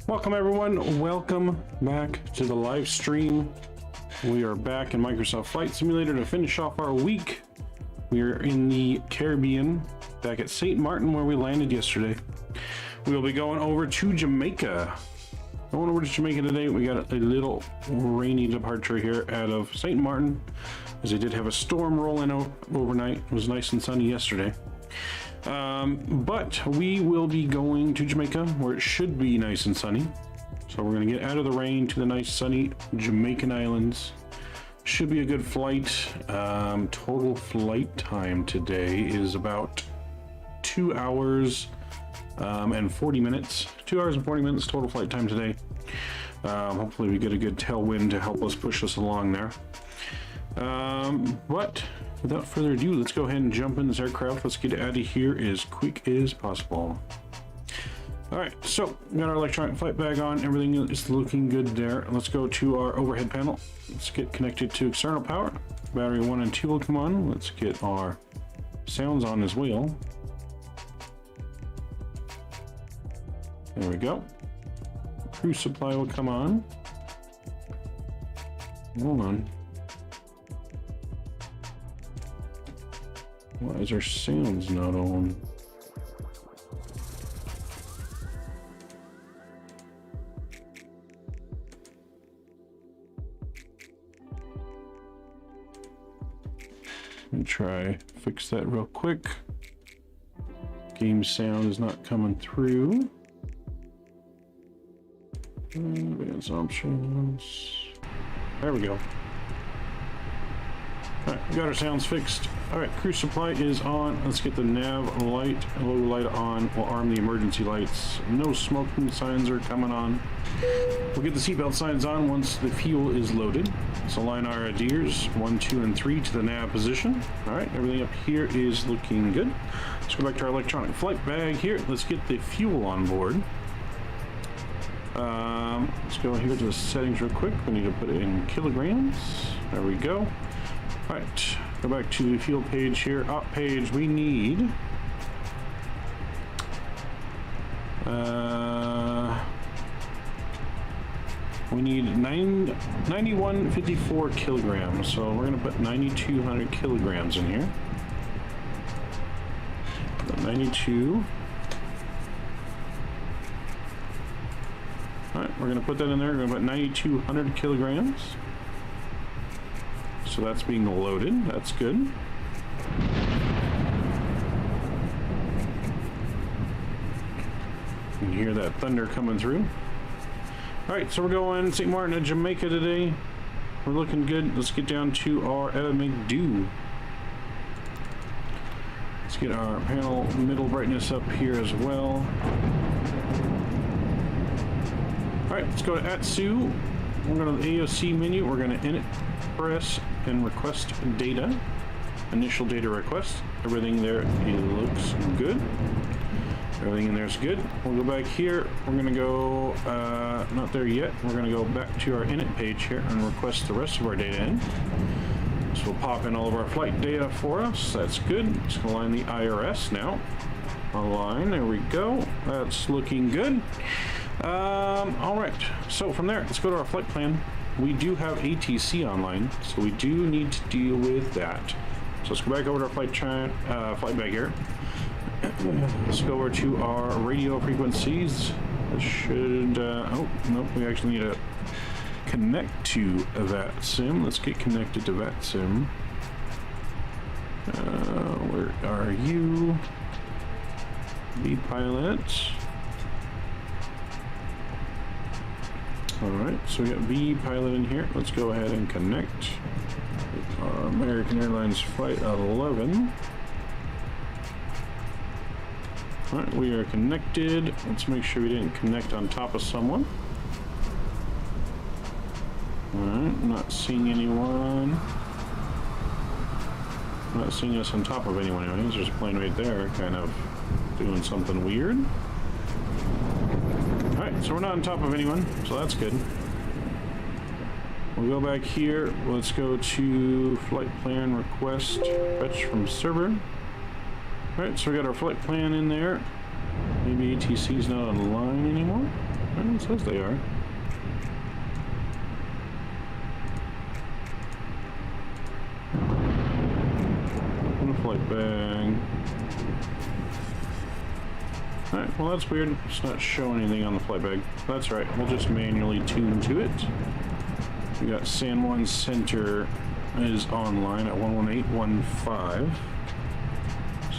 Welcome everyone, welcome back to the live stream. We are back in Microsoft Flight Simulator to finish off our week. We are in the Caribbean, back at St. Maarten where we landed yesterday. We will be going over to Jamaica. Going over to Jamaica today. We got a little rainy departure here out of St. Maarten, as they did have a storm rolling out overnight. It was nice and sunny yesterday. But we will be going to Jamaica where it should be nice and sunny. So we're going to get out of the rain to the nice sunny Jamaican islands. Should be a good flight. Total flight time today is about 2 hours and 40 minutes. 2 hours and 40 minutes total flight time today. Hopefully we get a good tailwind to help us push us along there. But without further ado, let's go ahead and jump in this aircraft. Let's get out of here as quick as possible. Alright, so we got our electronic flight bag on. Everything is looking good there. Let's go to our overhead panel. Let's get connected to external power. Battery 1 and 2 will come on. Let's get our sounds on as well. There we go. Crew supply will come on. Hold on. Why is our sounds not on? Let me try fix that real quick. Game sound is not coming through. Advanced options. There we go. Alright, we got our sounds fixed. Alright, crew supply is on. Let's get the nav light, low light on. We'll arm the emergency lights. No smoking signs are coming on. We'll get the seatbelt signs on once the fuel is loaded. So align our gears 1, 2, and 3 to the nav position. Alright, everything up here is looking good. Let's go back to our electronic flight bag here. Let's get the fuel on board. Let's go here to the settings real quick. We need to put it in kilograms. There we go. Alright, go back to the fuel page here. Op page, we need 9154 kilograms. So we're going to put 9200 kilograms in here. Put 92. Alright, we're going to put that in there. We're going to put 9200 kilograms. So that's being loaded. That's good. You can hear that thunder coming through. Alright, so we're going St. Maarten to Jamaica today. We're looking good. Let's get down to our do. Let's get our panel middle brightness up here as well. Alright, let's go to ATSU. We're going to the AOC menu. We're going to init, press, and request data. Initial data request. Everything there looks good. Everything in there is good. We'll go back here. We're going to go, not there yet. We're going to go back to our init page here and request the rest of our data in. So we'll pop in all of our flight data for us. That's good. Just going to line the IRS now. Align. There we go. That's looking good. Alright, so from there, let's go to our flight plan. We do have ATC online, so we do need to deal with that. So let's go back over to our flight bag here. Let's go over to our radio frequencies. It should, oh, nope, we actually need to connect to Vatsim. Let's get connected to Vatsim. Where are you? Pilot. Alright, so we got Pilot in here. Let's go ahead and connect with our American Airlines Flight 11. Alright, we are connected. Let's make sure we didn't connect on top of someone. Alright, not seeing anyone. Not seeing us on top of anyone. Anyways, there's a plane right there, kind of doing something weird. Alright, so we're not on top of anyone, so that's good. We'll go back here. Let's go to flight plan request, fetch from server. Alright, so we got our flight plan in there. Maybe ATC is not online anymore. Well, it says they are. On the flight bag. Alright, well that's weird. It's not showing anything on the flight bag. That's right, we'll just manually tune to it. We got San Juan Center is online at 11815.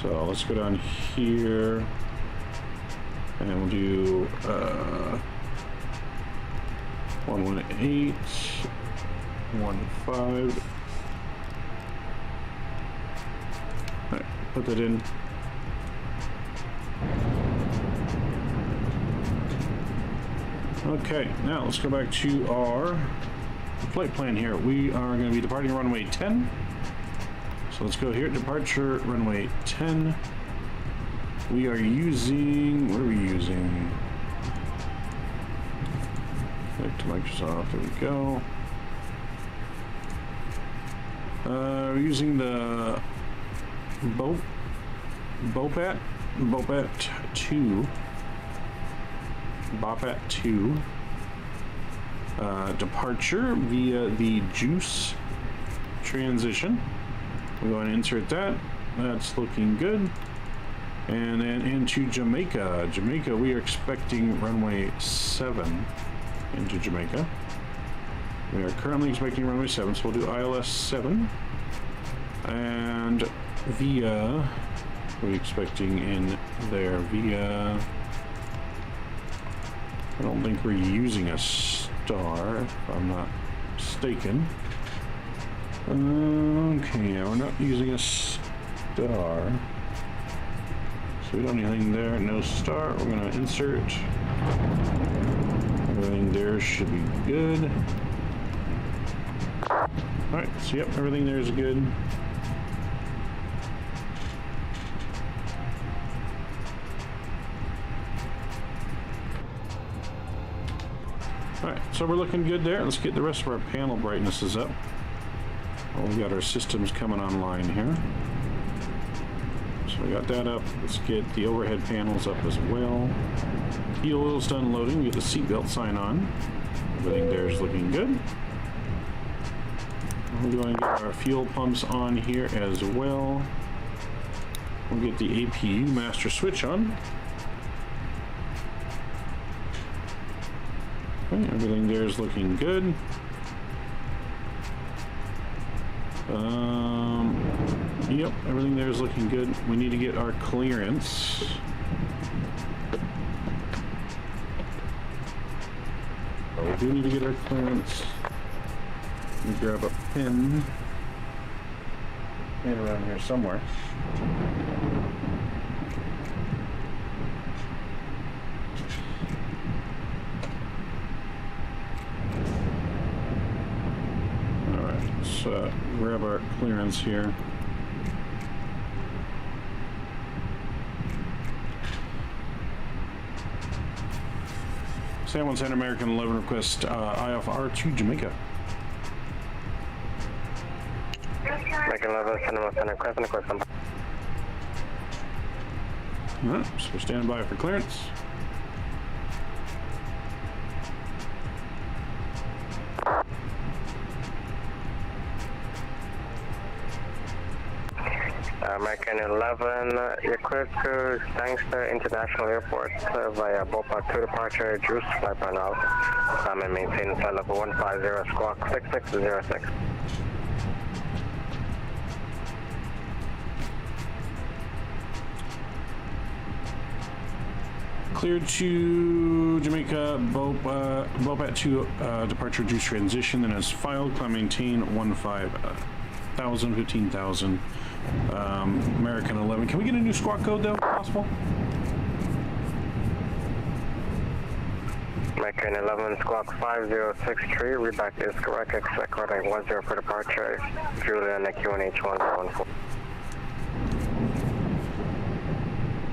So let's go down here and we'll do 11815. Alright, put that in. Okay, now let's go back to our flight plan here. We are going to be departing runway 10. So let's go here, departure runway 10. We are using, what are we using? Back to Microsoft, there we go. We're using the BOPAT 2 departure via the juice transition. We're going to insert that. That's looking good. And then into Jamaica. Jamaica, we are expecting runway 7 into Jamaica. We are currently expecting runway 7, so we'll do ILS 7. And via, what are we expecting in there? Via, I don't think we're using a star, if I'm not mistaken. Okay, yeah, we're not using a star. So we don't need anything there, no star. We're gonna insert. Everything there should be good. Alright, so yep, everything there is good. Alright, so we're looking good there. Let's get the rest of our panel brightnesses up. Well, we got our systems coming online here. So we got that up. Let's get the overhead panels up as well. Fuel oil's done loading. We get the seatbelt sign on. Everything there is looking good. We're going to get our fuel pumps on here as well. We'll get the APU master switch on. Okay, everything there is looking good. Yep, everything there is looking good. We need to get our clearance. Oh, we do need to get our clearance. Let me grab a pin. Pin around here somewhere. Alright, let's grab our clearance here. San Juan Center, American 11 request IFR to Jamaica. American 11, San Juan Center, request number. Alright, so we're standing by for clearance. American 11, you're cleared to Gangster International Airport via BOPA 2 departure, juice flight plan out. And maintain flight level 150 squawk 6606. Cleared to Jamaica, BOPAT 2 departure juice transition, then as filed, climb maintain 15,000. American 11. Can we get a new squawk code though, if possible? American 11, squawk 5063, readback is correct, expect runway 10 for departure, Julian QNH 1014.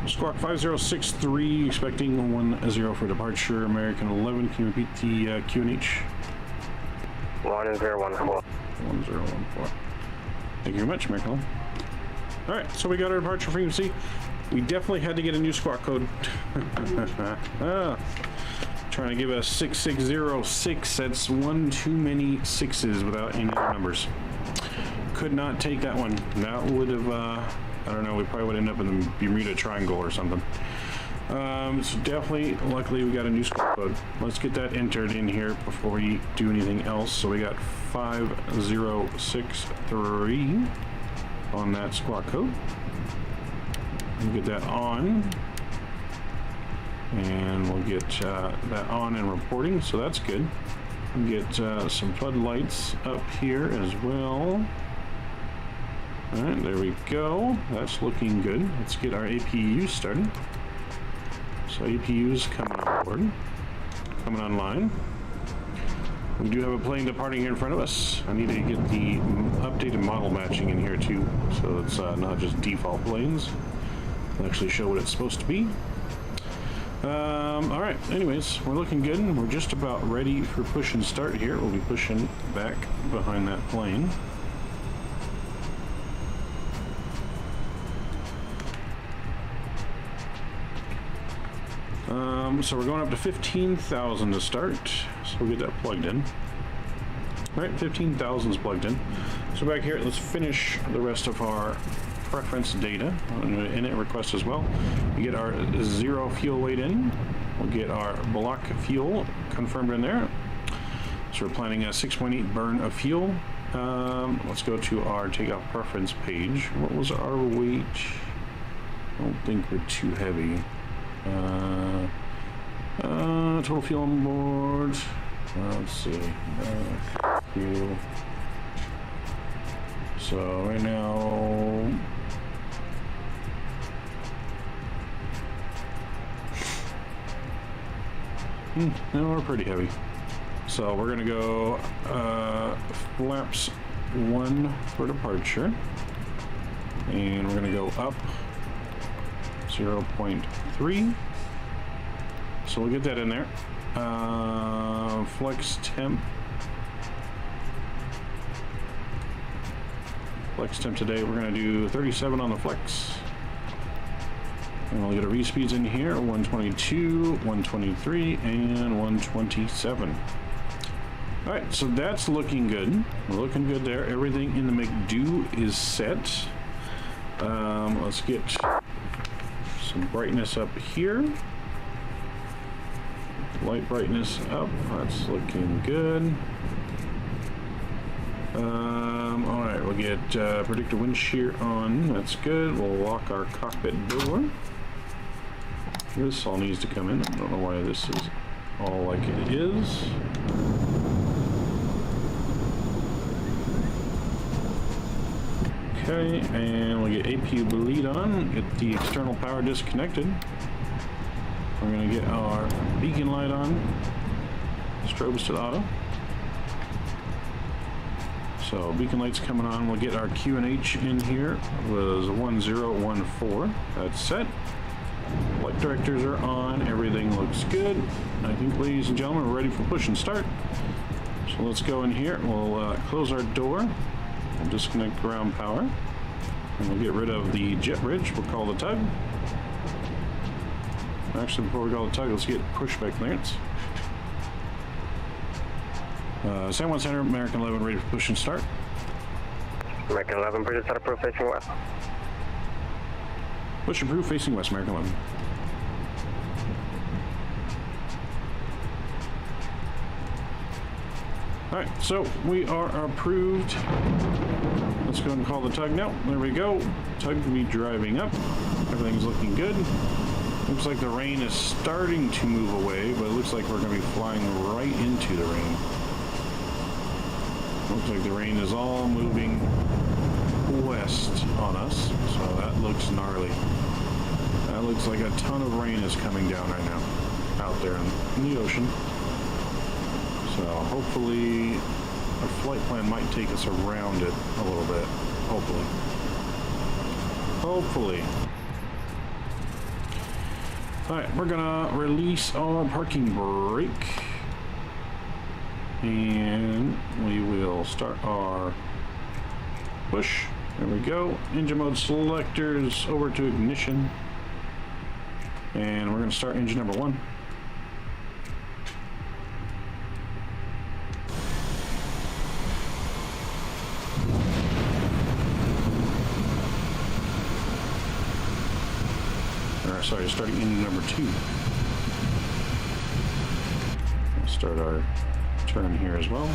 Squawk 5063, expecting 10 for departure, American 11. Can you repeat the QNH? 1014. 1014. Thank you very much, American 11. Alright, so we got our departure frequency. We definitely had to get a new squawk code. Trying Trying to give us 6606. That's one too many sixes without any other numbers. Could not take that one. That would have, I don't know, we probably would end up in the Bermuda Triangle or something. So definitely, luckily we got a new squawk code. Let's get that entered in here before we do anything else. So we got 5063 on that squawk code. We'll get that on. And we'll get that on and reporting, so that's good. We'll get some floodlights up here as well. Alright, there we go. That's looking good. Let's get our APUs started. So APUs coming on board, coming online. We do have a plane departing here in front of us. I need to get the updated model matching in here too, so it's not just default planes. It'll actually show what it's supposed to be. All right, anyways, we're looking good. We're just about ready for push and start here. We'll be pushing back behind that plane. So we're going up to 15,000 to start. So we'll get that plugged in. All right, 15,000 is plugged in. So back here, let's finish the rest of our preference data. Init request as well. We get our 0 fuel weight in. We'll get our block fuel confirmed in there. So we're planning a 6.8 burn of fuel. Let's go to our takeoff preference page. What was our weight? I don't think we're too heavy. Total fuel on board. Let's see. Fuel. So right now, no, we're pretty heavy. So we're gonna go flaps 1 for departure, and we're gonna go up 0.3. So we'll get that in there. Flex temp. Flex temp today, we're going to do 37 on the flex. And we'll get our V-speeds in here, 122, 123, and 127. Alright, so that's looking good. We're looking good there. Everything in the McDo is set. Let's get some brightness up here. Light brightness up. That's looking good. Alright, we'll get predictor wind shear on. That's good. We'll lock our cockpit door. This all needs to come in. I don't know why this is all like it is. Okay, and we'll get APU bleed on. Get the external power disconnected. We're going to get our beacon light on. Strobes to the auto. So beacon light's coming on. We'll get our QNH in here. It was 1014. That's set. Light directors are on. Everything looks good. I think, ladies and gentlemen, we're ready for push and start. So let's go in here. We'll close our door. We'll disconnect ground power. And we'll get rid of the jet bridge. We'll call the tug. Actually, before we call the tug, let's get pushback clearance. San Juan Center, American 11, ready for push and start. American 11, bridge set approved facing west. Push approved facing west, American 11. Alright, so we are approved. Let's go ahead and call the tug now. There we go. Tug will be driving up. Everything's looking good. Looks like the rain is starting to move away, but it looks like we're going to be flying right into the rain. Looks like the rain is all moving west on us, so that looks gnarly. That looks like a ton of rain is coming down right now out there in the ocean. So hopefully our flight plan might take us around it a little bit. Hopefully. Hopefully. Alright, we're gonna release our parking brake. And we will start our push. There we go. Engine mode selectors over to ignition. And we're gonna start engine number 1. sorry, starting engine number 2. We'll start our turn here as well.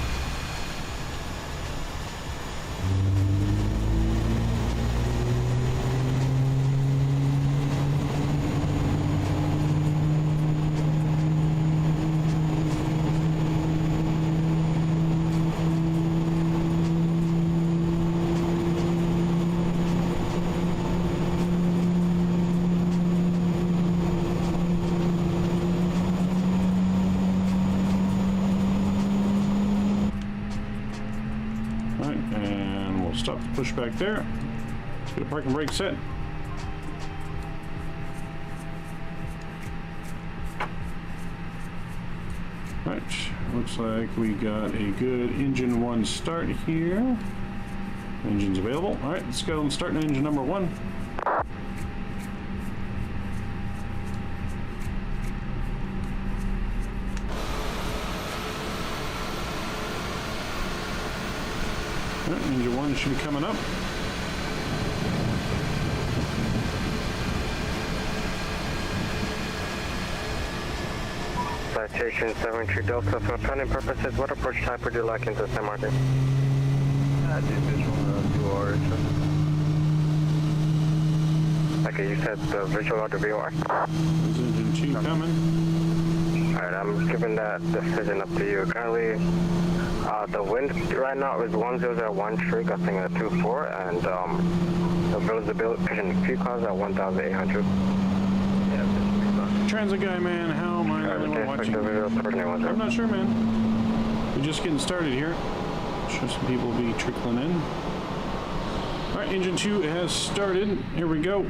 Stop the push back there. Let's get a parking brake set. Right, looks like we got a good engine 1 start here. Engine's available. All right, let's go and start engine number 1. Engine 1 should be coming up. Citation 73 Delta, for planning purposes, what approach type would you like into San Martin? I did visual UR. Okay, you said the visual or the VOR? Is engine 2 coming? Alright, I'm giving that decision up to you. Currently, the wind right now is 1001 trig, I think at 24, and the visibility few cars at 1,800. Transit guy, man, how am I the only one watching? I'm not sure, man. We're just getting started here. Sure, some people will be trickling in. All right, engine 2 has started. Here we go.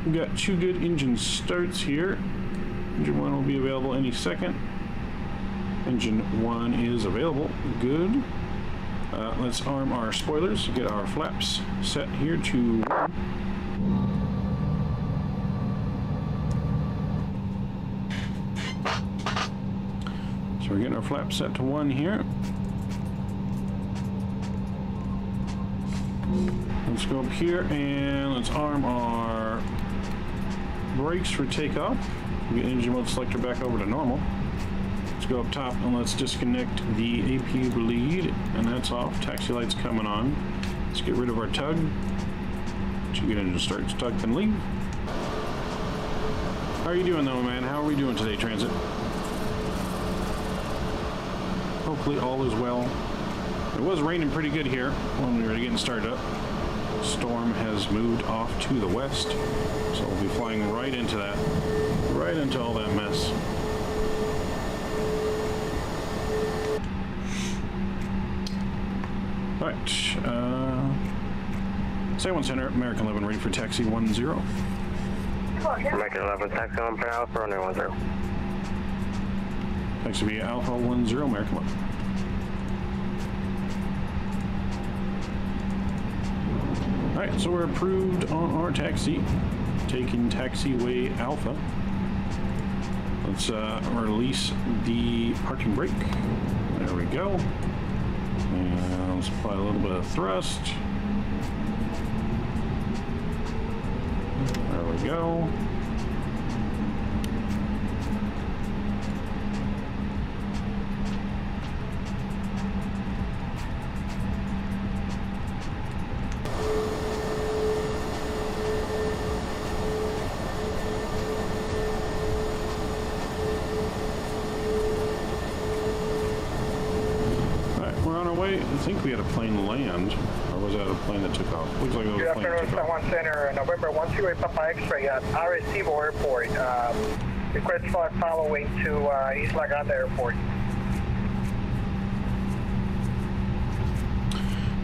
We've got 2 good engine starts here. Engine 1 will be available any second. Engine 1 is available. Good. Let's arm our spoilers. Get our flaps set here to 1. So we're getting our flaps set to 1 here. Let's go up here and let's arm our brakes for takeoff. Get engine mode selector back over to normal. Let's go up top and let's disconnect the AP bleed, and that's off. Taxi lights coming on. Let's get rid of our tug. 2 good engine starts, tug can leave. How are you doing though, man? How are we doing today, Transit? Hopefully all is well. It was raining pretty good here when we were getting started up. Storm has moved off to the west, so we'll be flying right into that, right into all that mess. Right, San Center, American 11, ready for taxi 10. American 11, taxi 1 per Alpha, runway 10. Taxi via Alpha 10, American 11. Alright, so we're approved on our taxi, taking taxiway Alpha. Let's release the parking brake. There we go. And let's apply a little bit of thrust. There we go. I think we had a plane land, or was that a plane that took off? Looks like it was a plane that took off. San Center, November 128 Papa X-ray at Arecibo Airport. Request flight following to Isla Grande Airport.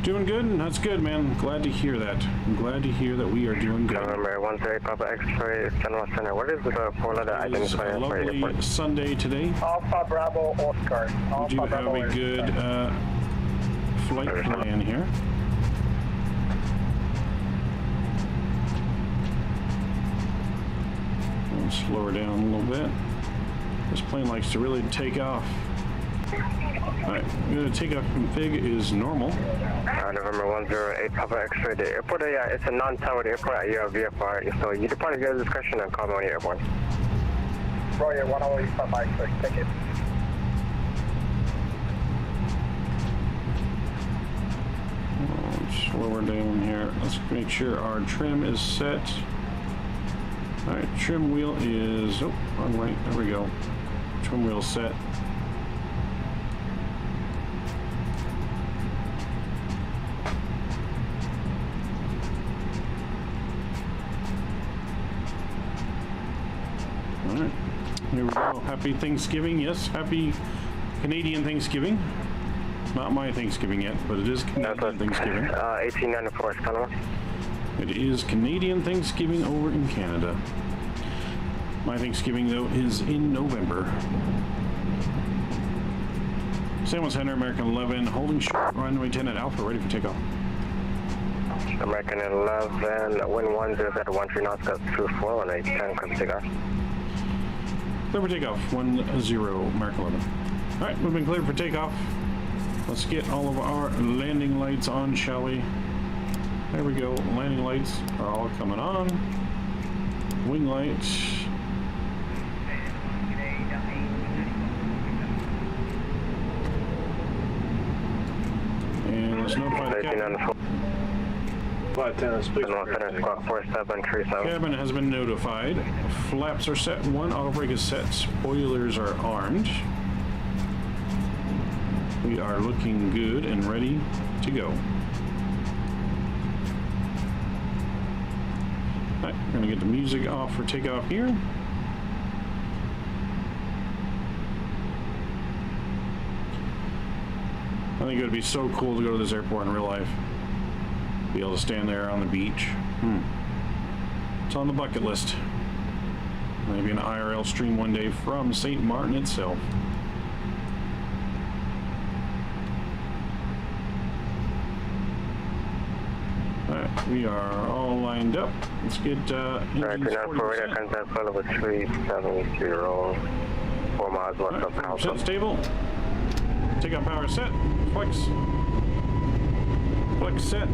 Doing good? That's good, man. Glad to hear that. I'm glad to hear that we are doing good. November 128 Papa X-ray, San Center. What is the 4-letter identifier for your airport? Sunday today. Alpha Bravo Oscar. We do have a good flight plan here. I'll slow her down a little bit. This plane likes to really take off. Alright, takeoff config is normal. November 108 Papa X-ray. The airport, yeah, it's a non-towered airport. You have VFR, so you depart at your discretion and call me when you're airborne. Roger, 108 Papa X-ray. Thank you. Let's lower down here. Let's make sure our trim is set. Alright, trim wheel is, oh, wrong way, there we go. Trim wheel set. Alright, here we go. Happy Thanksgiving, yes, happy Canadian Thanksgiving. Not my Thanksgiving yet, but it is Canadian Thanksgiving. 1894 Scanner. It is Canadian Thanksgiving over in Canada. My Thanksgiving, though, is in November. San Juan Center, American 11, holding short, runway 10 at Alpha, ready for takeoff. American 11, wind 10 at 13 knots, got 24, runway 10, come takeoff. Clear for takeoff, 10, American 11. All right, we've been cleared for takeoff. Let's get all of our landing lights on, shall we? There we go. Landing lights are all coming on. Wing lights. And let's notify the cabin. Cabin has been notified. Flaps are set. One auto brake is set. Spoilers are armed. We are looking good and ready to go. Alright, we're gonna get the music off for takeoff here. I think it would be so cool to go to this airport in real life. Be able to stand there on the beach. It's on the bucket list. Maybe an IRL stream one day from St. Maarten itself. Alright, we are all lined up. Let's get engines 40%. Contact flight level 370, 4 miles west of Alpha. Set stable. Takeoff power set. Flex. Flex set.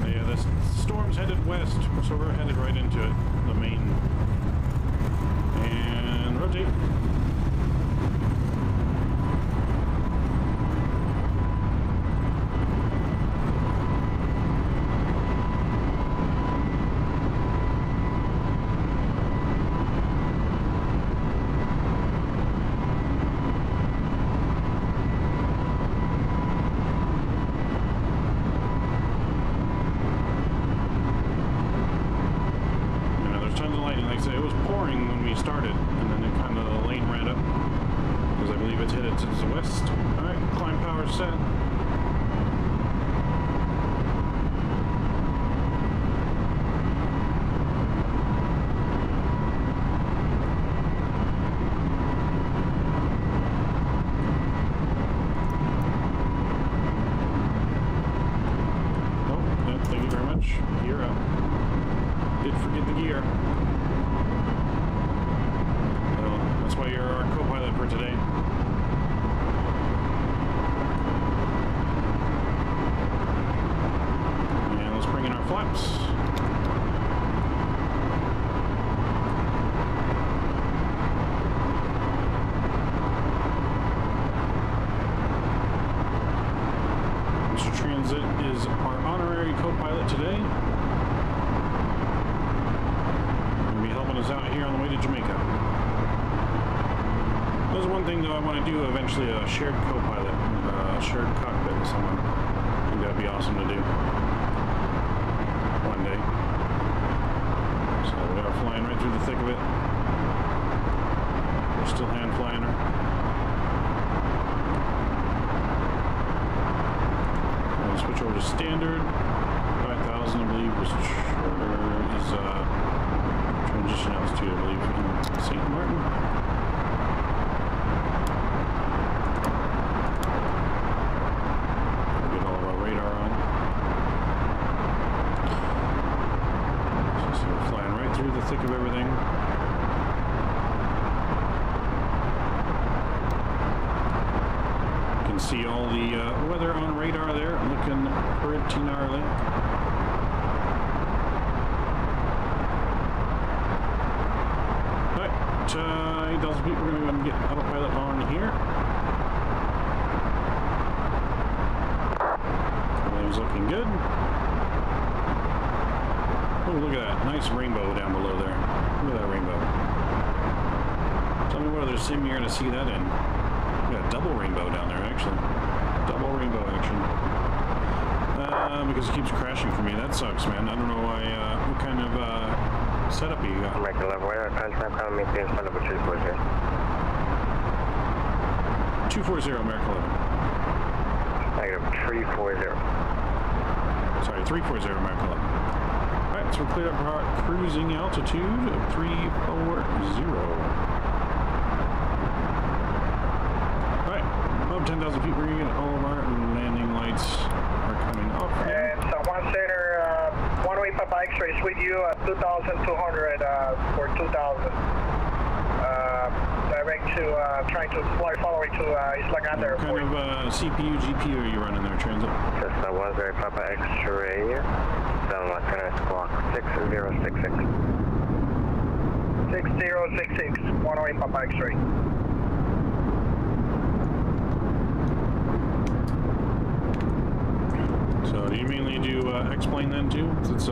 Yeah, this storm's headed west, so we're headed right into it. The main. And rotate. Eventually a shared co-pilot, shared cockpit with someone. I think that'd be awesome to do one day. So we are flying right through the thick of it. We're still hand flying her. We'll switch over to standard. 5,000 I believe is transition altitude I believe in St. Maarten. Radar can see all the weather on radar there, looking pretty gnarly. Alright, 8,000 feet, we're going to go and get autopilot on here. Everything's looking good. Oh, look at that. Nice rainbow down below there. Look at that rainbow. Tell me what other sim you're going to see that in. We got a double rainbow down there, actually. Double rainbow action. Because it keeps crashing for me. That sucks, man. I don't know why, what kind of setup you got. American level, contact coming maintain front of a 240. 240, American 11. Negative 340. Sorry, 340, American 11. Alright, so we're clear up our cruising altitude of 340. 10,000 feet, we're going to get all of our landing lights are coming up. And so one center, one-way Papa X-rays with you at 2,200 for 2,000. Direct to, trying to fly following to Isla Grande What kind of CPU, GPU are you running there, Transit? Just 10 Papa X-ray, down Lieutenant Squawk 6066. 6066, one-way Papa X-ray. So do you mainly do X-Plane then too? Since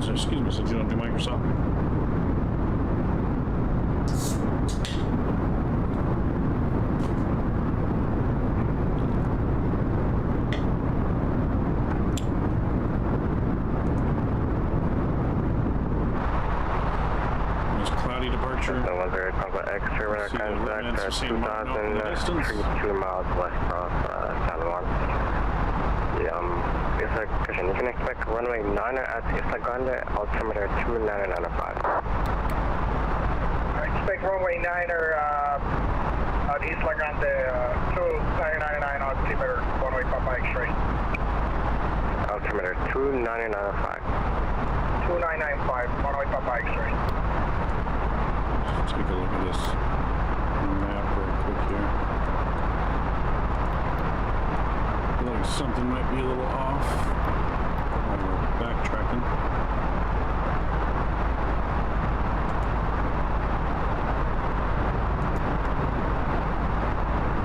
excuse me, since you don't do Microsoft. Nice cloudy departure. So was there a Papa X-ray when I contact 2,032 miles west of San Juan. It's a question. You can expect runway 9 at Isla Grande, altimeter 2995. I expect runway 9er at Isla Grande, 2999 altimeter, one-way Papa X-ray. Altimeter 2995. 2995, one-way Papa X-ray. Let's take a look at this map real quick here. Like something might be a little off. We're backtracking.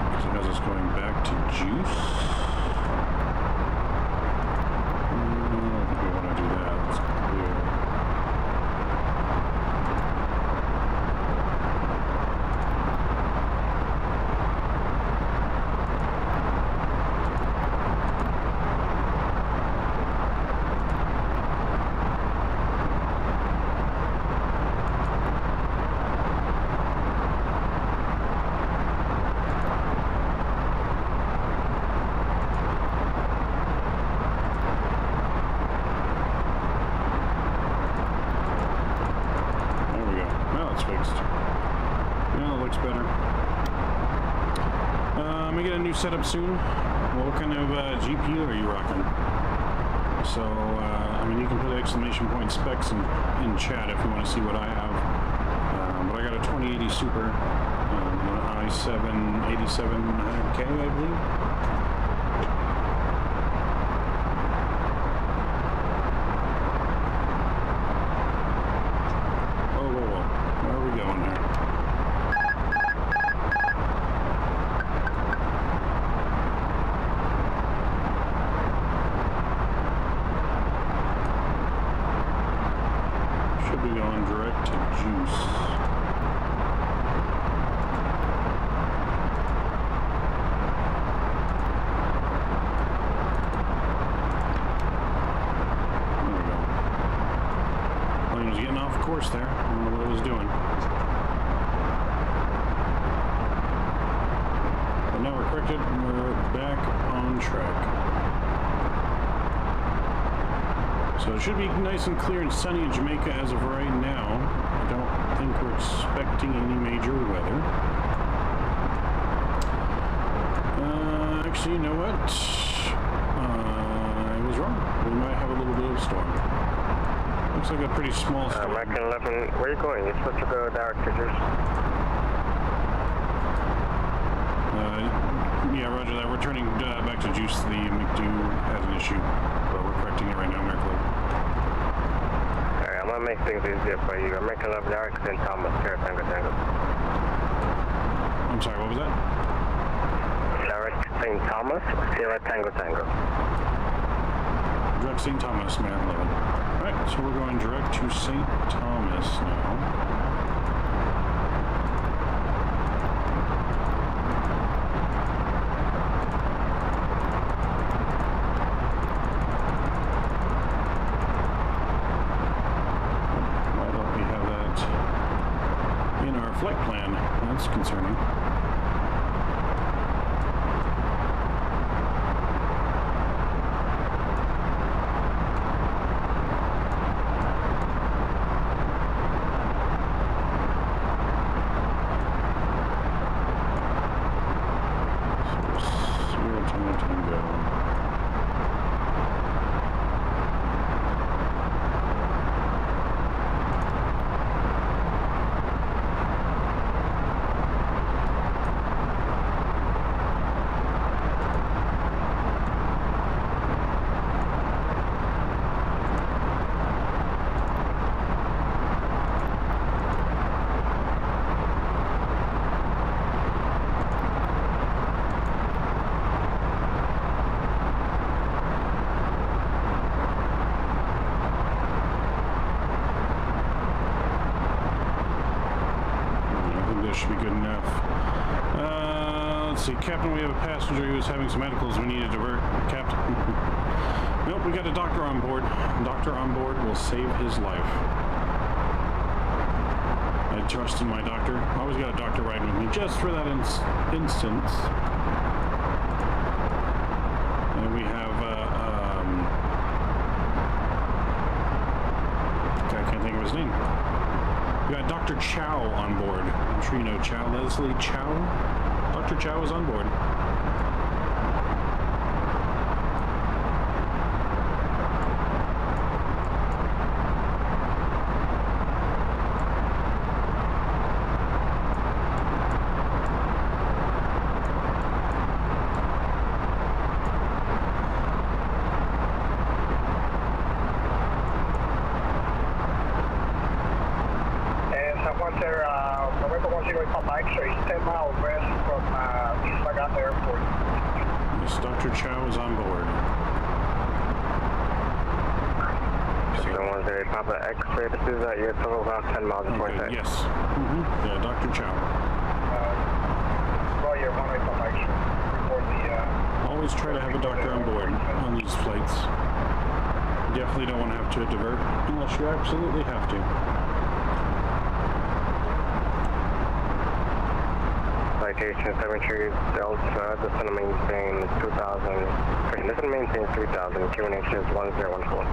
Because it has us going back to juice. I don't think we want to do that. It's clear. Setup soon. What kind of GPU are you rocking? So, I mean, you can put exclamation point specs in chat if you want to see what I have. But I got a 2080 Super, an i7 8700K, I believe. Whoa. Where are we going here? There. I don't know what it was doing. But now we're corrected and we're back on track. So it should be nice and clear and sunny in Jamaica as of right now. I don't think we're expecting any major weather. Actually, you know what? I was wrong. We might have a little bit of a storm. Looks like a pretty small storm. American 11, where are you going? You're supposed to go direct to Juice. we're turning back to juice. The McDo had an issue, but we're correcting it right now, Miracle. Alright, I'm gonna make things easier for you. American Love Direct St. Thomas, Sierra Tango Tango. I'm sorry, what was that? Direct St. Thomas, Sierra Tango Tango. Direct St. Thomas, man, 11. Alright, so we're going direct to St. Thomas now. Why don't we have that in our flight plan? That's concerning. Should be good enough. Let's see, Captain, we have a passenger who's having some medicals we need to divert. Captain. Nope, we got a doctor on board. Doctor on board will save his life. I trust in my doctor. I always got a doctor riding with me just for that instance. And we have, I can't think of his name. We got Dr. Chow on board. I'm sure you know Chow. Leslie Chow. Dr. Chow is on board. November 10 Papa X-ray, 10 miles west from East Lagata Airport. Yes, Dr. Chow is on board. So 10 Papa X-ray, this is your total about 10 miles and 40 Okay, yes. Yeah, Dr. Chow. Roger, 1 Papa X-ray. Report the... Always try to have a doctor on board on these flights. Definitely don't want to have to divert unless you absolutely have to. Citation 73 Delta, this one maintains 2000, this one maintains 3000, QNH is 1014.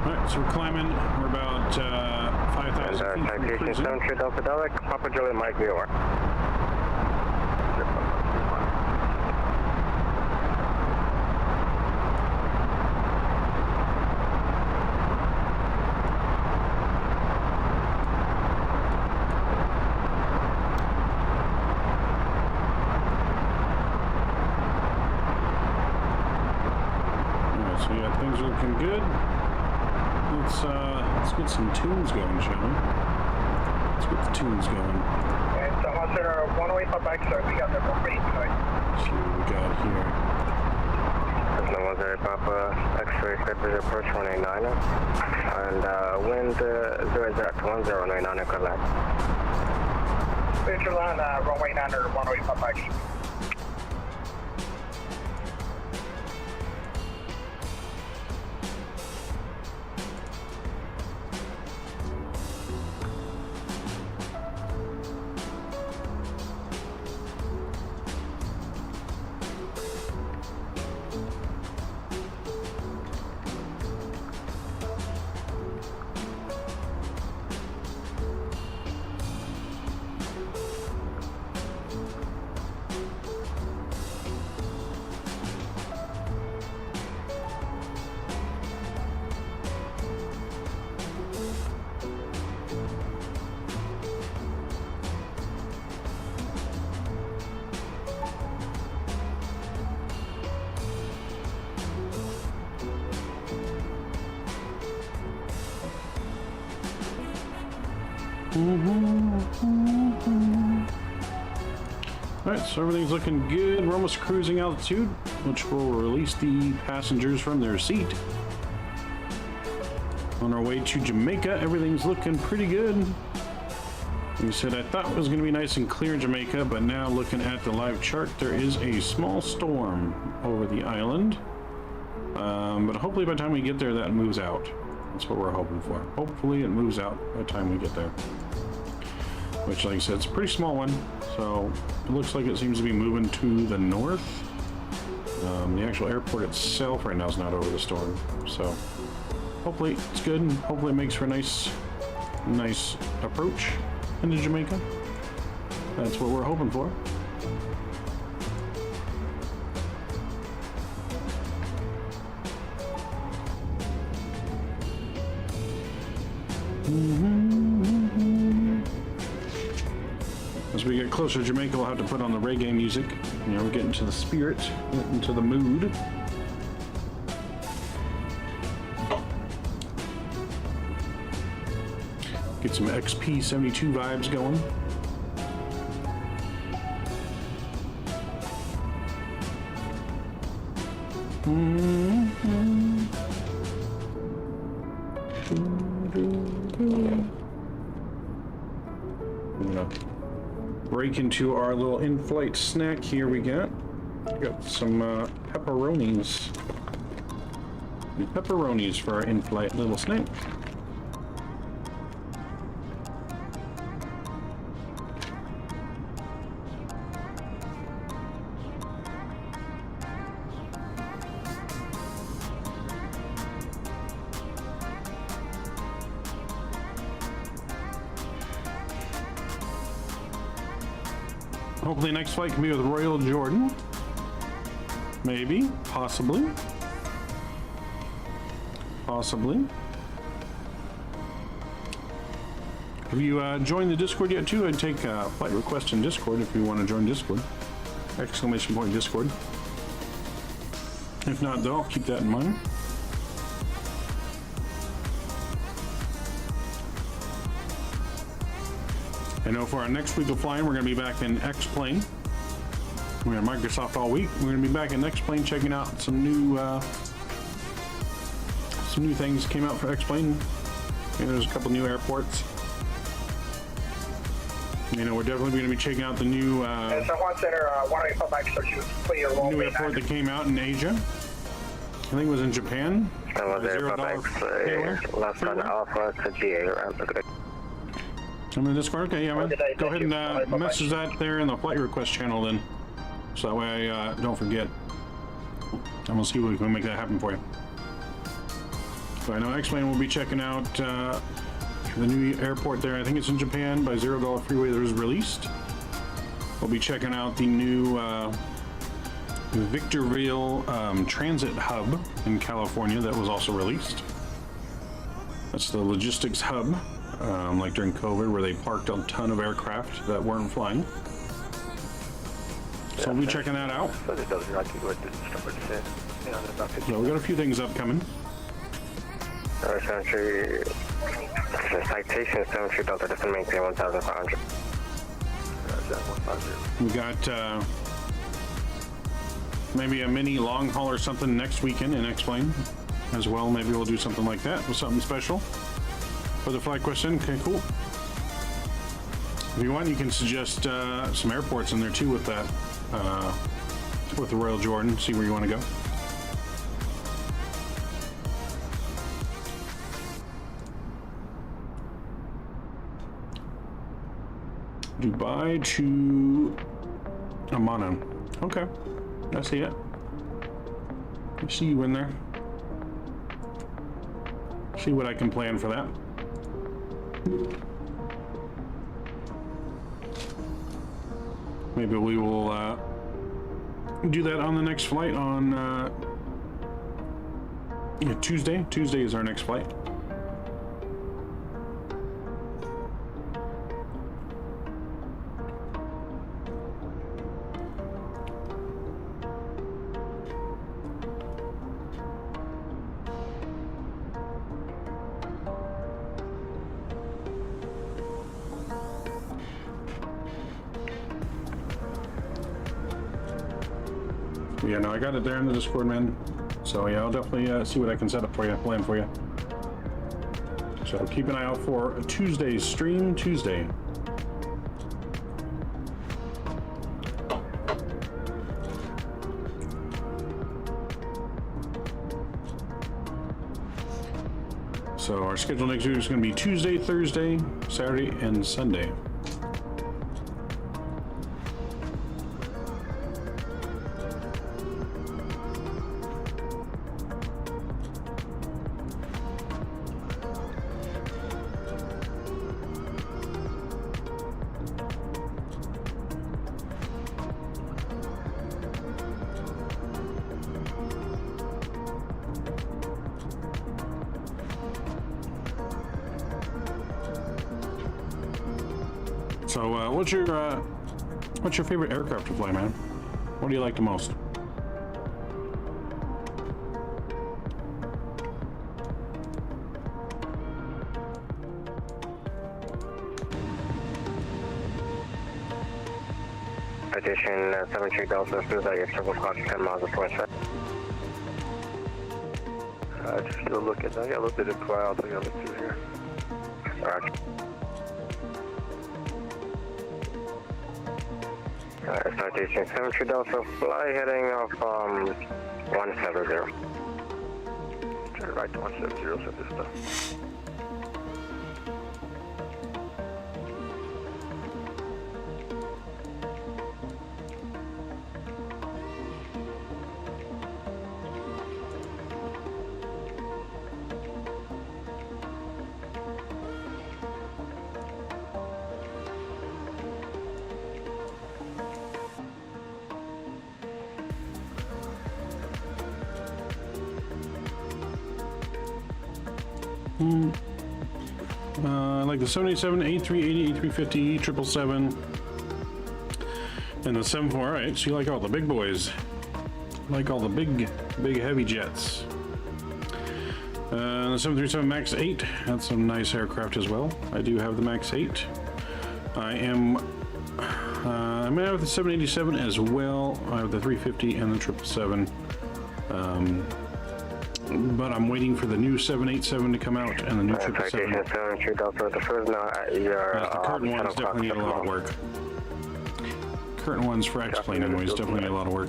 Alright, so we're climbing, we're about 5,000 feet. And citation 73 Delta Delic, Papa Juliet Mike Viewer. So yeah, things are looking good. Let's get some tunes going, shall we? Let's get the tunes going. And someone said 108 Papa X-ray, we got the complete tonight. Let's see what we got here. This 10 Papa X-ray, February approach 189, and wind 0-1099 equivalent. Future line, runway 9 or 108 Papa X-ray. Alright, so everything's looking good. We're almost cruising altitude, which will release the passengers from their seat. On our way to Jamaica, everything's looking pretty good. Like I said, I thought it was going to be nice and clear in Jamaica, but now looking at the live chart, there is a small storm over the island. But hopefully by the time we get there, that moves out. That's what we're hoping for. Hopefully it moves out by the time we get there. Which, like I said, it's a pretty small one, so it looks like it seems to be moving to the north. The actual airport itself right now is not over the storm, so hopefully it's good, and hopefully it makes for a nice approach into Jamaica. That's what we're hoping for. As we get closer to Jamaica, we'll have to put on the reggae music. You know, we're getting to the spirit, getting into the mood. Get some XP72 vibes going. Break into our little in-flight snack here. We got some pepperonis. Pepperonis for our in-flight little snack. Hopefully next flight can be with Royal Jordan. Maybe, possibly. Possibly. Have you joined the Discord yet too? I'd take flight request in Discord if you want to join Discord. Exclamation point Discord. If not though, I'll keep that in mind. I know for our next week of flying, we're going to be back in X-Plane. We're at Microsoft all week. We're going to be back in X-Plane checking out some new things came out for X-Plane. There's a couple new airports. You know, we're definitely going to be checking out the new new airport that came out in Asia. I think it was in Japan. $0 left on Alpha to GA. I'm in Discord. Okay, yeah, man. Go ahead and message that there in the flight request channel then. So that way I don't forget. And we'll see if we can make that happen for you. So I know X-Plane will be checking out the new airport there. I think it's in Japan by $0 freeway that was released. We'll be checking out the new Victorville transit hub in California that was also released. That's the logistics hub. Like during COVID, where they parked a ton of aircraft that weren't flying. So we'll be checking that out. So we got a few things upcoming. Citation 73 Delta, just maintain 1,500. We got maybe a mini long haul or something next weekend in X-Plane as well. Maybe we'll do something like that with something special. For the flight question, okay, cool. If you want, you can suggest some airports in there too with that, with the Royal Jordan. See where you want to go. Dubai to Amman. Okay, I see it. I see you in there. See what I can plan for that. Maybe we will do that on the next flight on Tuesday. Tuesday is our next flight. Yeah, no, I got it there in the Discord, man. So yeah, I'll definitely see what I can set up for you, plan for you. So keep an eye out for Tuesday's stream, Tuesday. So our schedule next week is going to be Tuesday, Thursday, Saturday, and Sunday. So, what's your favorite aircraft to fly, man? What do you like the most? Citation 73 Delta, as soon as I get circle clock 10 miles before set. Just still looking. I got a little bit of clouds I gotta look through here. Roger. Citation 73 Delta, fly heading off 170. Turn right to 170, set this stuff. Like the 787, A380, A350, 777, and the 74. All right, so you like all the big boys, like all the big heavy jets. The 737 MAX 8, that's some nice aircraft as well. I do have the MAX 8. I may have the 787 as well. I have the 350 and the 777. But I'm waiting for the new 787 to come out and the new 777. Citation 73 Delta, the first now The current ones definitely need a lot of work. Current ones for X-Plane anyways definitely need a lot of work.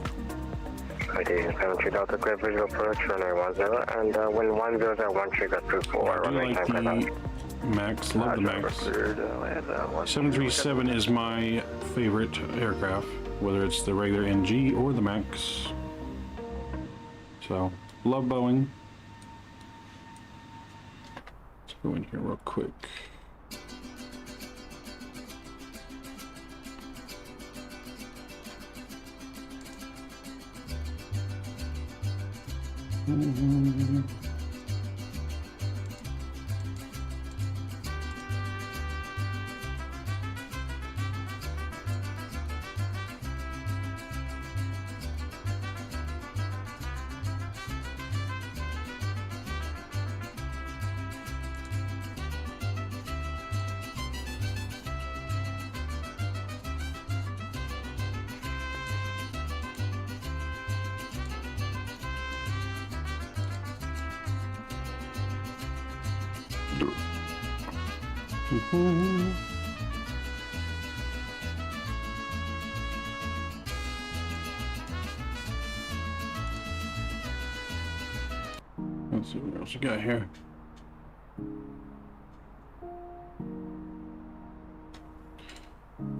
Citation 73 Delta, clear visual approach, runway 10, and when 10 at 134, I do like the MAX, love the MAX. 737 is my favorite aircraft, whether it's the regular NG or the MAX. So, love Boeing. Let's go in here real quick. Let's see what else we got here.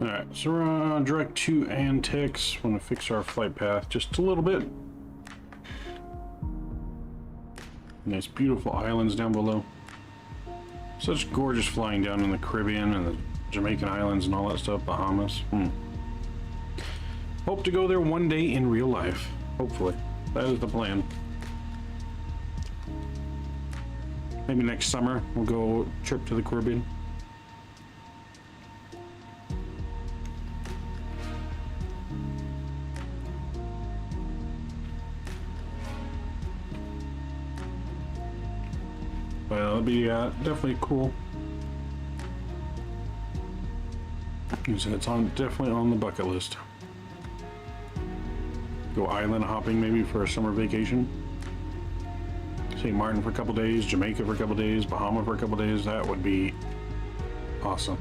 Alright, so we're on direct to Antex. Want to fix our flight path just a little bit. Nice beautiful islands down below. Such gorgeous flying down in the Caribbean and the Jamaican islands and all that stuff, Bahamas. Hope to go there one day in real life. Hopefully. That is the plan. Maybe next summer we'll go trip to the Caribbean. Well, it'll be definitely cool. So it's definitely on the bucket list. go island hopping maybe for a summer vacation. St. Maarten for a couple days, Jamaica for a couple days, Bahama for a couple days. That would be awesome.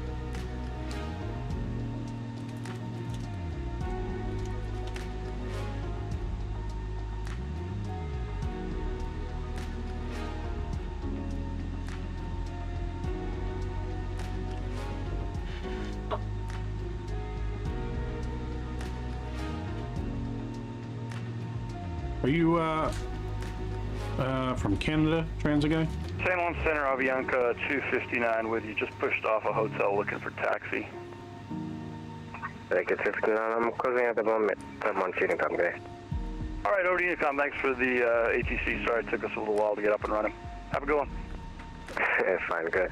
Are you from Canada, transit guy? San Juan Center, Avianca 259 with you. Just pushed off a hotel looking for taxi. Take it 59, I'm closing at the moment. I'm on Unicom, guy. All right, over to Unicom. Thanks for the ATC. Sorry it took us a little while to get up and running. Have a good one. Fine, good.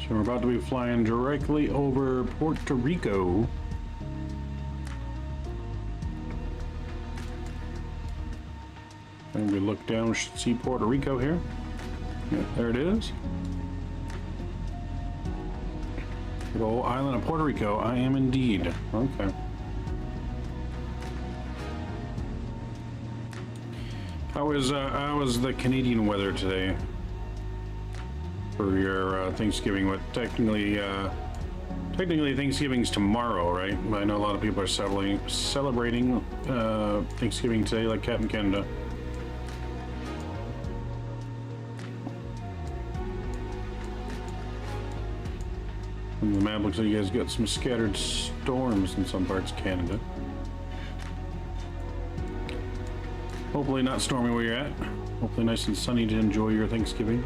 So we're about to be flying directly over Puerto Rico. And we look down, we should see Puerto Rico here. Yeah, there it is. Good old island of Puerto Rico. I am indeed. Okay. How was the Canadian weather today? For your Thanksgiving? What technically Thanksgiving's tomorrow, right? But I know a lot of people are celebrating Thanksgiving today, like Cat in Canada. And the map looks like you guys got some scattered storms in some parts of Canada. Hopefully not stormy where you're at. Hopefully nice and sunny to enjoy your Thanksgiving.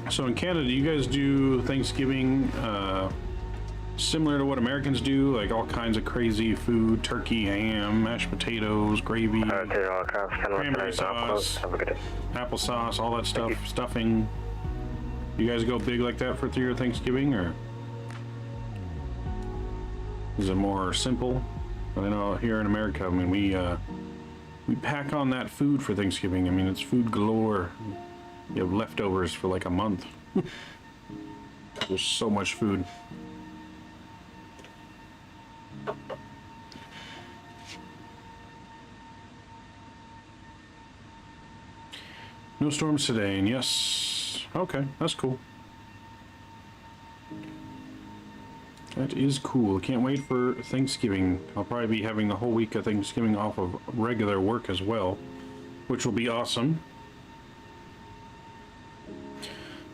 So in Canada, you guys do Thanksgiving similar to what Americans do, like all kinds of crazy food, turkey, ham, mashed potatoes, gravy, cranberry sauce, applesauce, all that stuff, stuffing. You guys go big like that for your Thanksgiving, or is it more simple? But I know here in America, I mean, we pack on that food for Thanksgiving. I mean, it's food galore. You have leftovers for like a month. There's so much food. No storms today, and yes. Okay, that's cool. That is cool. Can't wait for Thanksgiving. I'll probably be having the whole week of Thanksgiving off of regular work as well, which will be awesome.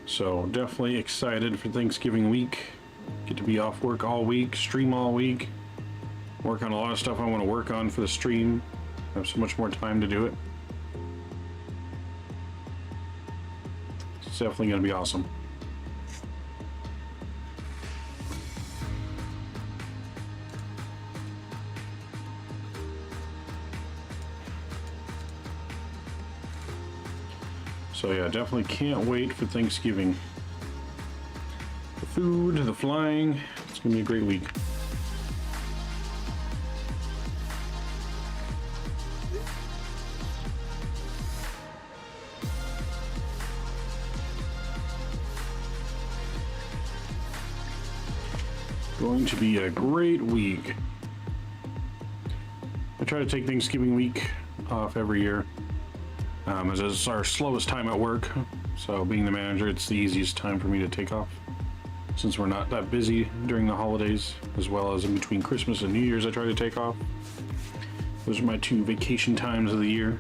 So definitely excited for Thanksgiving week. Get to be off work all week, stream all week, work on a lot of stuff I want to work on for the stream. I have so much more time to do it. It's definitely going to be awesome. So yeah, definitely can't wait for Thanksgiving. The food, the flying, it's gonna be a great week. Going to be a great week. I try to take Thanksgiving week off every year. As it's our slowest time at work, so being the manager, it's the easiest time for me to take off, since we're not that busy during the holidays, as well as in between Christmas and New Year's. I try to take off. Those are my two vacation times of the year.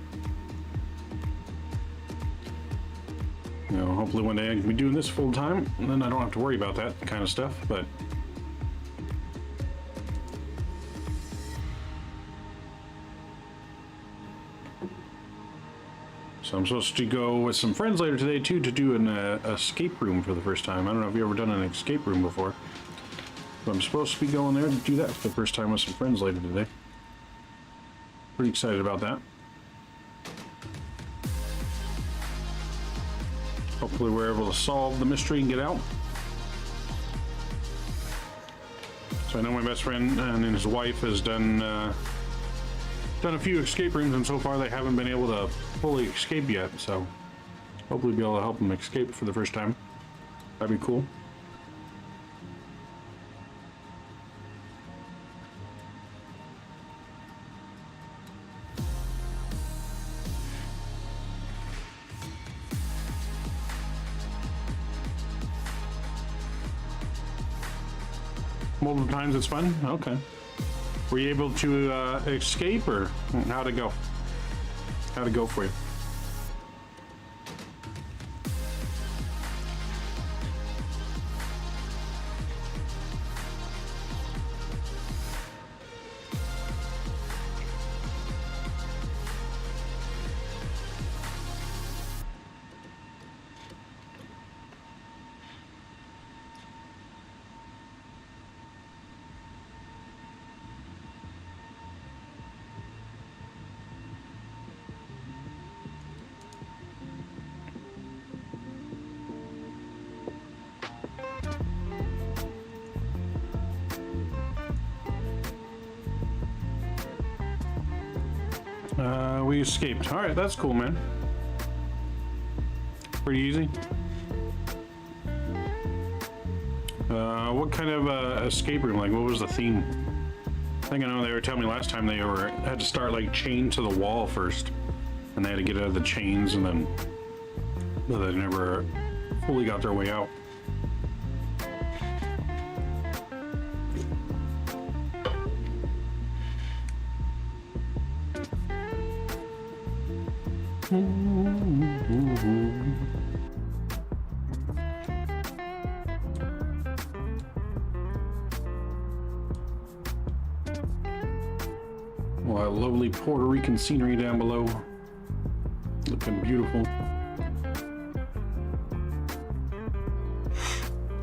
You know, hopefully one day I can be doing this full time, and then I don't have to worry about that kind of stuff, but so I'm supposed to go with some friends later today too to do an escape room for the first time. I don't know if you've ever done an escape room before, but I'm supposed to be going there to do that for the first time with some friends later today. Pretty excited about that. Hopefully we're able to solve the mystery and get out. So I know my best friend and his wife has done done a few escape rooms, and so far they haven't been able to fully escape yet, so hopefully be able to help them escape for the first time. That'd be cool. Multiple times, it's fun? Okay. Were you able to escape, or how'd it go? How'd it go for you? We escaped. All right, that's cool, man. Pretty easy. What kind of escape room? Like, what was the theme? I think I know they were telling me last time they had to start like chained to the wall first, and they had to get out of the chains, and then but they never fully got their way out. Well, that lovely Puerto Rican scenery down below. Looking beautiful.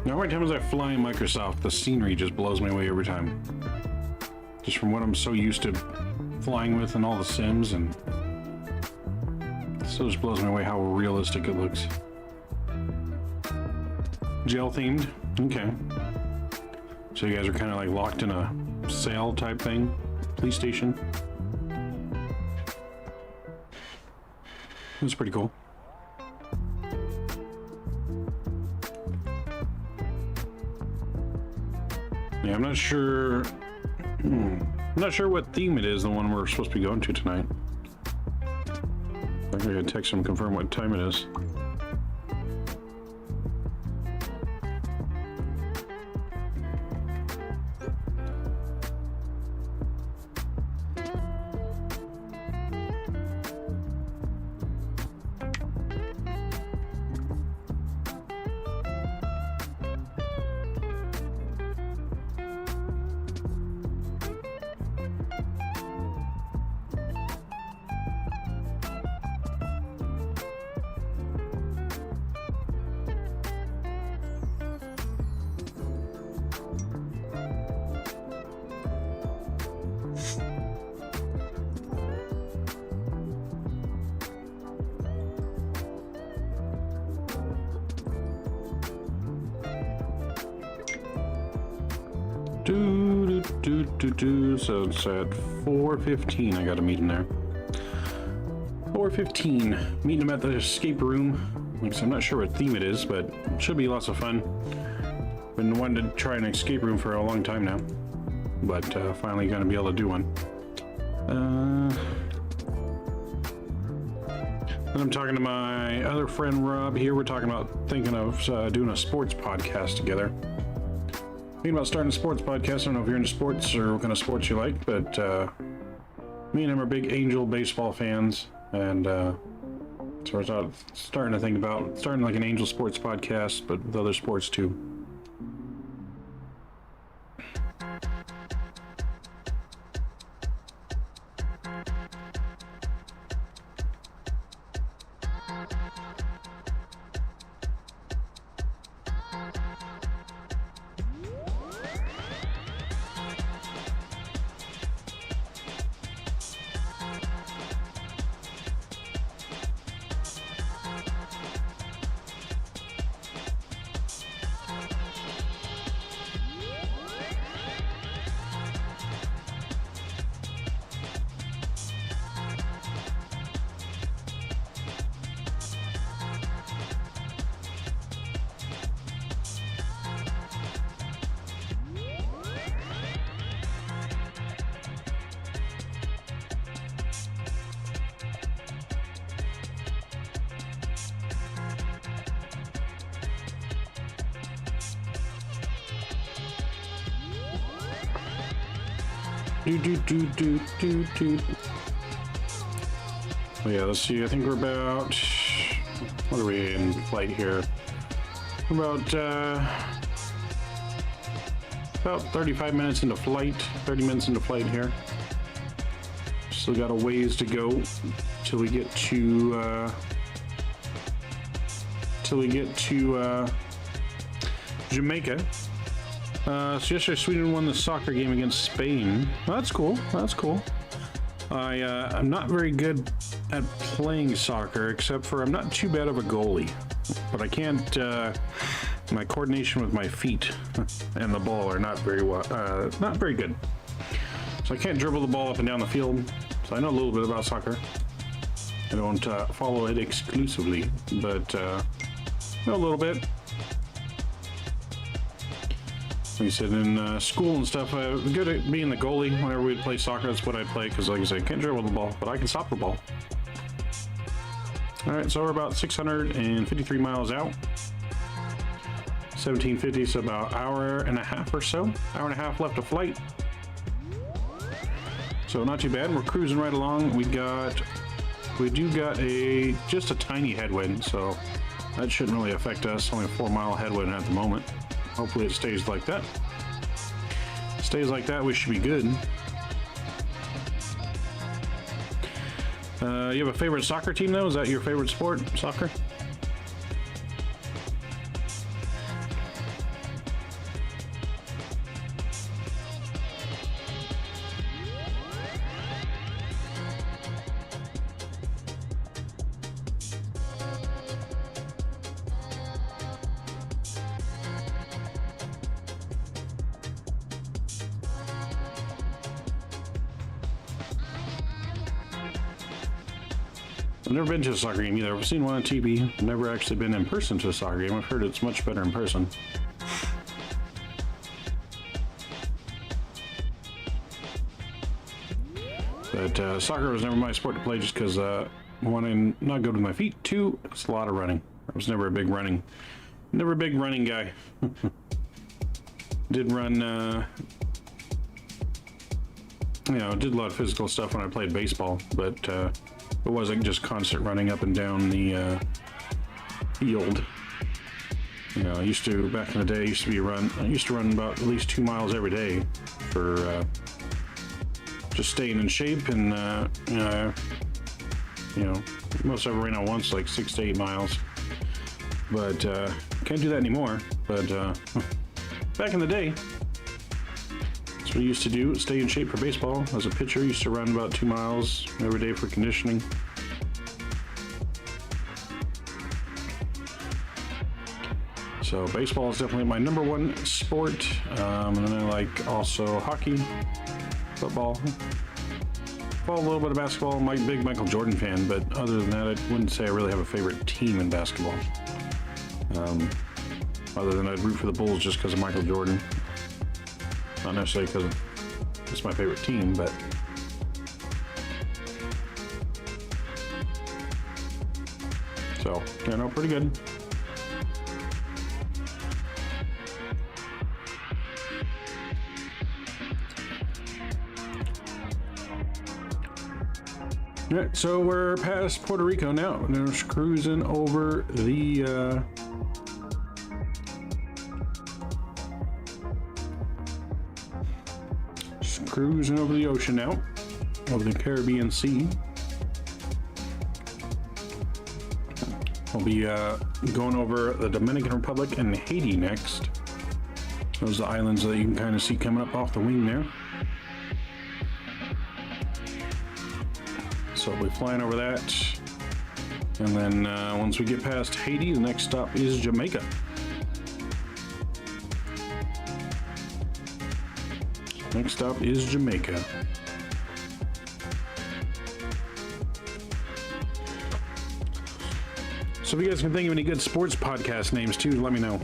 Now, every time as I fly in Microsoft, the scenery just blows me away every time. Just from what I'm so used to flying with and all the sims, and it still just blows me away how realistic it looks. Jail themed? Okay. So you guys are kind of like locked in a cell type thing? Police station? That's pretty cool. Yeah, I'm not sure. I'm not sure what theme it is, the one we're supposed to be going to tonight. I'm gonna text him and confirm what time it is. So it's at 4:15. I got a meeting there. 4:15. Meeting him at the escape room. Like I said, I'm not sure what theme it is, but it should be lots of fun. Been wanting to try an escape room for a long time now, but finally gonna be able to do one. Then I'm talking to my other friend Rob here. We're talking about thinking of doing a sports podcast together. Thinking about starting a sports podcast. I don't know if you're into sports or what kind of sports you like, but me and him are big Angel baseball fans, and so we're starting to think about starting like an Angel sports podcast, but with other sports too. Oh yeah, let's see. I think we're about. What are we in flight here? We're about 35 minutes into flight. 30 minutes into flight here. Still got a ways to go till we get to. Jamaica. So yesterday Sweden won the soccer game against Spain. Well, that's cool. That's cool. I'm not very good at playing soccer, except for I'm not too bad of a goalie, but I can't. My coordination with my feet and the ball are not very good. So I can't dribble the ball up and down the field. So I know a little bit about soccer. I don't follow it exclusively, but know a little bit. Like I said, in school and stuff, I was good at being the goalie. Whenever we'd play soccer, that's what I'd play, because like I said, I can't dribble the ball, but I can stop the ball. Alright, so we're about 653 miles out. 1750, so about an hour and a half or so. Hour and a half left of flight. So not too bad. We're cruising right along. We do got just a tiny headwind, so that shouldn't really affect us. Only a 4-mile headwind at the moment. Hopefully it stays like that. Stays like that, we should be good. You have a favorite soccer team though? Is that your favorite sport, soccer? I've never been to a soccer game either. I've seen one on TV. I've never actually been in person to a soccer game. I've heard it's much better in person. But soccer was never my sport to play, just because one, not good with my feet. Two, it's a lot of running. I was never a big running guy. Did run, did a lot of physical stuff when I played baseball, but it wasn't just constant running up and down the field. I used to, back in the day, I used to run about at least 2 miles every day for just staying in shape, and most of it ran out once, like 6 to 8 miles. But can't do that anymore. But back in the day, that's what I used to do, stay in shape for baseball. As a pitcher, I used to run about 2 miles every day for conditioning. So baseball is definitely my #1 sport. And then I like also hockey, football, a little bit of basketball. I'm a big Michael Jordan fan, but other than that, I wouldn't say I really have a favorite team in basketball. Other than I'd root for the Bulls just because of Michael Jordan. Not necessarily because it's my favorite team, but so, pretty good. All right, so we're past Puerto Rico now. We're just cruising over the ocean now, over the Caribbean Sea. We'll be going over the Dominican Republic and Haiti next. Those are the islands that you can kind of see coming up off the wing there. So we'll be flying over that. And then once we get past Haiti, the next stop is Jamaica. Next stop is Jamaica. So if you guys can think of any good sports podcast names too, let me know.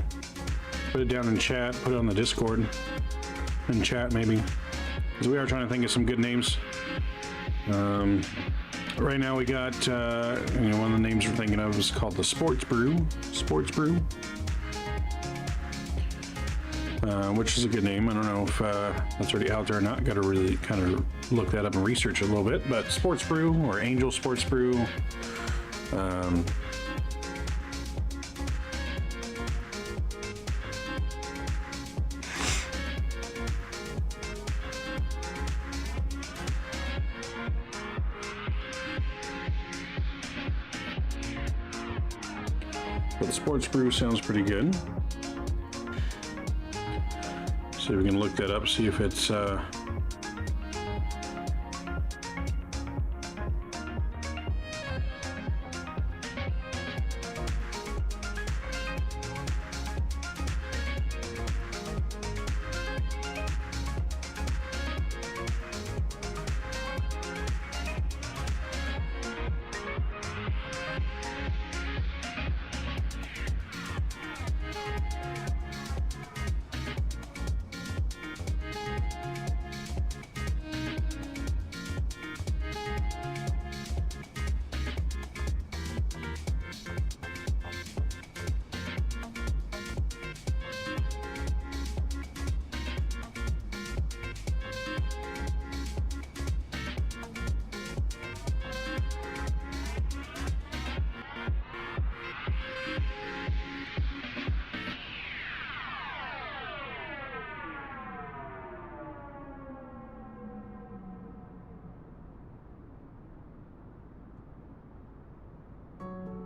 Put it down in chat, put it on the Discord, in chat maybe. Because we are trying to think of some good names. Right now we got, one of the names we're thinking of is called the Sports Brew. which is a good name. I don't know if that's already out there or not. Got to really kind of look that up and research it a little bit. But Sports Brew or Angel Sports Brew. But the Sports Brew sounds pretty good. See if we can look that up, see if it's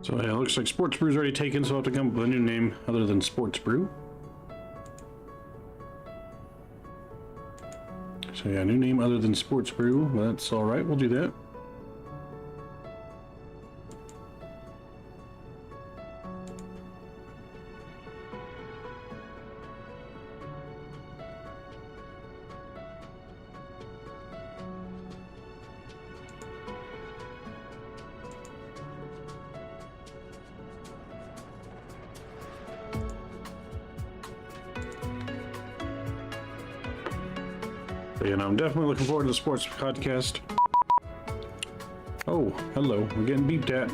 so yeah, it looks like Sports Brew's already taken, so I'll have to come up with a new name other than Sports Brew. So yeah, new name other than Sports Brew. That's all right, we'll do that. And I'm definitely looking forward to the sports podcast. Oh, hello. We're getting beeped at.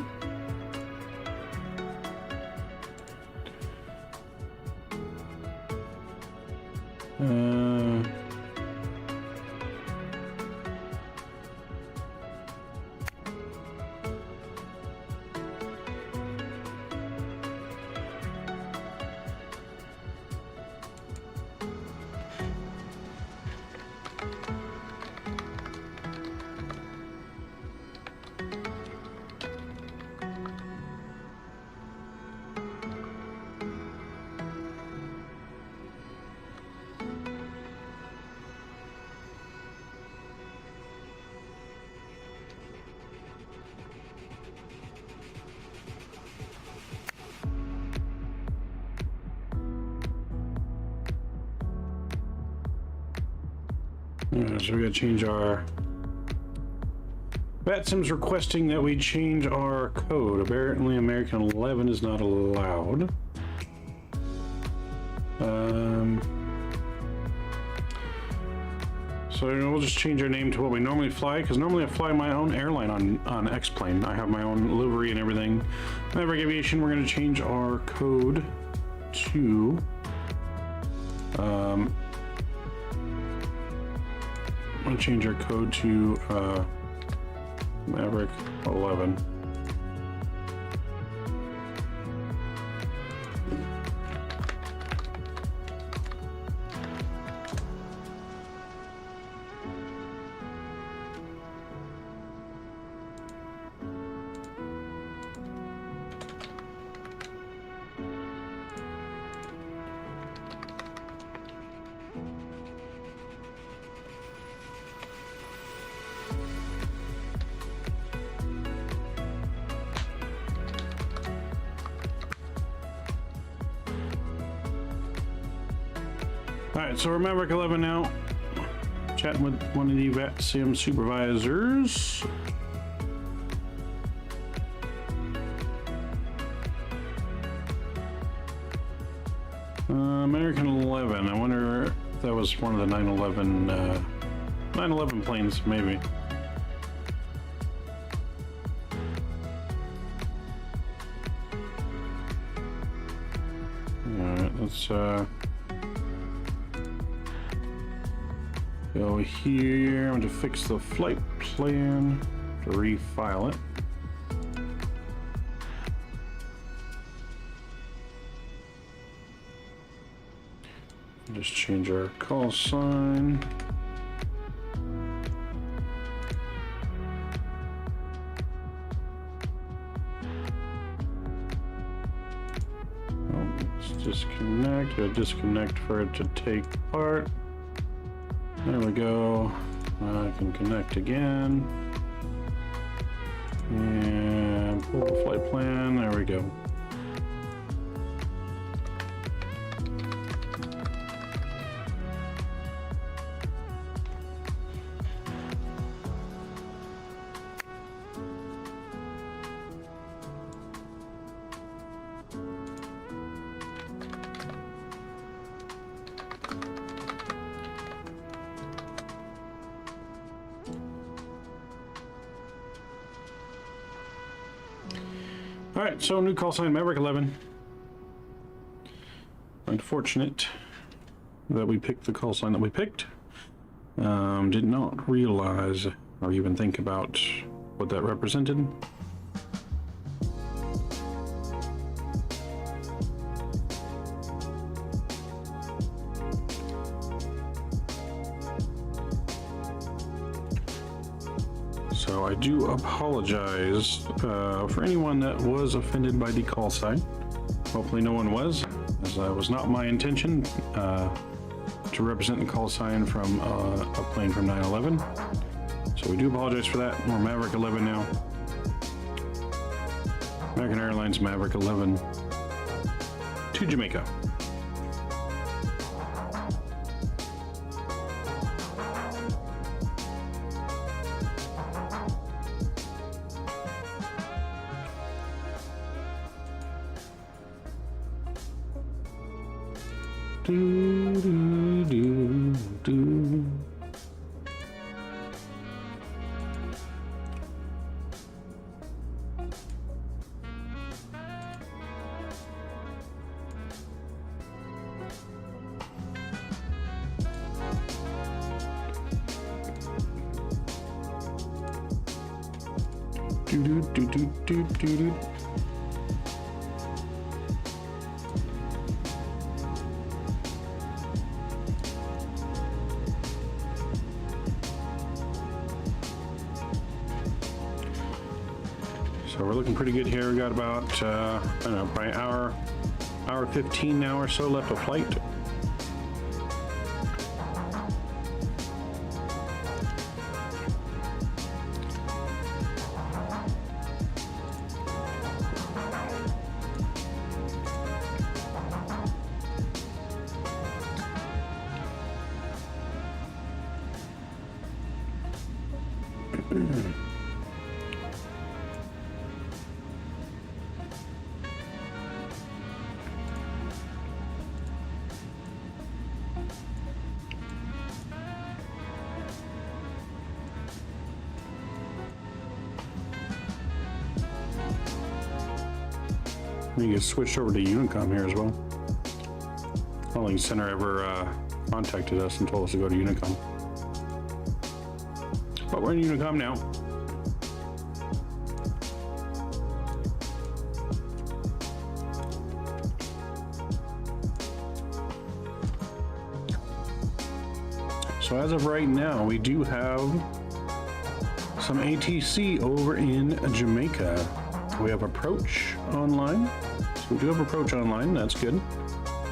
So we gotta change our... Vatsim's requesting that we change our code. Apparently American 11 is not allowed. So we'll just change our name to what we normally fly, because normally I fly my own airline on X-Plane. I have my own livery and everything. Maverick Aviation, we're going to change our code to... I'm going to change our code to Maverick 11. Alright, so we're Maverick 11 now. Chatting with one of the Vatsim supervisors. American 11. I wonder if that was one of the 911 planes, maybe. Alright, let's Go here. I'm going to fix the flight plan to refile it. Just change our call sign. Let's disconnect. Disconnect for it to take part. There we go. I can connect again. And pull the flight plan. There we go. All right, so new call sign Maverick 11. Unfortunate that we picked the call sign that we picked. Did not realize or even think about what that represented. So I do apologize for anyone that was offended by the call sign. Hopefully no one was, as that was not my intention to represent the call sign from a plane from 9/11. So we do apologize for that. We're Maverick 11 now. American Airlines Maverick 11 to Jamaica. Do, do, do, do. Do, do, do, do, do, do, do. So we're looking pretty good here. We got about, I don't know, probably hour 15 now or so left of flight. We get switched over to Unicom here as well. Calling center ever contacted us and told us to go to Unicom. But we're in Unicom now. So as of right now, we do have some ATC over in Jamaica. We have approach online. So we do have approach online, that's good.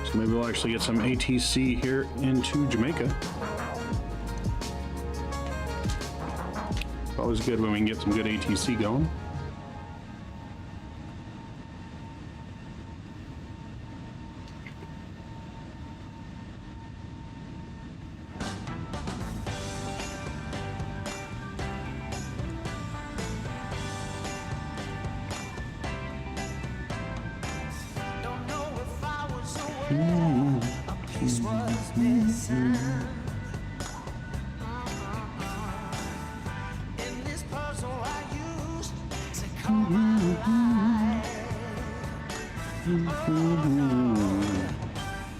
So maybe we'll actually get some ATC here into Jamaica. Always good when we can get some good ATC going.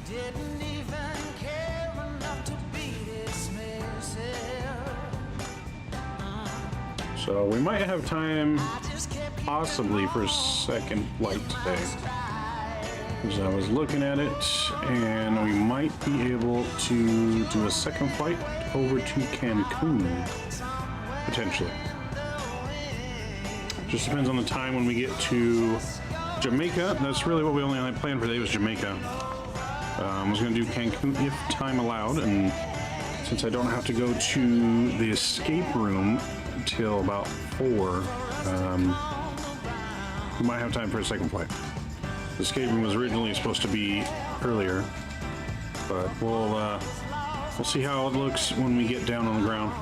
Didn't even care enough to be dismissed. So we might have time possibly for a second flight today. Because I was looking at it, and we might be able to do a second flight over to Cancun, potentially. Just depends on the time when we get to Jamaica. That's really what we only had planned for today was Jamaica. I was going to do Cancun if time allowed, and since I don't have to go to the escape room until about 4, we might have time for a second flight. The escape room was originally supposed to be earlier, but we'll see how it looks when we get down on the ground.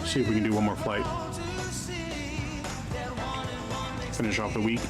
See if we can do one more flight. Finish off the week.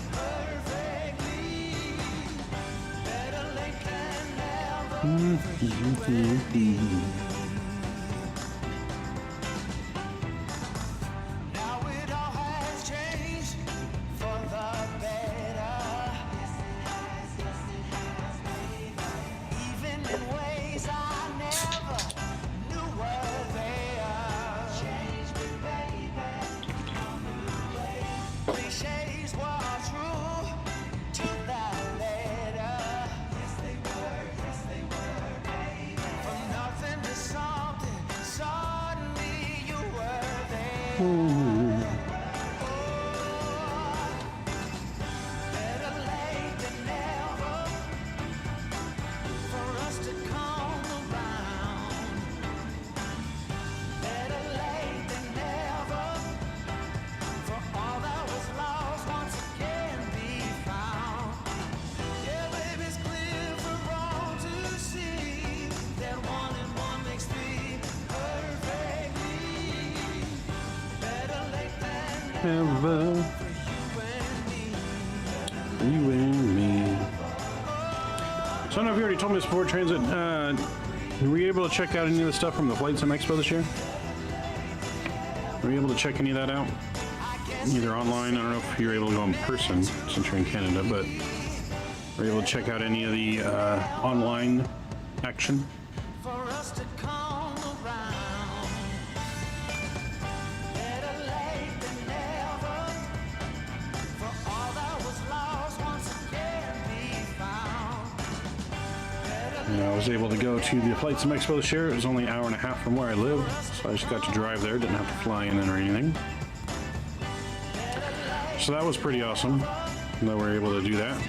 Ever, you and me. So I don't know if you already told me this before, Transit. Were you able to check out any of the stuff from the Flightsym Expo this year? Were you able to check any of that out? Either online, I don't know if you're able to go in person since you're in Canada, but were you able to check out any of the online action? I was able to go to the Flightsym Expo this year. It was only an hour and a half from where I live, so I just got to drive there, didn't have to fly in or anything. So that was pretty awesome that we were able to do that.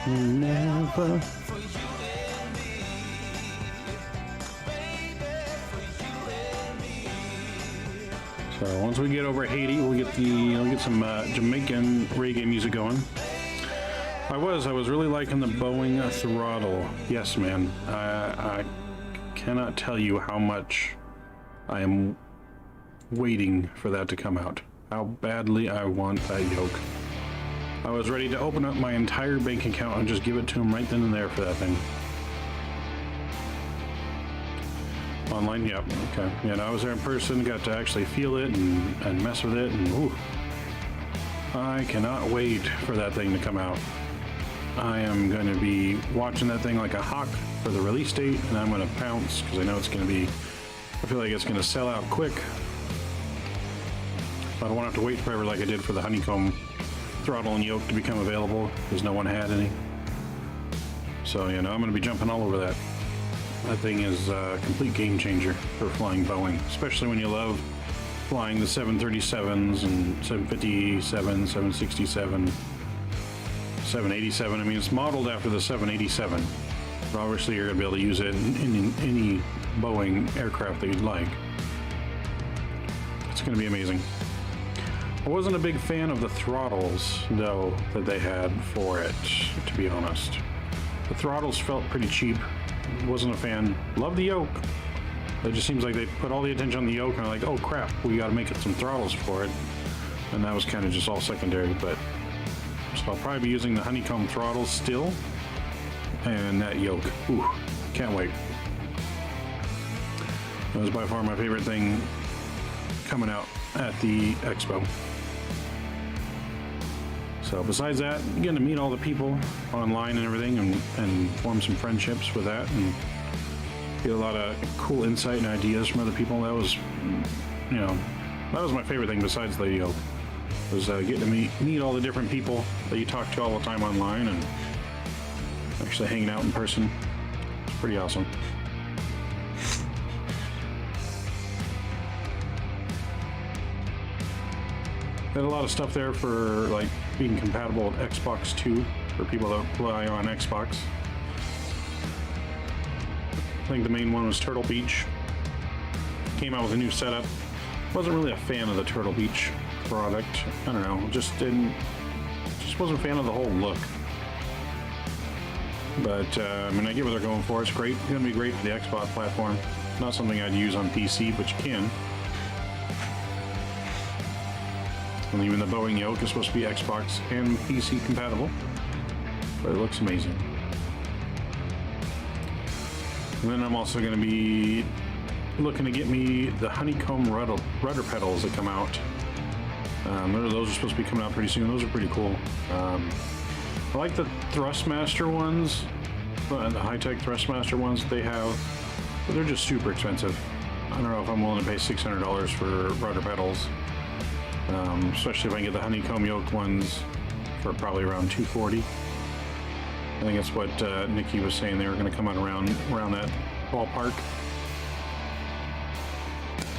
Never. So once we get over Haiti, we'll get some Jamaican reggae music going. I was really liking the Boeing throttle. Yes, man. I cannot tell you how much I am waiting for that to come out. How badly I want that yoke. I was ready to open up my entire bank account and just give it to him right then and there for that thing. Online, yep, okay. Yeah, I was there in person, got to actually feel it and mess with it, and ooh, I cannot wait for that thing to come out. I am going to be watching that thing like a hawk for the release date, and I'm going to pounce because I know it's going to be, I feel like it's going to sell out quick. I don't want to have to wait forever like I did for the honeycomb throttle and yoke to become available because no one had any. So, I'm going to be jumping all over that. That thing is a complete game changer for flying Boeing, especially when you love flying the 737s and 757, 767, 787. I mean, it's modeled after the 787. But obviously, you're going to be able to use it in any Boeing aircraft that you'd like. It's going to be amazing. I wasn't a big fan of the throttles, though, that they had for it, to be honest. The throttles felt pretty cheap. Wasn't a fan. Love the yoke. It just seems like they put all the attention on the yoke and are like, oh crap, we got to make it some throttles for it. And that was kind of just all secondary, but so I'll probably be using the honeycomb throttles still and that yoke. Ooh, can't wait. That was by far my favorite thing coming out at the expo. So besides that, you're getting to meet all the people online and everything, and form some friendships with that, and get a lot of cool insight and ideas from other people. That was, you know, that was my favorite thing besides the yield, was getting to meet all the different people that you talk to all the time online, and actually hanging out in person. It's pretty awesome. Had a lot of stuff there for like being compatible with Xbox 2 for people that play on Xbox. I think the main one was Turtle Beach. Came out with a new setup. Wasn't really a fan of the Turtle Beach product. I don't know, just wasn't a fan of the whole look. But I mean, I get what they're going for. It's great. It's gonna be great for the Xbox platform. Not something I'd use on PC, but you can. And even the Boeing yoke is supposed to be Xbox and PC compatible, but it looks amazing. And then I'm also going to be looking to get me the honeycomb rudder pedals that come out. Those are supposed to be coming out pretty soon. Those are pretty cool. I like the Thrustmaster ones, the high-tech Thrustmaster ones that they have, but they're just super expensive. I don't know if I'm willing to pay $600 for rudder pedals. Especially if I can get the honeycomb yoke ones for probably around $240. I think that's what Nikki was saying. They were going to come out around that ballpark.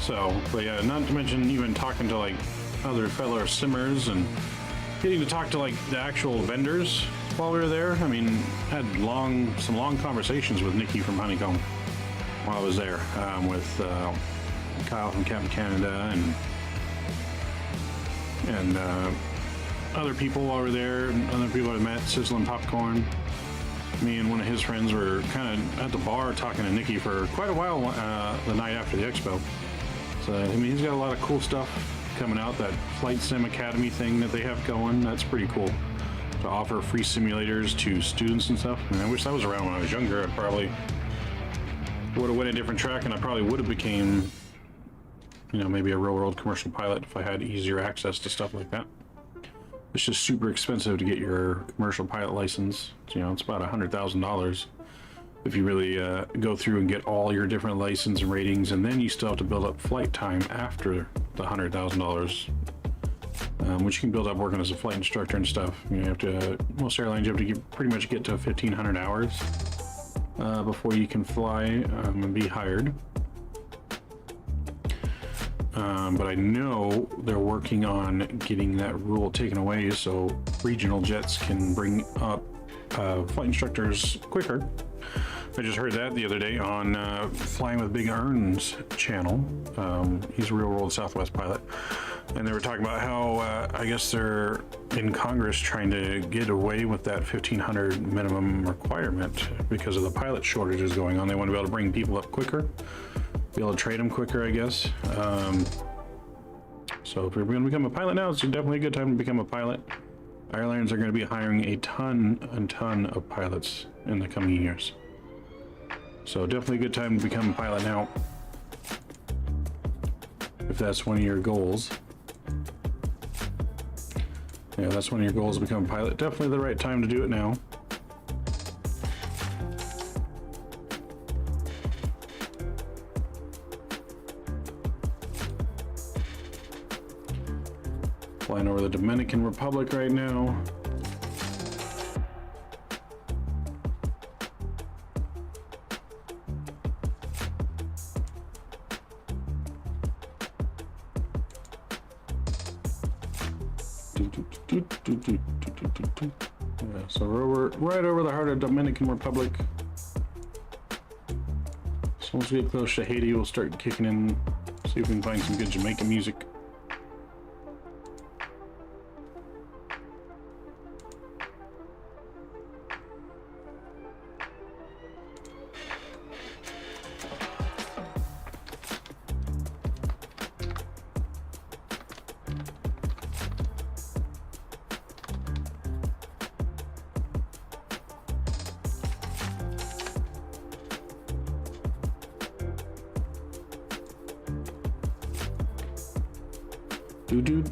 So, but yeah, not to mention even talking to like other fellow simmers and getting to talk to like the actual vendors while we were there. I mean, had some long conversations with Nikki from Honeycomb while I was there, with Kyle from Captain Canada and other people while we were there, and other people I met, Sizzling Popcorn. Me and one of his friends were kind of at the bar talking to Nikki for quite a while the night after the expo. So, I mean, he's got a lot of cool stuff coming out. That Flight Sim Academy thing that they have going, that's pretty cool. To offer free simulators to students and stuff. I mean, I wish that was around when I was younger. I probably would have went a different track, and I probably would have became, you know, maybe a real-world commercial pilot if I had easier access to stuff like that. It's just super expensive to get your commercial pilot license. You know, it's about $100,000 if you really go through and get all your different license and ratings, and then you still have to build up flight time after the $100,000, which you can build up working as a flight instructor and stuff. You have to, most airlines, you have to pretty much get to 1,500 hours before you can fly and be hired. But I know they're working on getting that rule taken away so regional jets can bring up flight instructors quicker. I just heard that the other day on Flying with Big Earn's channel. He's a real-world Southwest pilot. And they were talking about how I guess they're in Congress trying to get away with that 1,500 minimum requirement because of the pilot shortages going on. They want to be able to bring people up quicker, be able to trade them quicker, I guess. So if you're going to become a pilot now, it's definitely a good time to become a pilot. Airlines are going to be hiring a ton of pilots in the coming years. So definitely a good time to become a pilot now, if that's one of your goals. Yeah, that's one of your goals, to become a pilot. Definitely the right time to do it now. Flying over the Dominican Republic right now. Yeah, so we're right over the heart of Dominican Republic. So once we get close to Haiti, we'll start kicking in, see if we can find some good Jamaica music. Do do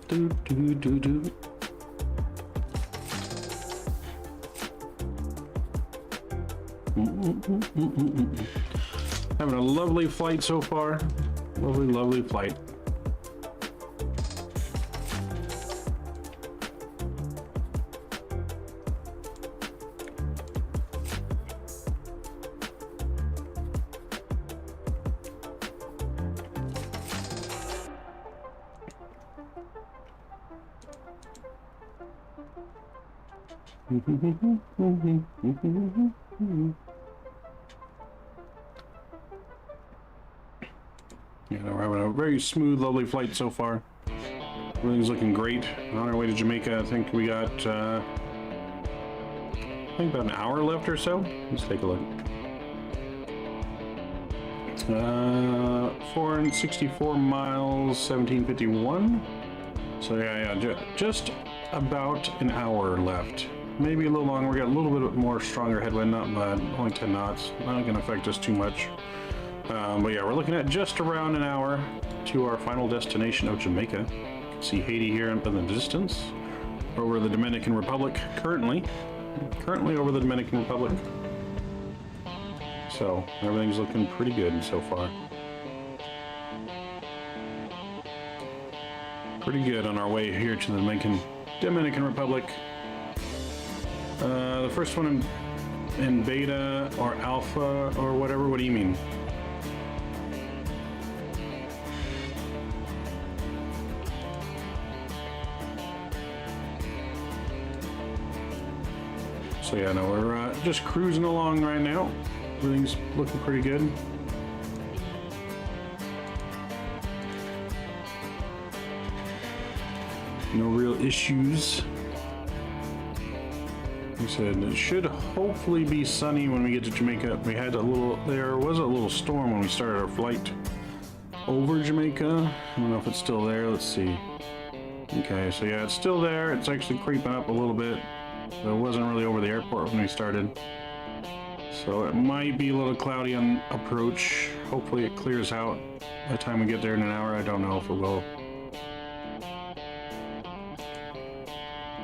do do do do. Having a lovely flight so far. Lovely, lovely flight. Yeah, we're having a very smooth, lovely flight so far. Everything's looking great. On our way to Jamaica, I think we got, I think about an hour left or so. Let's take a look. 464 miles, 1751. So yeah, just about an hour left. Maybe a little longer. We got a little bit more stronger headwind, not bad. Only 10 knots. Not going to affect us too much. But yeah, we're looking at just around an hour to our final destination of Jamaica. You can see Haiti here in the distance. Over the Dominican Republic currently over the Dominican Republic. So everything's looking pretty good so far. Pretty good on our way here to the Dominican Republic. The first one in beta or alpha or whatever. What do you mean? So yeah, no, we're just cruising along right now. Everything's looking pretty good. No real issues. Like I said, it should hopefully be sunny when we get to Jamaica. There was a little storm when we started our flight over Jamaica. I don't know if it's still there. Let's see. Okay, so yeah, it's still there. It's actually creeping up a little bit. So it wasn't really over the airport when we started. So it might be a little cloudy on approach. Hopefully it clears out by the time we get there in an hour. I don't know if it will.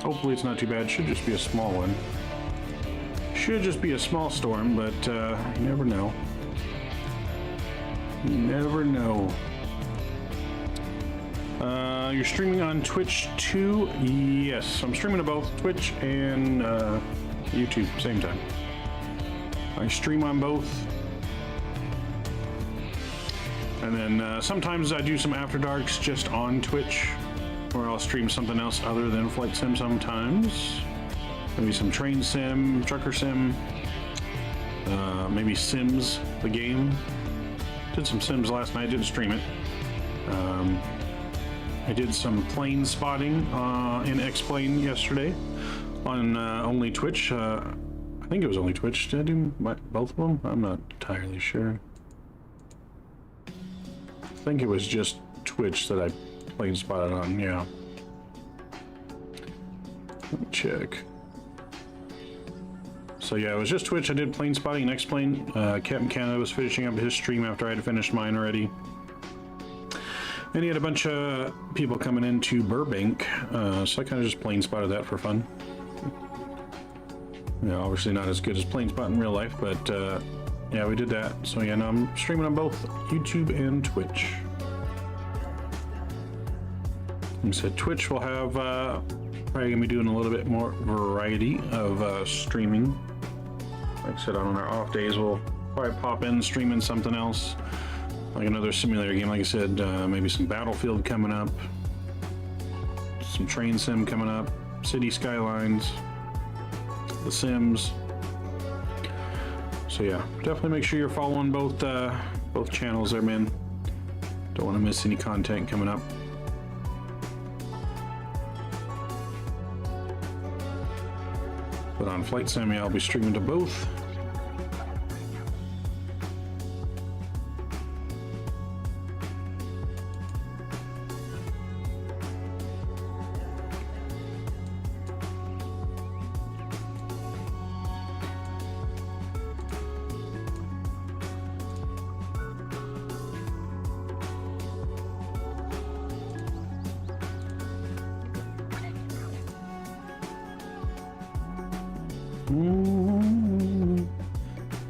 Hopefully it's not too bad. Should just be a small one. Should just be a small storm, but you never know. You never know. You're streaming on Twitch too? Yes, I'm streaming to both Twitch and YouTube same time. I stream on both. And then sometimes I do some After Darks just on Twitch, or I'll stream something else other than Flight Sim sometimes. Maybe some train sim, trucker sim, maybe Sims, the game. Did some Sims last night, didn't stream it. I did some plane spotting in X-Plane yesterday on only Twitch. I think it was only Twitch. Did I do both of them? I'm not entirely sure. I think it was just Twitch that I plane spotted on, yeah. Let me check. So yeah, it was just Twitch. I did plane spotting and X-Plane. Captain Canada was finishing up his stream after I had finished mine already. And he had a bunch of people coming into Burbank, so I kind of just plane spotted that for fun. Yeah, obviously not as good as plane spotting in real life, but yeah, we did that. So yeah, now I'm streaming on both YouTube and Twitch. Like I said, Twitch will have probably gonna be doing a little bit more variety of streaming. Like I said, on our off days, we'll probably pop in streaming something else. Like another simulator game, like I said, maybe some Battlefield coming up, some train sim coming up, City Skylines, The Sims. So yeah, definitely make sure you're following both channels there, man. Don't want to miss any content coming up. But on Flight Sim, yeah, I'll be streaming to both.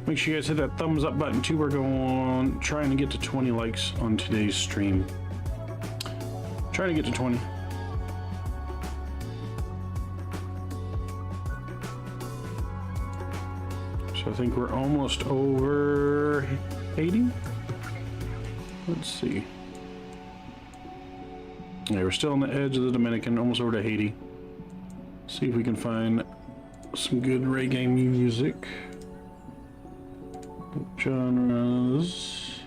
Make sure you guys hit that thumbs up button too. We're going trying to get to 20 likes on today's stream. Trying to get to 20. So I think we're almost over Haiti. Let's see. Yeah, we're still on the edge of the Dominican, almost over to Haiti. See if we can find some good reggae music. Genres.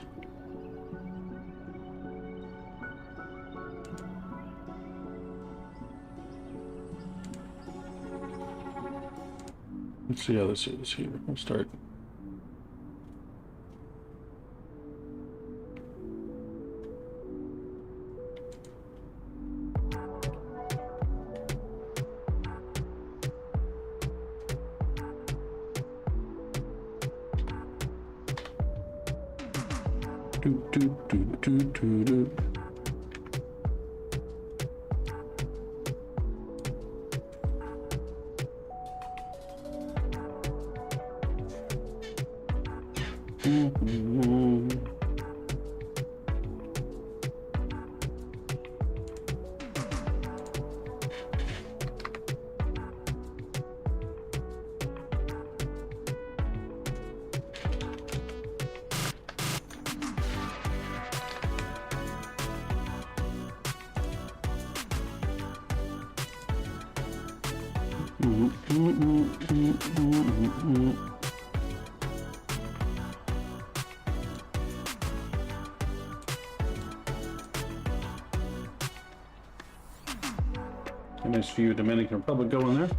Let's see how this is here. We'll start. Do. A nice view of Dominican Republic going there.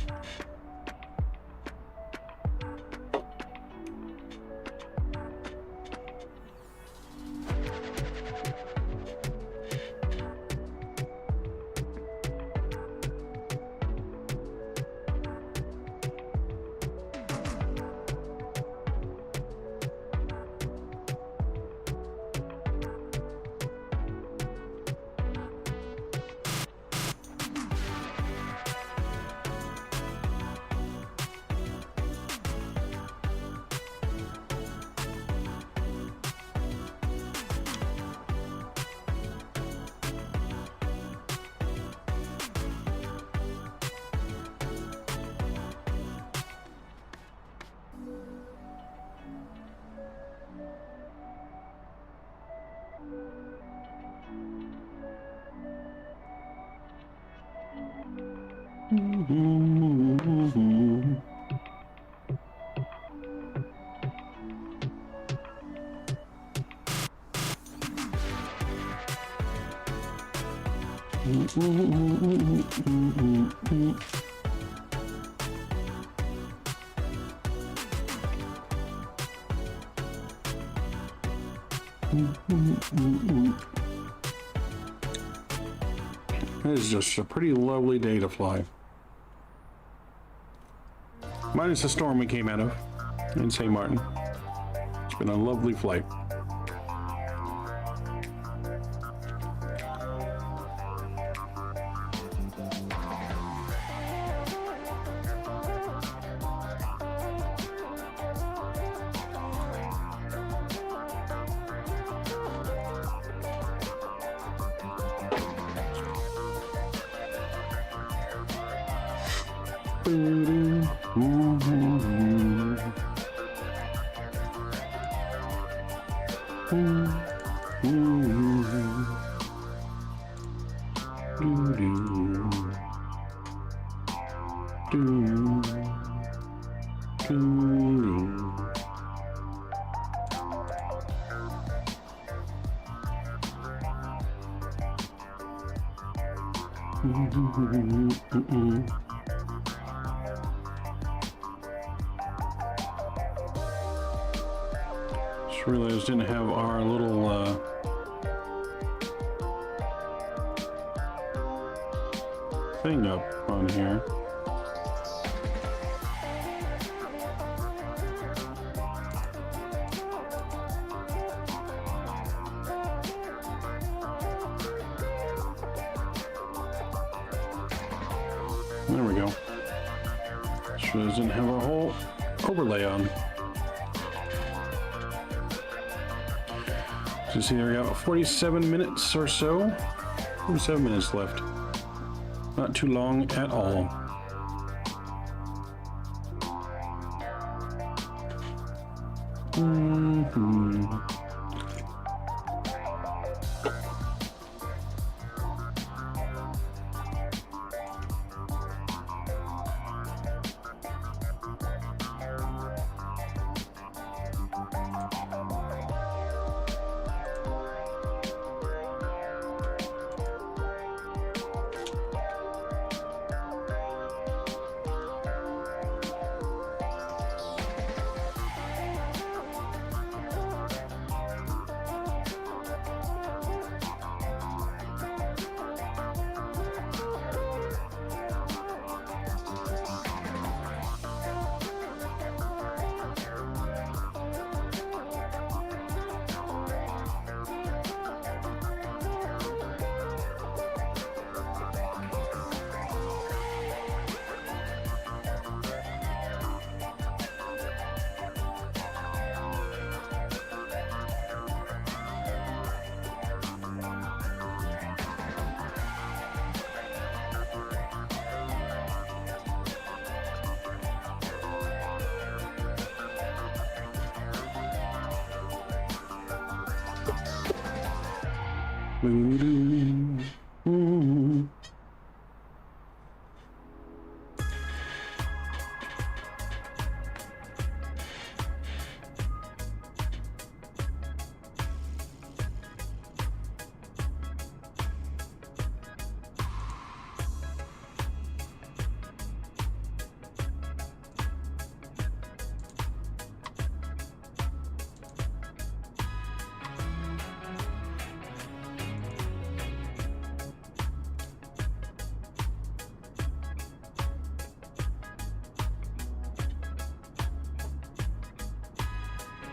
It is just a pretty lovely day to fly. Minus the storm we came out of in St. Maarten. It's been a lovely flight. Just realized didn't have our little thing up on here. There we go. So it doesn't have a whole overlay on. So see, there we got 47 minutes or so. 47 minutes left. Not too long at all.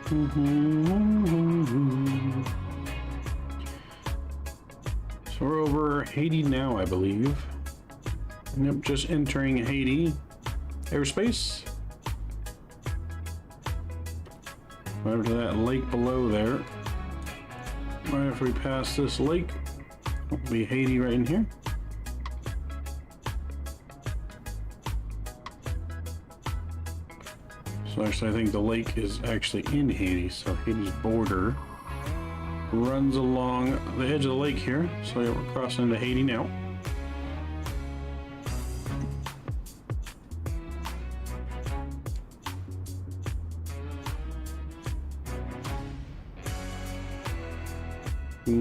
So we're over Haiti now, I believe. Yep, just entering Haiti airspace. Right over to that lake below there. Right after we pass this lake, will be Haiti right in here. So actually, I think the lake is actually in Haiti. So Haiti's border runs along the edge of the lake here. So yeah, we're crossing into Haiti now. Give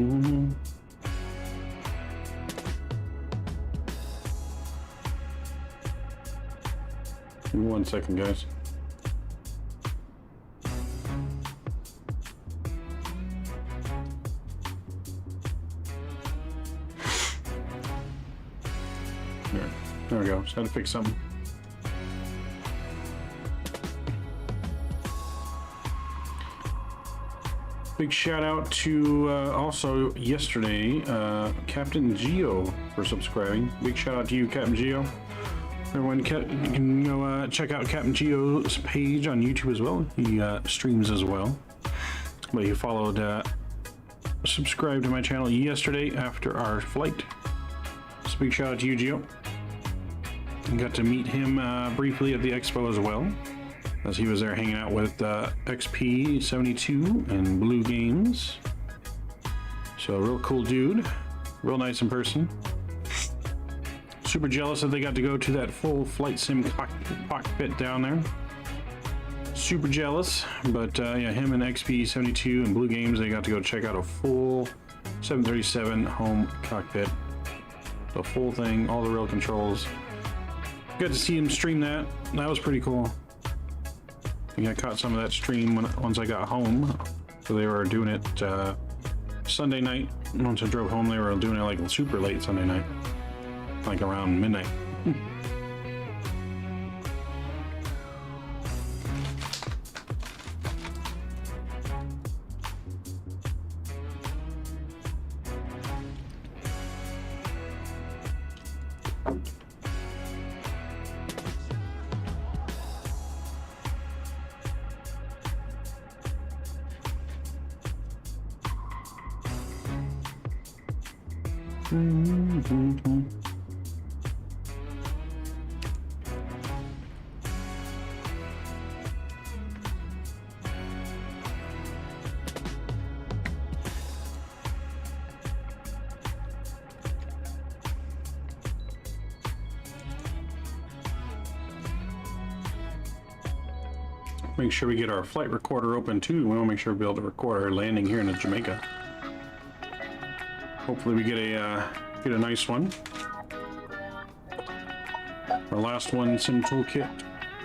me 1 second, guys. There we go. Just had to fix something. Big shout out to also yesterday Captain Geo for subscribing. Big shout out to you, Captain Geo. Everyone can go check out Captain Geo's page on YouTube as well. He streams as well. But he followed, subscribed to my channel yesterday after our flight. So big shout out to you, Geo. I got to meet him briefly at the expo as well, as he was there hanging out with XP72 and Blue Games. So a real cool dude, real nice in person. Super jealous that they got to go to that full flight sim cockpit down there. Super jealous, but yeah, him and XP72 and Blue Games, they got to go check out a full 737 home cockpit. The full thing, all the real controls. Got to see him stream that. That was pretty cool. I think I caught some of that stream once I got home. So they were doing it Sunday night. Once I drove home, they were doing it like super late Sunday night. Like around midnight. Make sure we get our flight recorder open too. We want to make sure we'll be able to record our landing here in Jamaica. Hopefully we get a nice one. Our last one, Sim Toolkit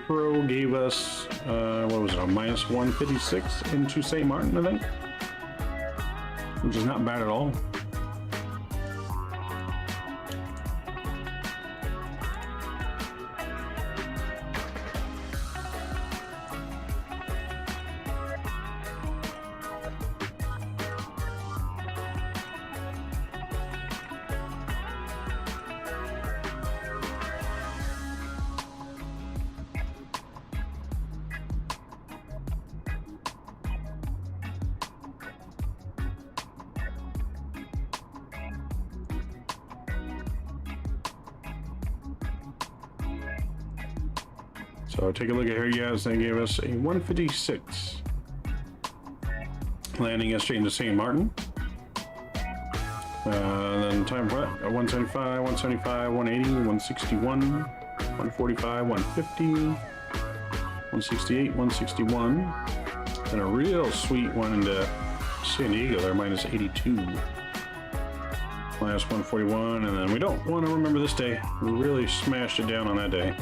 Pro, gave us what was it, a -156 into St. Maarten, I think, which is not bad at all. So take a look at here, guys. They gave us a 156 landing yesterday into St. Maarten. Then time for that, 175, 175, 180, 161, 145, 150, 168, 161. And a real sweet one into San Diego there, -82. -141, and then we don't want to remember this day. We really smashed it down on that day.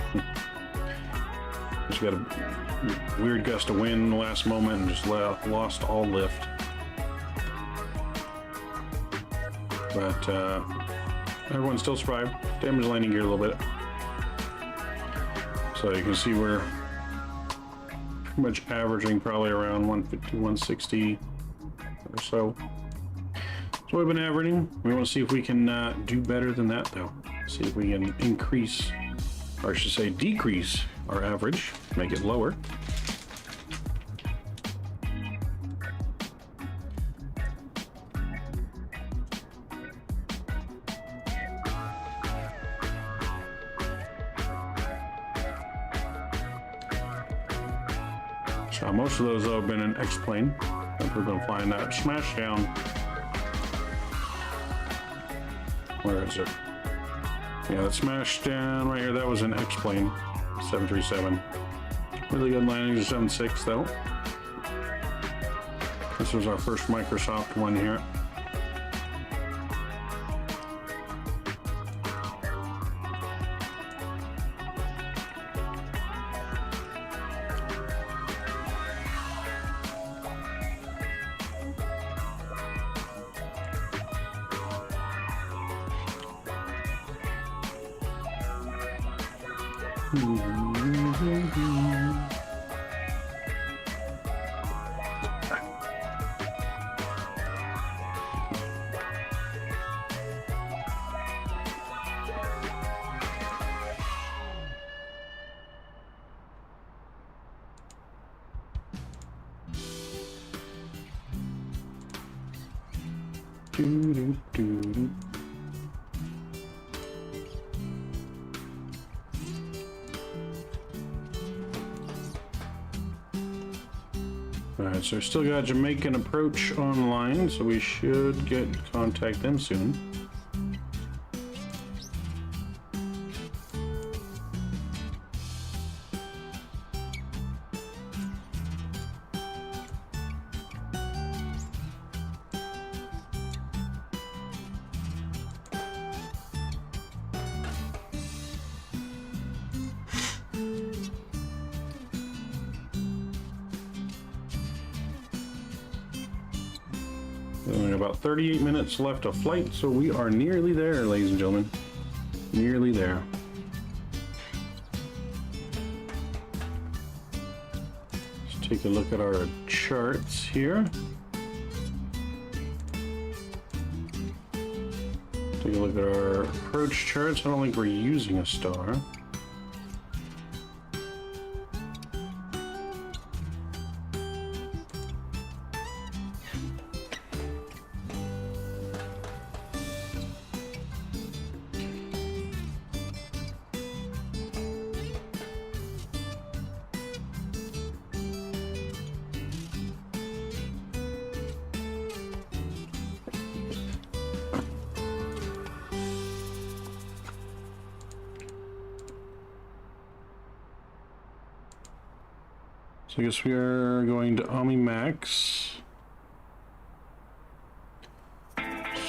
Just got a weird gust of wind in the last moment and just lost all lift. But everyone still survived. Damaged landing gear a little bit. So you can see we're pretty much averaging probably around 150, 160 or so. That's what we've been averaging. We want to see if we can do better than that, though. See if we can increase, or I should say decrease, our average, make it lower. So most of those have been an X-plane. We've been flying that smash down. Where is it? Yeah, that smashed down right here. That was an X-plane, 737. Really good landings, 76 though. This was our first Microsoft one here. Alright, so we still got Jamaican approach online, so we should contact them soon. Only about 38 minutes left of flight, so we are nearly there, ladies and gentlemen. Nearly there. Let's take a look at our charts here. Take a look at our approach charts. I don't think we're using a star. I guess we are going to OmniMax.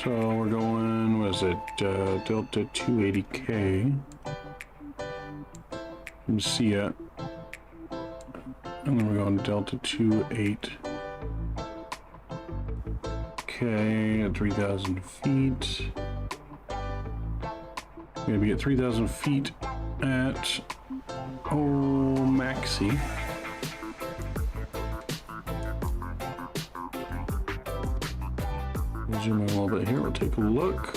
So we're going, what is it, Delta 280K. From SIA. And then we're going Delta 28K at 3,000 feet. We're gonna be at 3,000 feet at Maxi. We'll zoom in a little bit here. We'll take a look.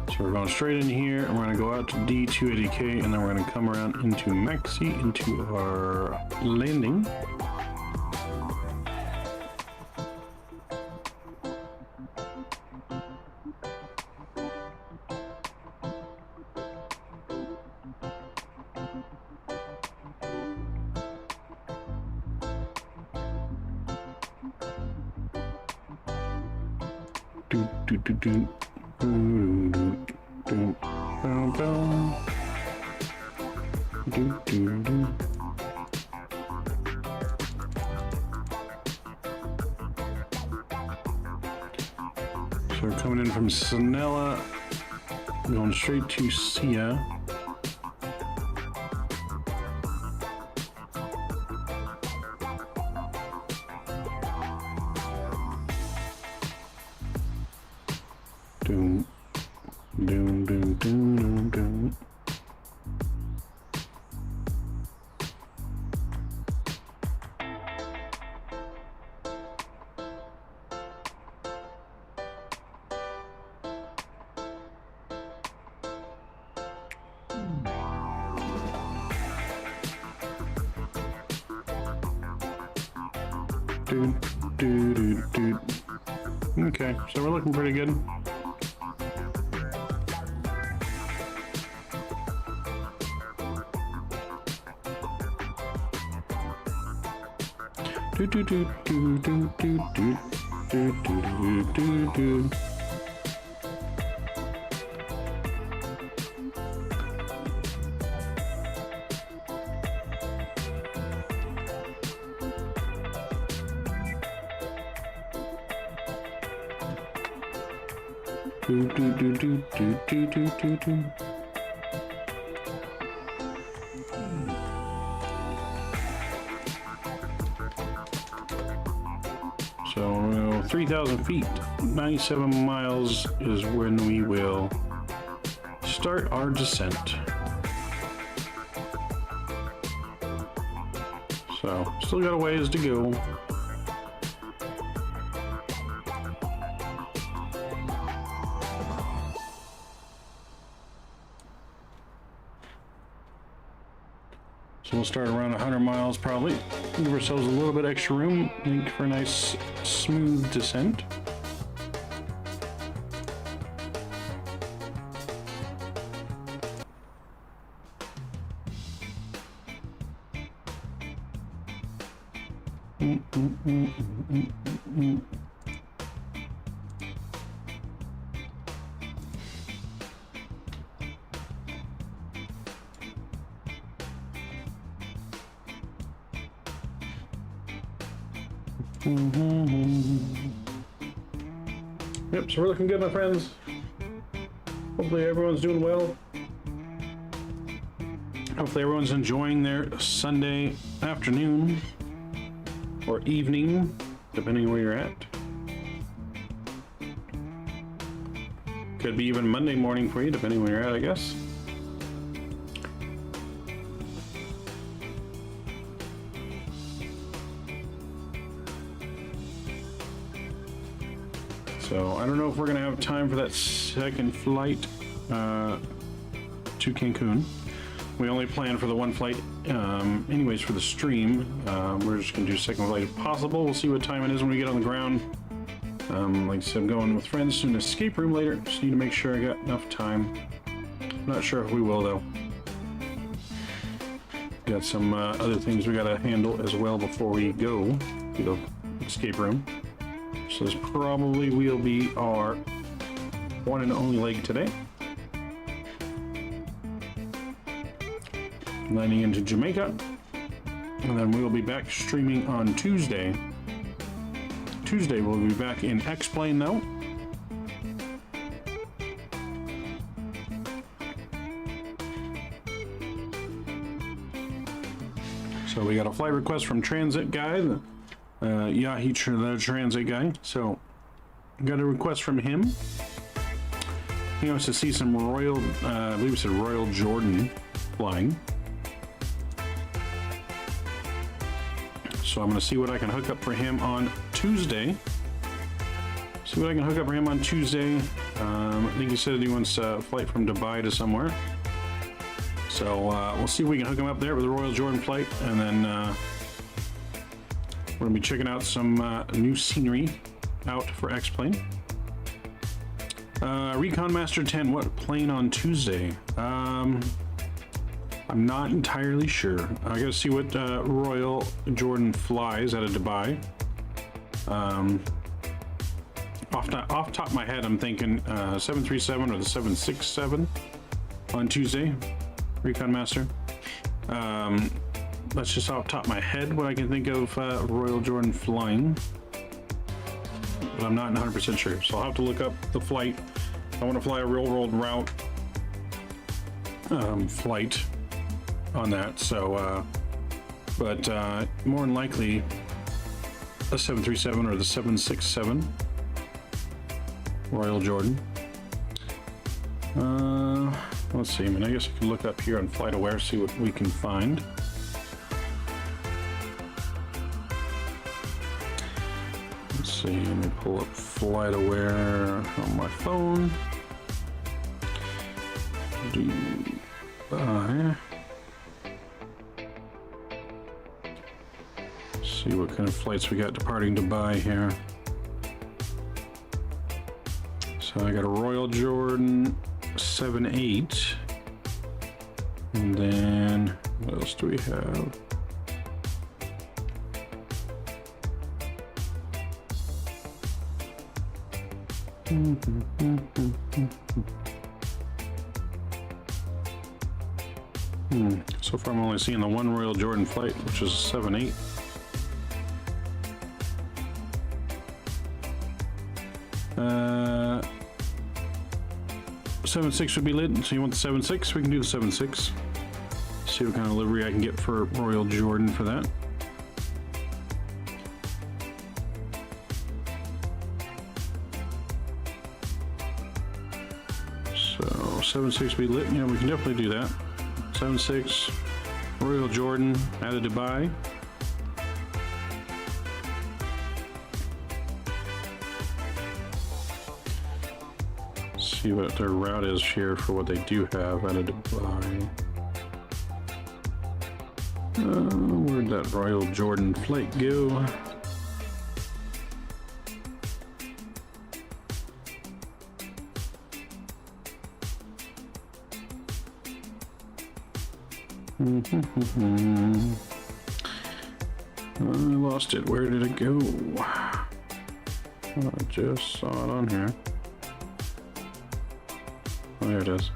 So we're going straight in here, and we're going to go out to D280K, and then we're going to come around into Maxi, into our landing. So we're coming in from Sanella, going straight to SIA. Doom, doom, doom, doom, doom, doom. Okay, so we're looking pretty good. Do do do do do do do do do do do. Do do do do do do do do do. So 3,000 feet, 97 miles is when we will start our descent. So still got a ways to go. So we'll start around 100 miles probably. Give ourselves a little bit extra room, make for a nice smooth descent. Yep, so we're looking good, my friends. Hopefully everyone's doing well. Hopefully everyone's enjoying their Sunday afternoon or evening, depending where you're at. Could be even Monday morning for you, depending where you're at, I guess. So I don't know if we're gonna have time for that second flight to Cancun. We only plan for the one flight anyways for the stream. We're just gonna do a second flight if possible. We'll see what time it is when we get on the ground. Like I said, I'm going with friends to an escape room later. Just need to make sure I got enough time. I'm not sure if we will though. Got some other things we gotta handle as well before we go to the escape room. So this probably will be our one and only leg today. landing into Jamaica, and then we'll be back streaming on Tuesday. Tuesday we'll be back in X-Plane now. So we got a flight request from Transit Guy, the Transit Guy. So got a request from him. He wants to see some Royal, I believe it said Royal Jordan flying. So I'm going to see what I can hook up for him on Tuesday. I think he said he wants a flight from Dubai to somewhere. So we'll see if we can hook him up there with the Royal Jordan flight, and then we're going to be checking out some new scenery out for X-Plane. Recon Master 10, what plane on Tuesday? I'm not entirely sure. I gotta see what Royal Jordan flies out of Dubai. Off top of my head, I'm thinking 737 or the 767 on Tuesday. Recon Master. That's just off the top of my head what I can think of Royal Jordan flying, but I'm not 100% sure, so I'll have to look up the flight. I want to fly a real world route flight on that, so but more than likely a 737 or the 767 Royal Jordan. Let's see, I mean, I guess I could look up here on FlightAware, see what we can find. Let's see, let me pull up FlightAware on my phone. Dubai. See what kind of flights we got departing Dubai here. So I got a Royal Jordan 78, and then what else do we have? So far I'm only seeing the one Royal Jordan flight, which is a 78. Uh, 7.6 would be lit, so you want the 7.6? We can do the 7.6. See what kind of livery I can get for Royal Jordan for that. So 7.6 be lit, yeah, we can definitely do that. 7.6 Royal Jordan out of Dubai. See what their route is here for what they do have out of Dubai. Where'd that Royal Jordan flight go? I lost it. Where did it go? Oh, I just saw it on here. Oh, there it is.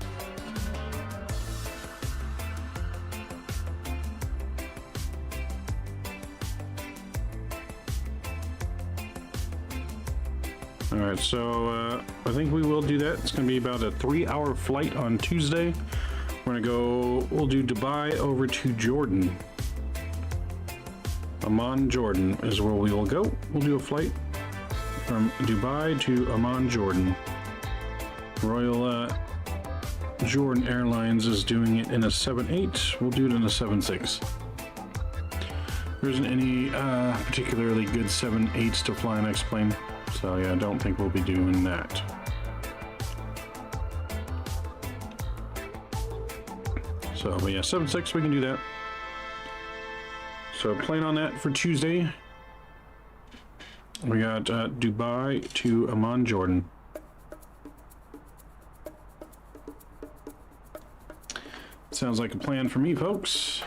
All right, so I think we will do that. It's going to be about a 3-hour flight on Tuesday. We're going to go, we'll do Dubai over to Jordan. Amman, Jordan is where we will go. We'll do a flight from Dubai to Amman, Jordan. Royal Jordan Airlines is doing it in a 7.8. We'll do it in a 7.6. There isn't any particularly good 7.8s to fly an X-plane, so yeah, I don't think we'll be doing that. So, but yeah, 7.6, we can do that. So plan on that for Tuesday. We got Dubai to Amman, Jordan. Sounds like a plan for me, folks.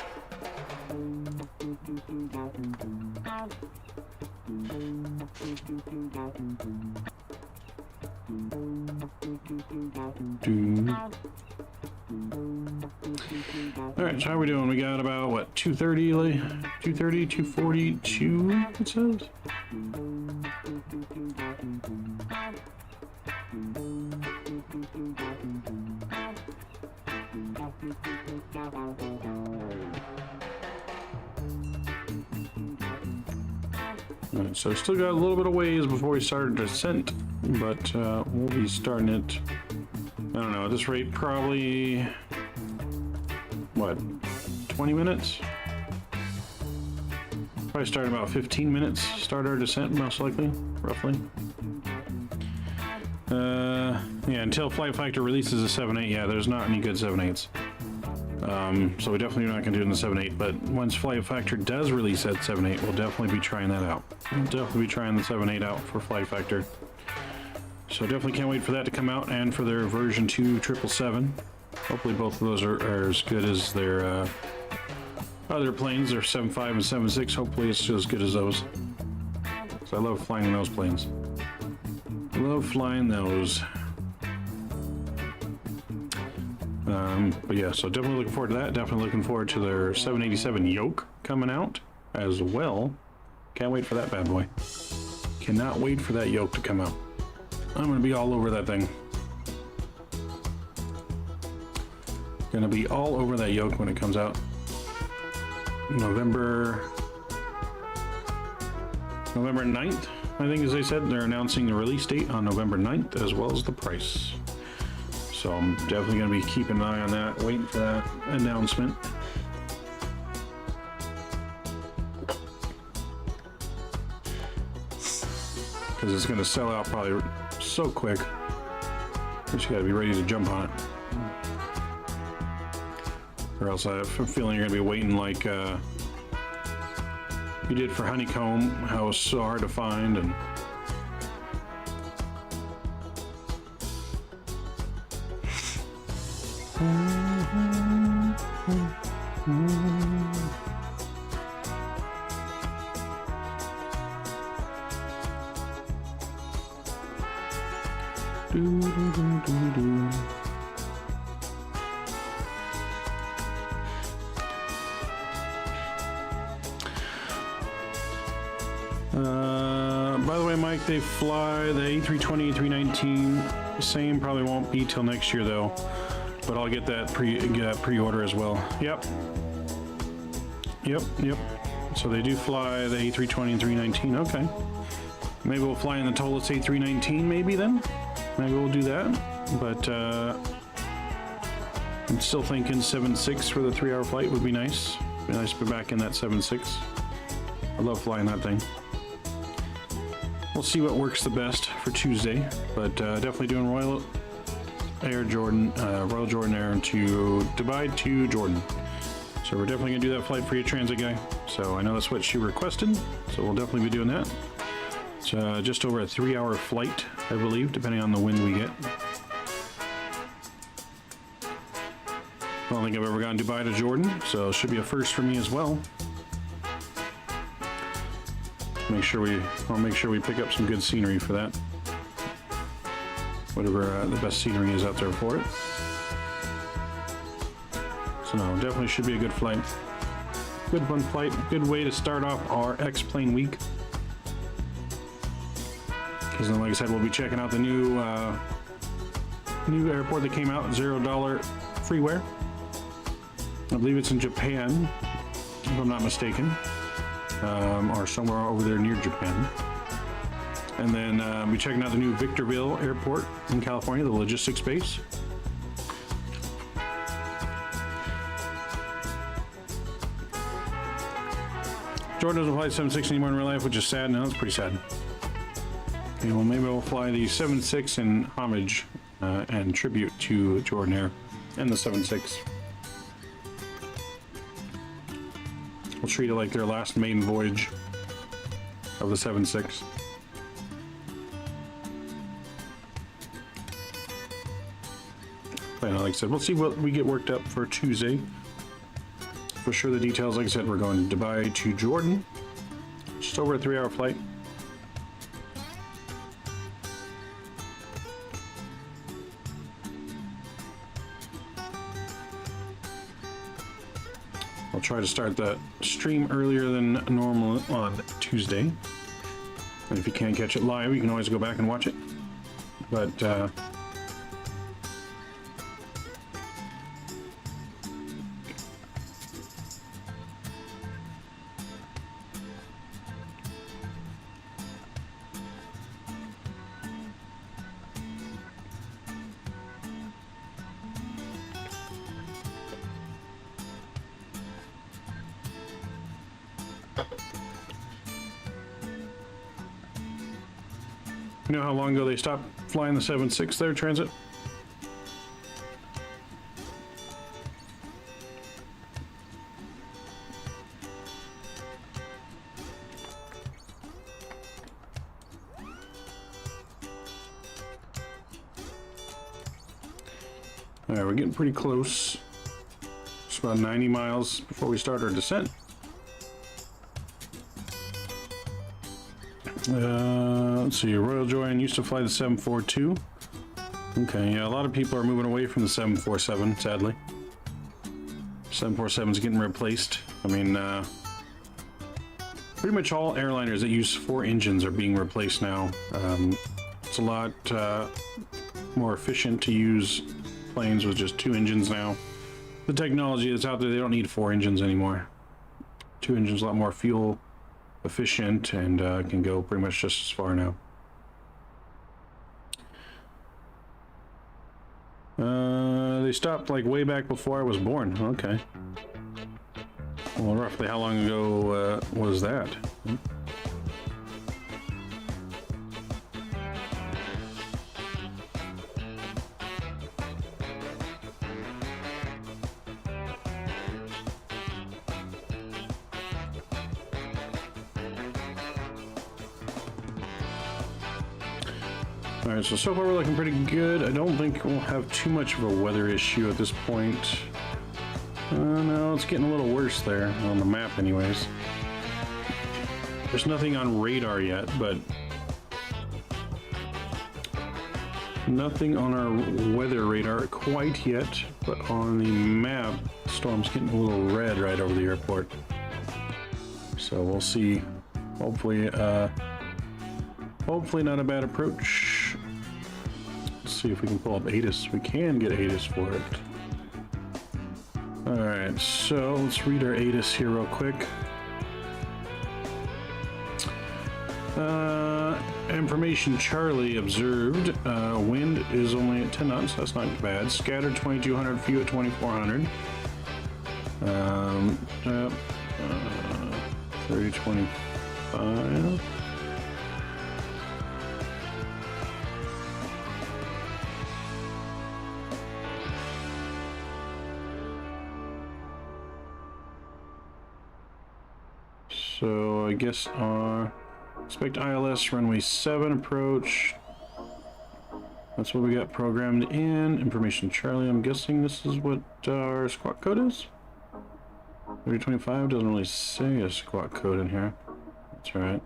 All right, so how are we doing? We got about, what, 230, 230, 242, it says? All right, so still got a little bit of ways before we start descent, but we'll be starting it, I don't know, at this rate, probably, what, 20 minutes? Probably start in about 15 minutes, start our descent, most likely, roughly. Yeah, until Flight Factor releases a 7.8, yeah, there's not any good 7.8s. So we definitely not going to do it in the 7.8, but once Flight Factor does release that 7.8, we'll definitely be trying that out. We'll definitely be trying the 7.8 out for Flight Factor. So definitely can't wait for that to come out, and for their version 2 777. Hopefully both of those are as good as their other planes, their 7.5 and 7.6. Hopefully it's as good as those. So I love flying those planes. Love flying those. But yeah, so definitely looking forward to that. Definitely looking forward to their 787 yoke coming out as well. Can't wait for that bad boy. Cannot wait for that yoke to come out. I'm gonna be all over that thing. Gonna be all over that yoke when it comes out. November 9th, I think, as they said. They're announcing the release date on November 9th, as well as the price. So I'm definitely going to be keeping an eye on that, waiting for that announcement. Because it's going to sell out probably so quick. But you got to be ready to jump on it. Or else I have a feeling you're going to be waiting like you did for Honeycomb, how it was so hard to find. And by the way, Mike, they fly the A320, A319. Same, probably won't be till next year though. But I'll get that pre-order as well. Yep. So they do fly the A320 and 319. Okay. Maybe we'll fly in the Tolis A319 maybe then. Maybe we'll do that. But I'm still thinking 7.6 for the 3-hour flight would be nice. Be nice to be back in that 7.6. I love flying that thing. We'll see what works the best for Tuesday. But definitely doing Royal Jordan Air to Dubai to Jordan. So we're definitely gonna do that flight for your transit guy. So I know that's what she requested, so we'll definitely be doing that. It's just over a 3-hour flight, I believe, depending on the wind we get. I don't think I've ever gone Dubai to Jordan, so it should be a first for me as well. I'll make sure we pick up some good scenery for that. Whatever the best scenery is out there for it. So no, definitely should be a good flight. Good fun flight, good way to start off our X-Plane week. Because then, like I said, we'll be checking out the new airport that came out, $0 freeware. I believe it's in Japan, if I'm not mistaken, or somewhere over there near Japan. And then we're checking out the new Victorville Airport in California, the logistics base. Jordan doesn't fly 7.6 anymore in real life, which is sad. No, that's pretty sad. Okay, well, maybe we'll fly the 7.6 in homage and tribute to Jordan Air and the 7.6. We'll treat it like their last maiden voyage of the 7.6. Like I said, we'll see what we get worked up for Tuesday. For sure, the details, like I said, we're going to Dubai to Jordan. Just over a 3-hour flight. I'll try to start the stream earlier than normal on Tuesday. And if you can't catch it live, you can always go back and watch it. But you know how long ago they stopped flying the 7.6 there, Transit? Alright, we're getting pretty close. It's about 90 miles before we start our descent. Let's see, Royal Joyan used to fly the 742. Okay, yeah, a lot of people are moving away from the 747, sadly. 747 is getting replaced. I mean, pretty much all airliners that use 4 engines are being replaced now. It's a lot more efficient to use planes with just 2 engines now. The technology that's out there, they don't need 4 engines anymore. 2 engines, a lot more fuel efficient, and can go pretty much just as far now. They stopped like way back before I was born. Okay. Well, roughly how long ago was that? Alright, so far we're looking pretty good. I don't think we'll have too much of a weather issue at this point. No, it's getting a little worse there, on the map anyways. There's nothing on radar yet, but nothing on our weather radar quite yet, but on the map, the storm's getting a little red right over the airport. So we'll see. Hopefully not a bad approach. Let's see if we can pull up ATIS. We can get ATIS for it. Alright, so let's read our ATIS here real quick. Information Charlie observed. Wind is only at 10 knots. That's not bad. Scattered 2200 feet at 2400. 3025. So I guess our expect ILS runway 7 approach. That's what we got programmed in. Information Charlie, I'm guessing this is what our squawk code is? 3025 doesn't really say a squawk code in here. That's right.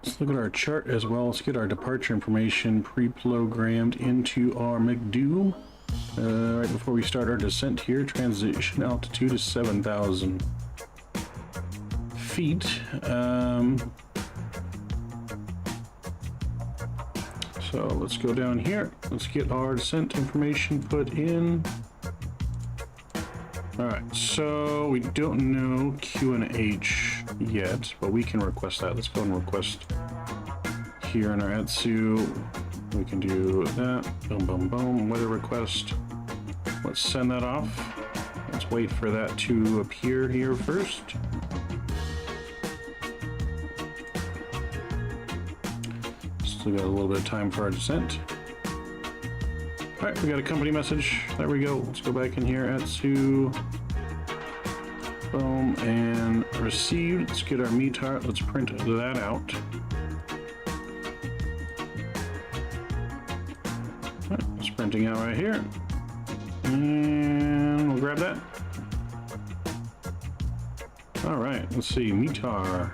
Let's look at our chart as well. Let's get our departure information pre-programmed into our McDo. Right before we start our descent here, transition altitude is 7,000 feet. So let's go down here. Let's get our descent information put in. Alright, so we don't know QNH yet, but we can request that. Let's go and request here in our Atsu. We can do that. Boom, boom, boom. Weather request. Let's send that off. Let's wait for that to appear here first. Still got a little bit of time for our descent. Alright, we got a company message. There we go. Let's go back in here. Atsu. Boom. And received. Let's get our METAR. Let's print that out. Alright, it's printing out right here. And we'll grab that. Alright, let's see. METAR.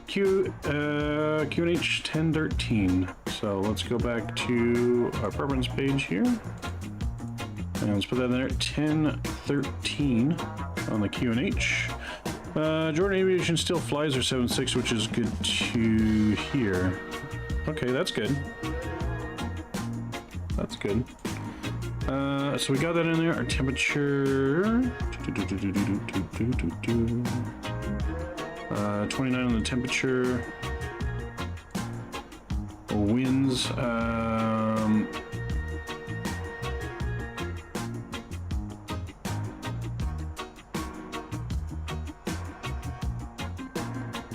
QNH 1013. So let's go back to our preference page here. And let's put that in there. 1013. 13 on the QNH. Jordan Aviation still flies their 7.6, which is good to hear. Okay, that's good. That's good. So we got that in there. Our temperature. 29 on the temperature. Winds.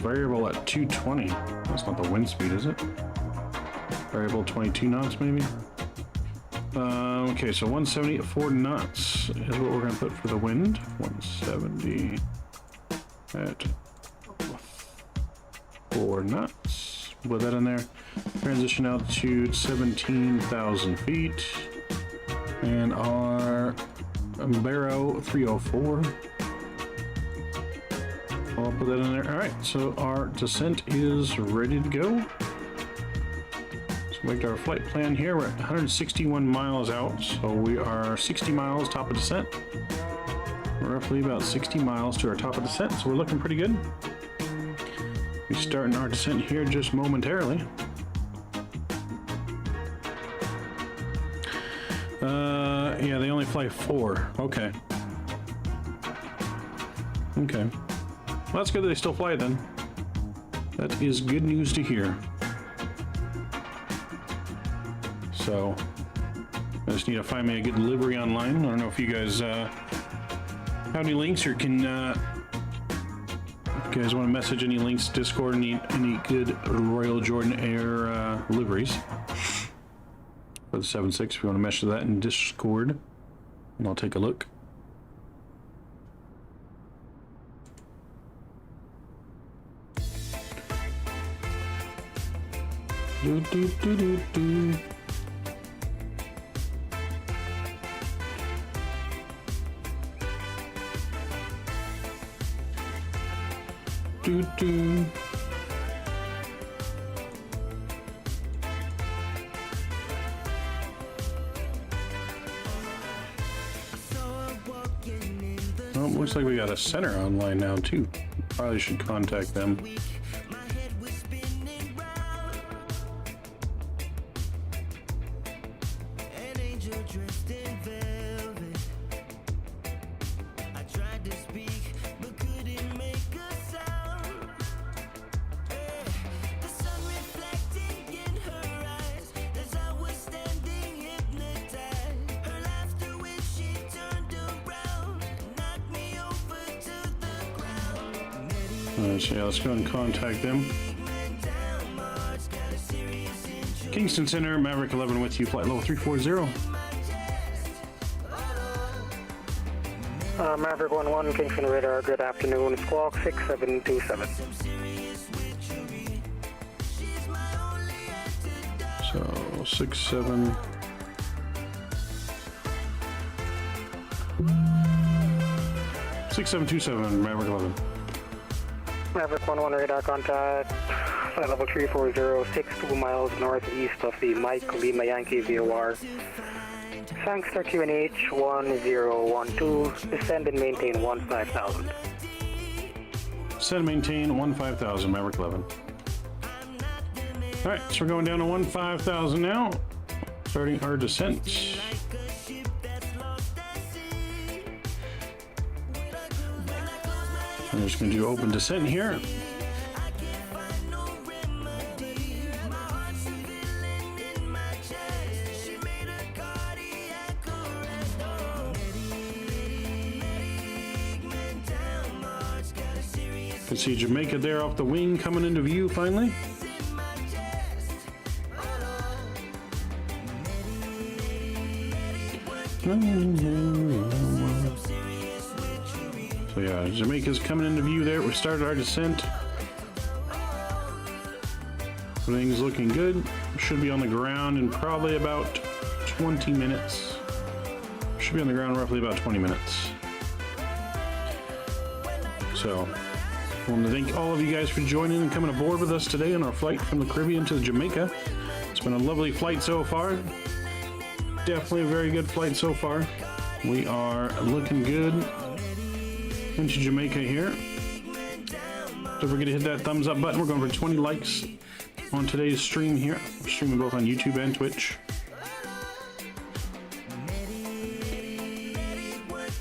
Variable at 220. That's not the wind speed, is it? Variable 22 knots, maybe? Okay, so 170 at 4 knots is what we're going to put for the wind. 170 at 4 knots. Put that in there. Transition altitude 17,000 feet. And our Barrow 304. I'll put that in there. All right, so our descent is ready to go. So make our flight plan here. We're at 161 miles out, so we are 60 miles top of descent. We're roughly about 60 miles to our top of descent, so we're looking pretty good. We're starting our descent here just momentarily. Yeah, they only fly 4. Okay. Okay. Well, that's good that they still fly then. That is good news to hear. So, I just need to find me a good livery online. I don't know if you guys have any links or can, if you guys want to message any links, Discord, any good Royal Jordan Air liveries for the 7.6. If you want to message that in Discord, and I'll take a look. Do, do, do, do, do. Do, do. Oh, looks like we got a center online now too. Probably should contact them. So yeah, let's go and contact them. Kingston Center, Maverick 11 with you, flight level 340. Maverick 11, Kingston Radar, good afternoon, squawk 6727. So, 67. Maverick 11. Maverick 11 radar contact, flight level 340, 62 miles northeast of the Mike Lima Yankee VOR. Sangster QNH 1012, descend and maintain 15,000. Descend and maintain 15,000, Maverick 11. Alright, so we're going down to 15,000 now, starting our descent. I'm just going to do open descent here. You can see Jamaica there off the wing coming into view finally. So yeah, Jamaica's coming into view there. We started our descent. Everything's looking good. Should be on the ground in probably about 20 minutes. Should be on the ground roughly about 20 minutes. So, I want to thank all of you guys for joining and coming aboard with us today on our flight from the Caribbean to Jamaica. It's been a lovely flight so far. Definitely a very good flight so far. We are looking good into Jamaica here. Don't forget to hit that thumbs up button. We're going for 20 likes on today's stream here. We're streaming both on YouTube and Twitch.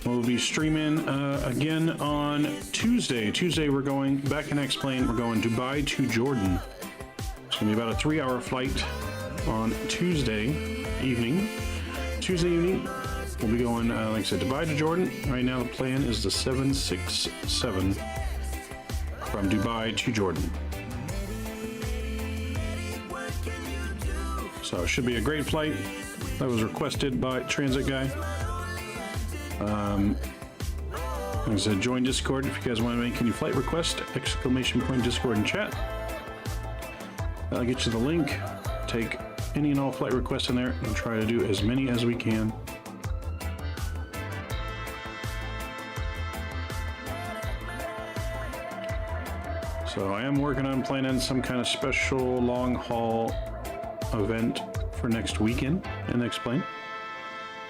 We'll be streaming again on Tuesday. Tuesday we're going back in X-Plane. We're going Dubai to Jordan. It's going to be about a 3-hour flight on Tuesday evening. Tuesday evening we'll be going, like I said, Dubai to Jordan. Right now the plan is the 767 from Dubai to Jordan. So it should be a great flight. That was requested by Transit Guy. Like I said, join Discord if you guys want to make any flight request, ! Discord and chat. I'll get you the link. Take any and all flight requests in there and try to do as many as we can. So I am working on planning some kind of special long haul event for next weekend in X-Plane.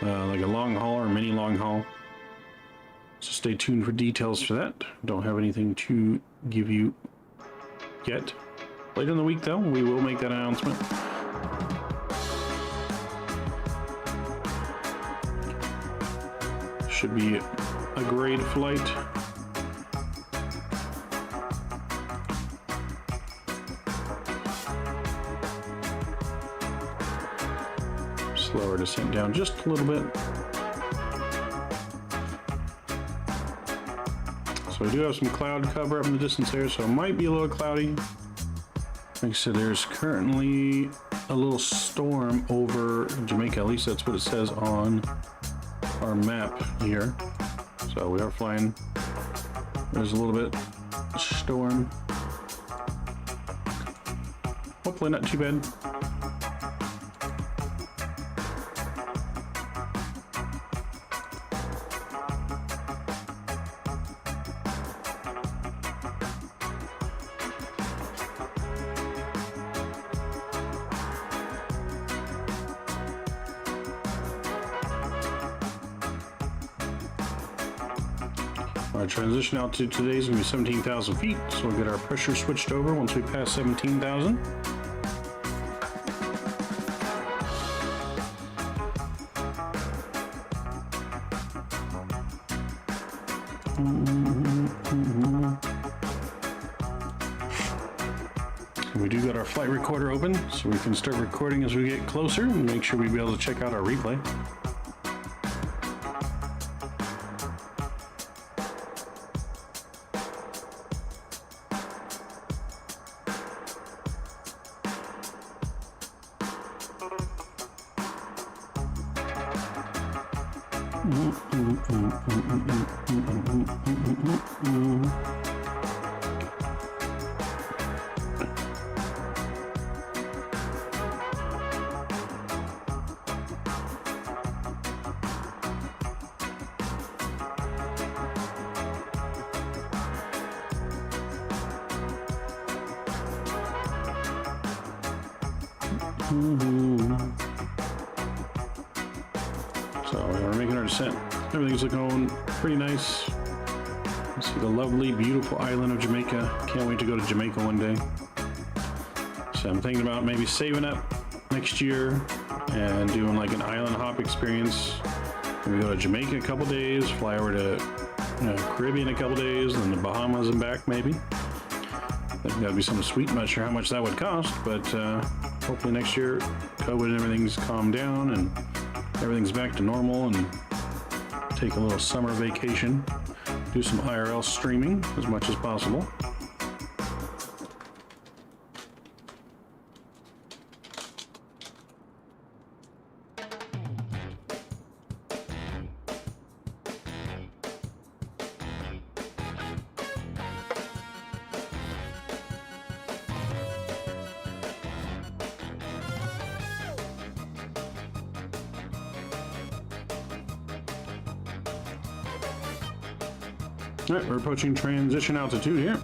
Like a long haul or mini long haul. So stay tuned for details for that. Don't have anything to give you yet. Later in the week though, we will make that announcement. Should be a great flight. Slower descent down just a little bit. So we do have some cloud cover up in the distance there, so it might be a little cloudy. Like I said, there's currently a little storm over Jamaica. At least that's what it says on our map here. So we are flying. There's a little bit of storm. Hopefully not too bad. Our transition altitude today is going to be 17,000 feet, so we'll get our pressure switched over once we pass 17,000. We do got our flight recorder open, so we can start recording as we get closer and make sure we'll be able to check out our replay. So we're making our descent. Everything's looking pretty nice. You see the lovely, beautiful island of Jamaica. Can't wait to go to Jamaica one day. So I'm thinking about maybe saving up next year and doing like an island hop experience. Maybe go to Jamaica a couple days, fly over to Caribbean a couple days, then the Bahamas and back maybe. I think that'd be something sweet. I'm not sure how much that would cost, but hopefully next year COVID and everything's calmed down and everything's back to normal, and take a little summer vacation, do some IRL streaming as much as possible. All right, we're approaching transition altitude here.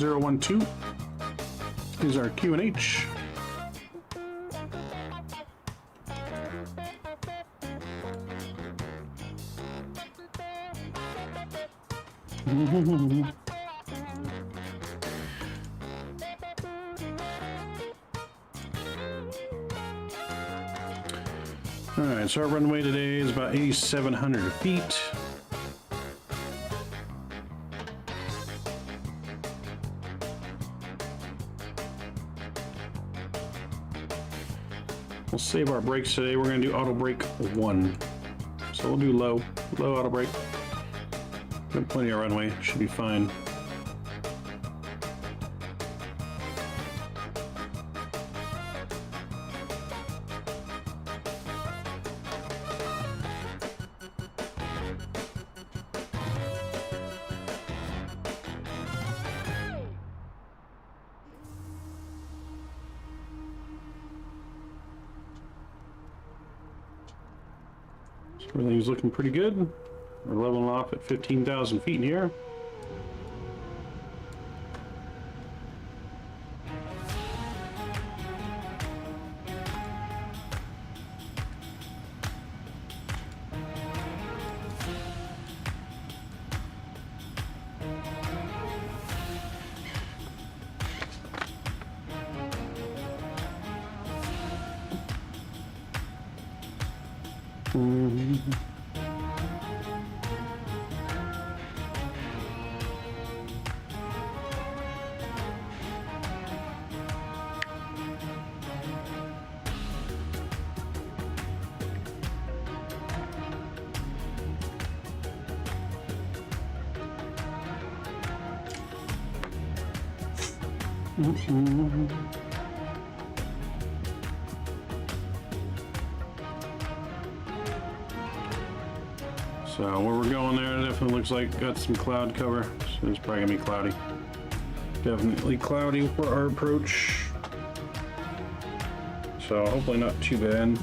1012 is our QNH. Alright, so our runway today is about 8,700 feet. We'll save our brakes today. We're going to do auto brake 1. So we'll do low auto brake. Got plenty of runway, should be fine. Everything's looking pretty good. We're leveling off at 15,000 feet in here. So where we're going there definitely looks like got some cloud cover, so it's probably gonna be cloudy. Definitely cloudy for our approach. So hopefully not too bad.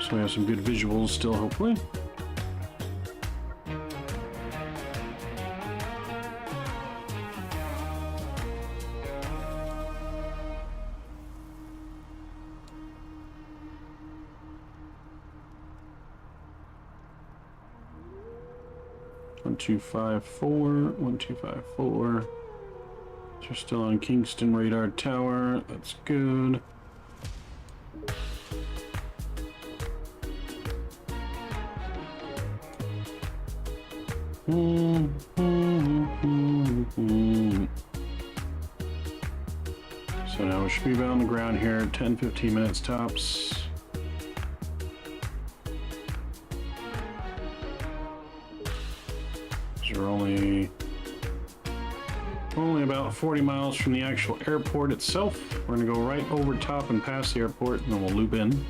So we have some good visuals still, hopefully. One, 254, 1254. We're still on Kingston radar tower. That's good. So now we should be about on the ground here, 10-15 minutes tops. We're only about 40 miles from the actual airport itself. We're gonna go right over top and past the airport, and then we'll loop in.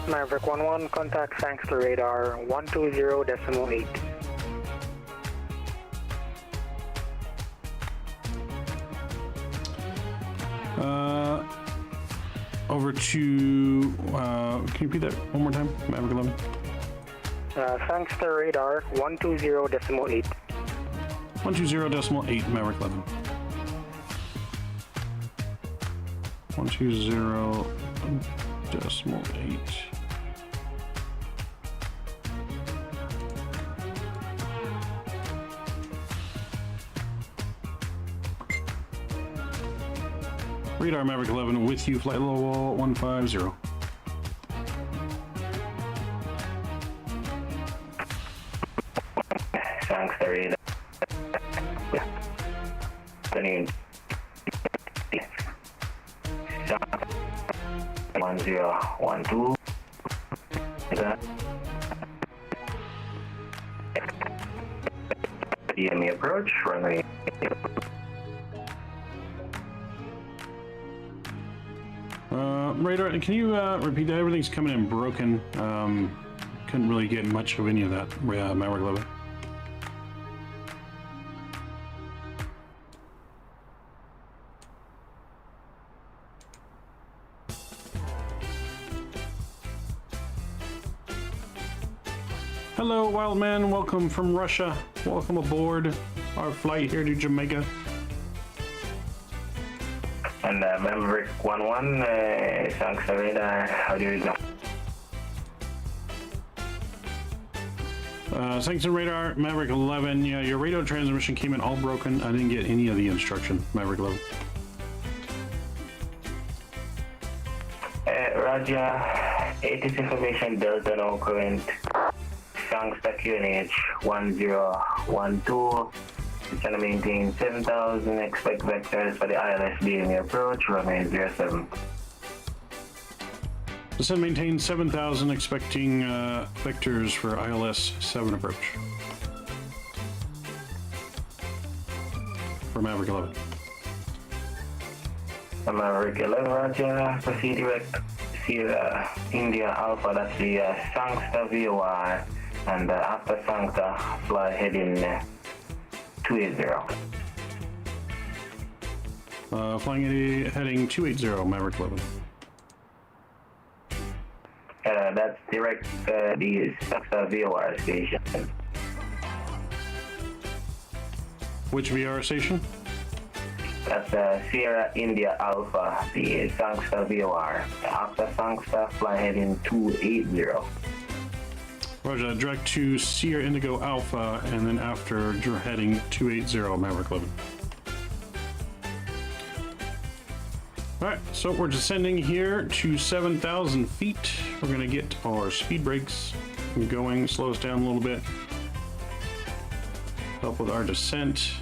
Maverick 11, contact Sangster radar 120.8. Over to, can you repeat that one more time, Maverick 11? Sangster radar 120.8. 120.8, Maverick 11. 120.8. Radar Maverick 11 with you, flight level 150. Thanks, radar. 1012. DME approach, runway. Radar, can you repeat that? Everything's coming in broken. Couldn't really get much of any of that, Maverick 11. Hello, wild man. Welcome from Russia. Welcome aboard our flight here to Jamaica. And Maverick 11, thanks for radar. How do you read now? Sanctum radar, Maverick 11. Yeah, your radio transmission came in all broken. I didn't get any of the instruction, Maverick 11. Roger, 80 information Delta now current. Thanks to QNH 1012. It's going to maintain 7,000. Expect vectors for the ILS DME approach. Runway 07. Descend maintain 7,000, expecting vectors for ILS 7 approach. For Maverick 11. Maverick 11, Roger. Proceed direct. Sierra India Alpha, that's the Sangsta VOR. And after Sangsta, fly heading 280. Flying heading 280, Maverick 11. That's direct the Sangsta VOR station. Which VR station? That's Sierra India Alpha, the Sangsta VOR. After Sangsta, fly heading 280. Roger, direct to Sierra Indigo Alpha, and then after heading 280, Maverick 11. Alright, so we're descending here to 7,000 feet. We're going to get our speed brakes going, slow us down a little bit. Help with our descent.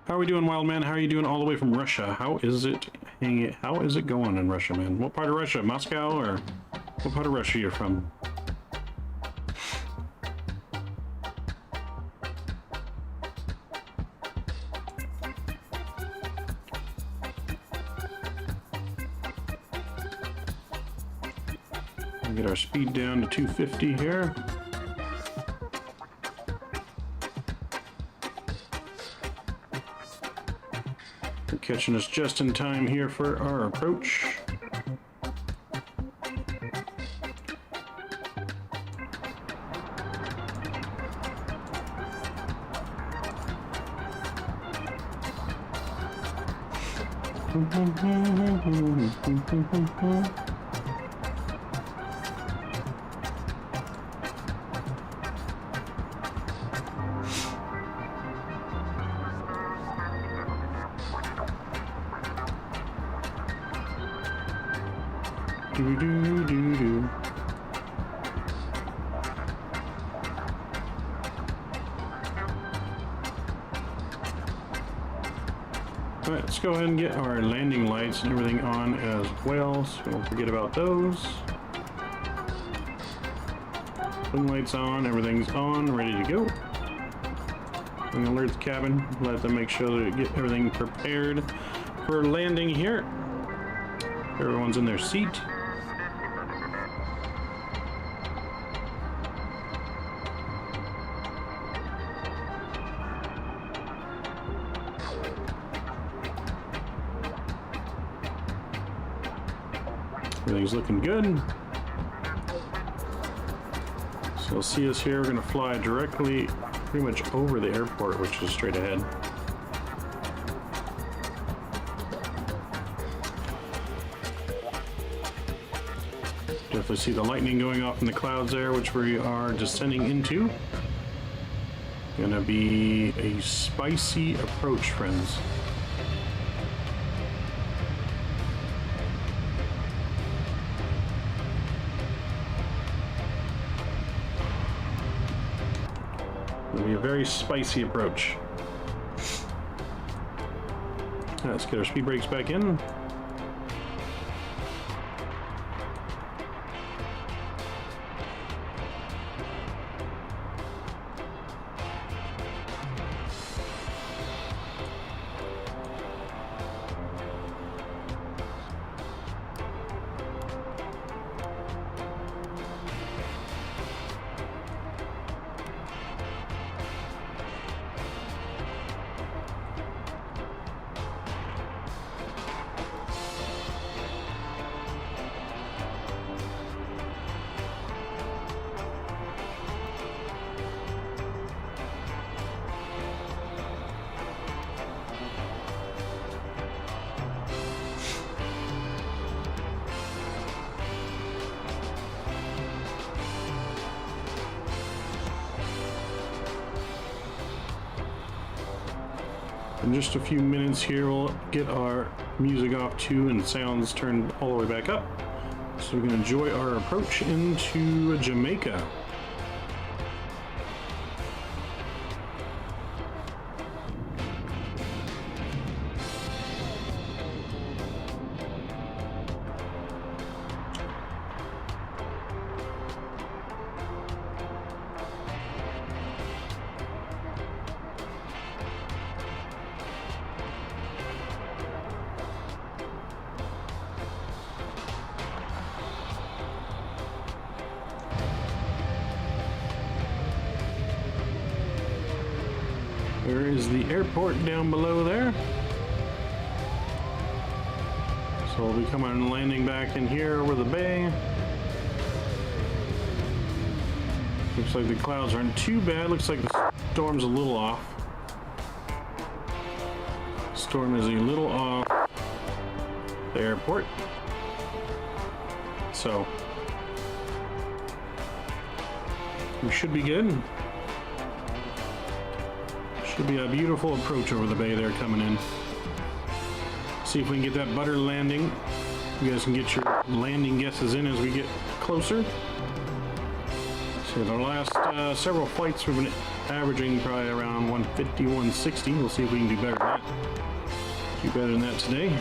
How are we doing, wild man? How are you doing all the way from Russia? How is it going in Russia, man? What part of Russia? Moscow, or what part of Russia you're from? We'll get our speed down to 250 here. Catching us just in time here for our approach. Alright, let's go ahead and get our landing lights and everything on as well, so don't forget about those. Swing lights on, everything's on, ready to go. I'm gonna alert the cabin, let them make sure to get everything prepared for landing here. Everyone's in their seat. Everything's looking good. So you'll see us here. We're going to fly directly pretty much over the airport, which is straight ahead. Definitely see the lightning going off in the clouds there, which we are descending into. Gonna be a spicy approach, friends. It'll be a very spicy approach. Let's get our speed brakes back in. In just a few minutes here, we'll get our music off too and sounds turned all the way back up, so we can enjoy our approach into Jamaica. There is the airport down below there. So we'll be coming and landing back in here over the bay. Looks like the clouds aren't too bad. Looks like the storm's a little off. Storm is a little off the airport. So we should be good. Should be a beautiful approach over the bay there coming in. See if we can get that butter landing. You guys can get your landing guesses in as we get closer. So the last several flights we've been averaging probably around 150, 160. We'll see if we can do better than that. Do better than that today.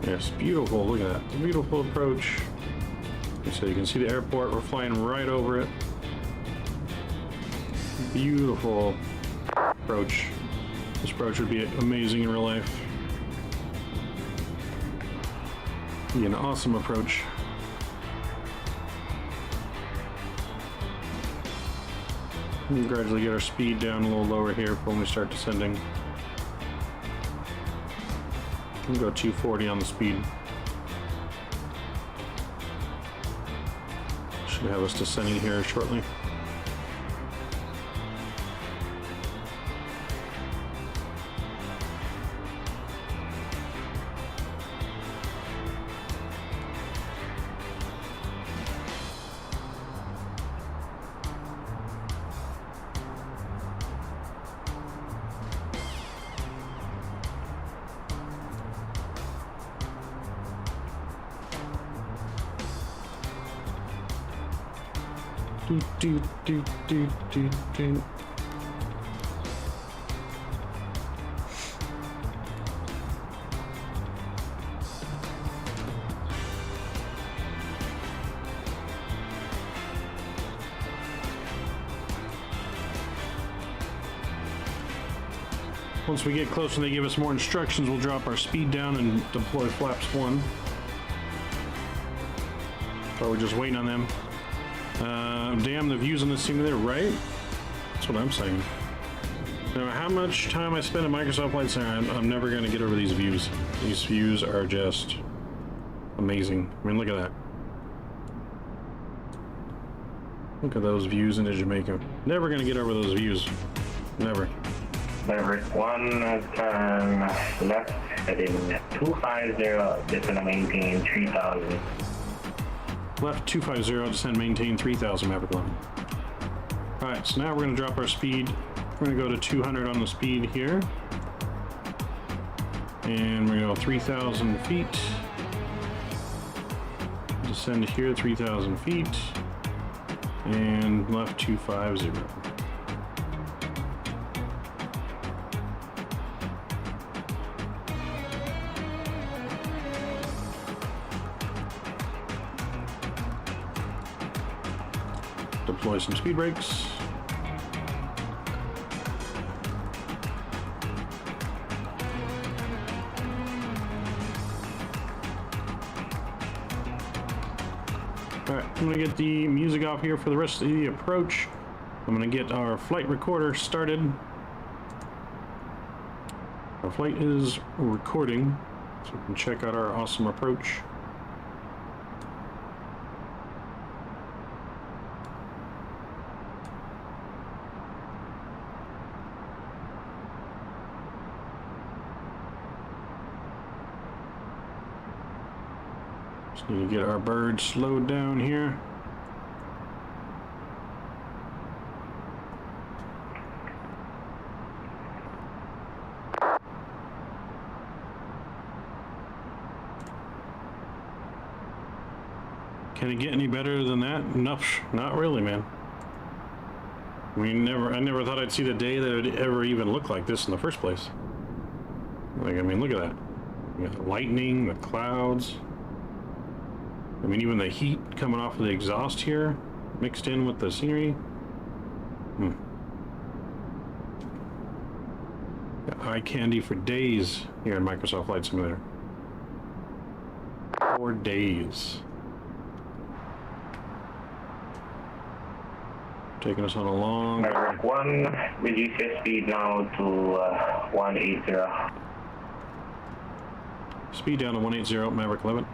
Yes, beautiful. Look at that. Beautiful approach. So you can see the airport. We're flying right over it. Beautiful approach. This approach would be amazing in real life. Be an awesome approach. We'll gradually get our speed down a little lower here when we start descending. We'll go 240 on the speed. Should have us descending here shortly. Do. Once we get close and they give us more instructions, we'll drop our speed down and deploy flaps 1. So we're just waiting on them. Damn, the views on this simulator, right? That's what I'm saying. No matter how much time I spend at Microsoft Flight Center, I'm never going to get over these views. These views are just amazing. I mean, look at that. Look at those views into Jamaica. Never going to get over those views. Never. Leverage 1, turn left, heading 250, just gonna maintain 3000. Left 250, descend, maintain 3000, Maverick 1. Alright, so now we're going to drop our speed. We're going to go to 200 on the speed here. And we're going to go 3,000 feet. Descend here, 3,000 feet. And left 250. Deploy some speed brakes. Alright, I'm going to get the music off here for the rest of the approach. I'm going to get our flight recorder started. Our flight is recording, so we can check out our awesome approach. Just need to get our bird slowed down here. Can it get any better than that? No, not really, man. I mean, I never thought I'd see the day that it would ever even look like this in the first place. Like, I mean, look at that. You got the lightning, the clouds. I mean, even the heat coming off of the exhaust here, mixed in with the scenery. Got eye candy for days here in Microsoft Flight Simulator. 4 days. Taking us on a long... Maverick 1, reduce your speed now to 180. Speed down to 180, Maverick 11.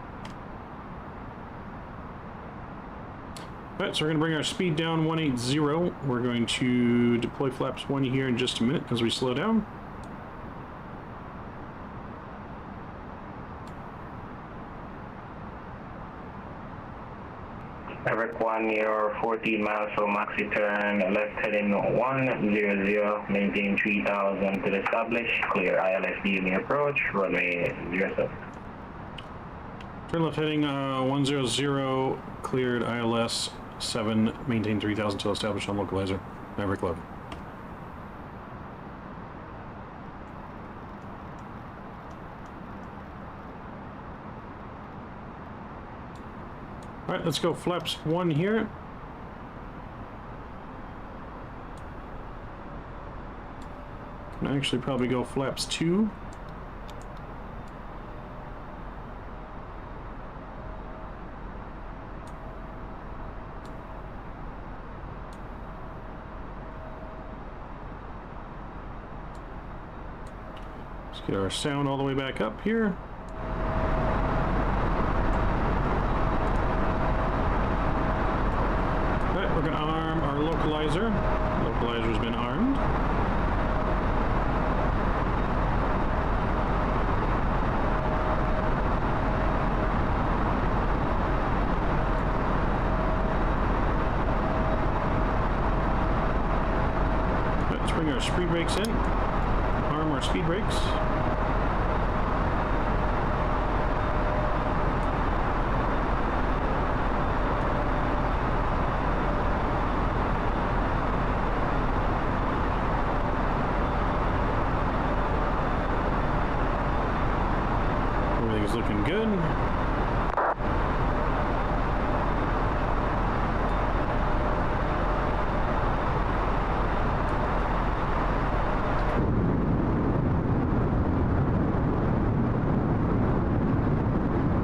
Alright, so we're going to bring our speed down 180. We're going to deploy flaps 1 here in just a minute as we slow down. Maverick 1, you're 14 miles from maxi turn, left heading 100, maintain 3000 to establish, clear ILSD in the approach, runway 07. Turn left heading 100, cleared ILS 7, maintain 3000 till established on localizer, Maverick 11. Alright, let's go flaps 1 here. Can actually probably go flaps 2. Let's get our sound all the way back up here. We're going to arm our localizer. Localizer's been armed. Let's bring our speed brakes in. Arm our speed brakes. Looking good.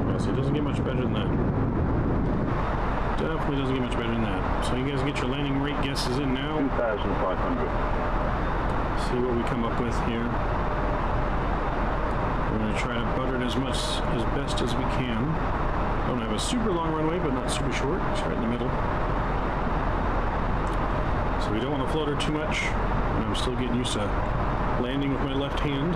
Yes, it doesn't get much better than that. Definitely doesn't get much better than that. So you guys get your landing rate guesses in now. 2,500. See what we come up with here. We're going to try to butter it as best as we can. Don't have a super long runway, but not super short. It's right in the middle. So we don't want to float her too much. And I'm still getting used to landing with my left hand.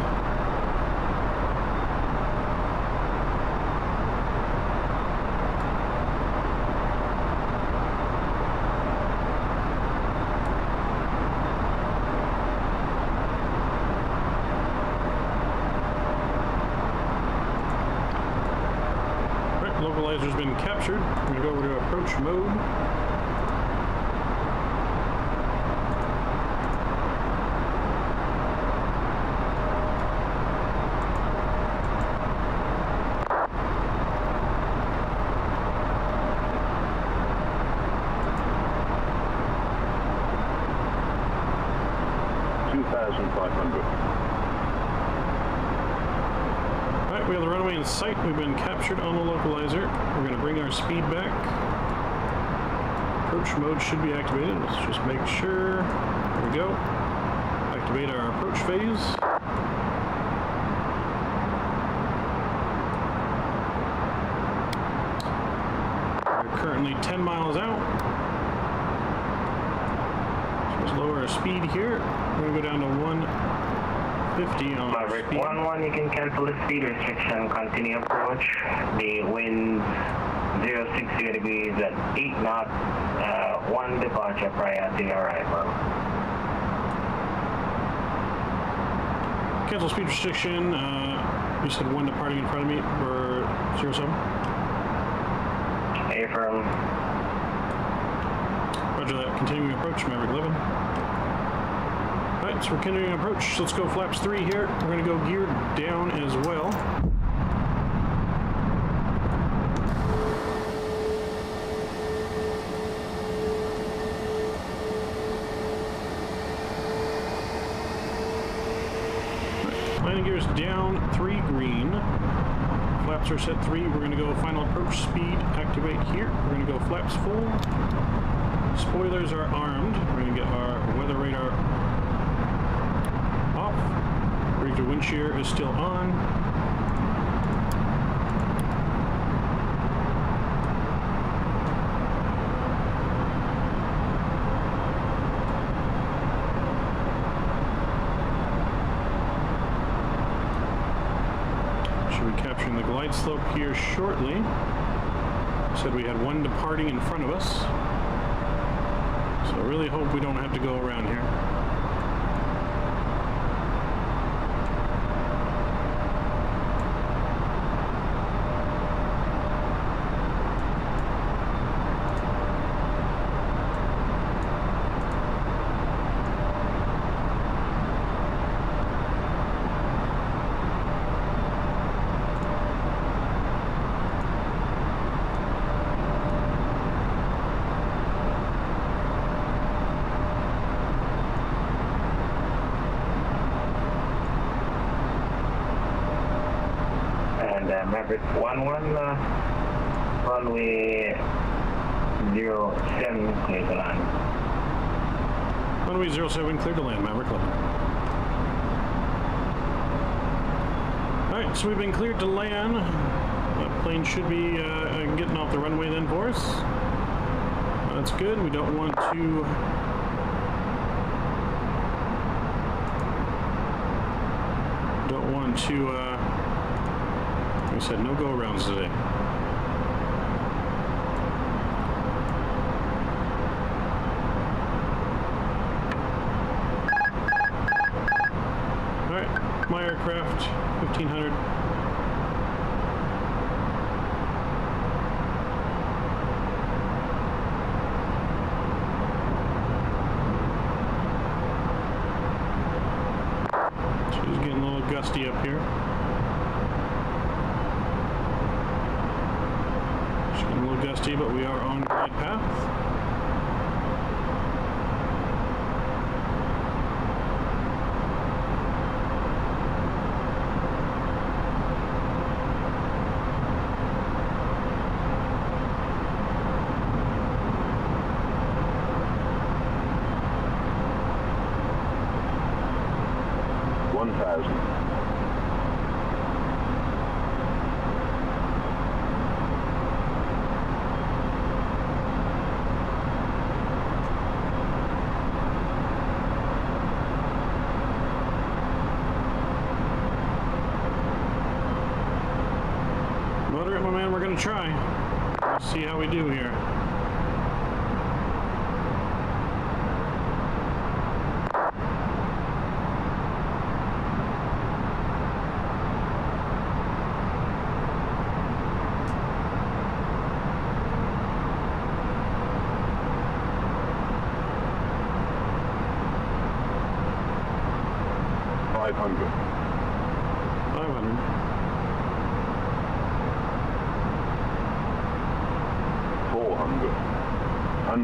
Localizer's been captured. I'm going to go over to approach mode. We have the runway in sight. We've been captured on the localizer. We're going to bring our speed back. Approach mode should be activated. Let's just make sure. There we go. Activate our approach phase. We're currently 10 miles out. So let's lower our speed here. We're going to go down to 50 on our Maverick speed. 1-1, you can cancel the speed restriction, continue approach. The wind 060 degrees at 8 knots, 1 departure prior to your arrival. Cancel speed restriction. You said 1 departing in front of me for 07. Affirm. Roger that. Continuing approach, Maverick 11. Alright, so we're continuing approach. So let's go flaps 3 here. We're going to go gear down as well. Landing gears down, 3 green. Flaps are set 3. We're going to go final approach speed, activate here. We're going to go flaps full. Spoilers are armed. We're going to get our weather radar off. Rear wind shear is still on. Capturing the glide slope here shortly. Said we had 1 departing in front of us. So I really hope we don't have to go around here. Maverick 1-1, runway 07, clear to land. Runway 07, clear to land, Maverick 11. Alright, so we've been cleared to land. That plane should be getting off the runway then for us. That's good. We don't want to... like I said, no go-arounds today. Alright, my aircraft, 1500. She's getting a little gusty up here. Gusty, but we are on glide path. My man, we're gonna try. Let's see how we do here.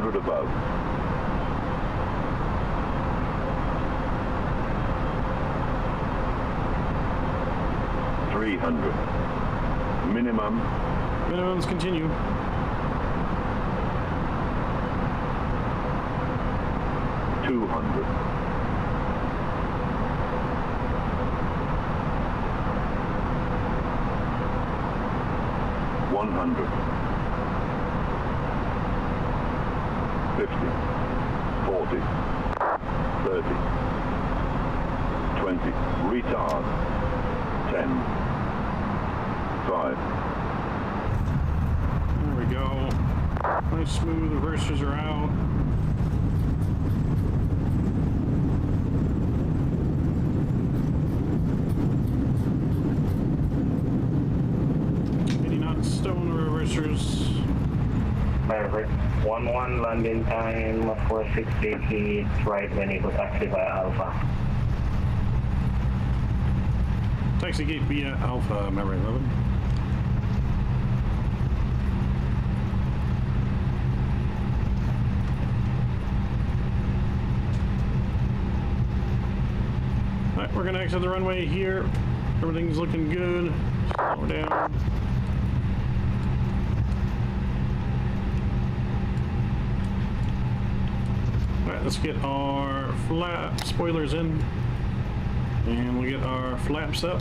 Above. 300. Minimum. Minimums continue. 200. 100. 50, 40, 30, 20, 20. Retard. 10. 5. There we go. Nice smooth, the reversers are out. Stone reversers. Perfect. 11 landing time, 460 feet, right when it was taxi by Alpha. Taxi gate via Alpha, Maverick 11. Alright, we're gonna exit the runway here. Everything's looking good. Slow down. Alright, let's get our flap spoilers in. And we'll get our flaps up.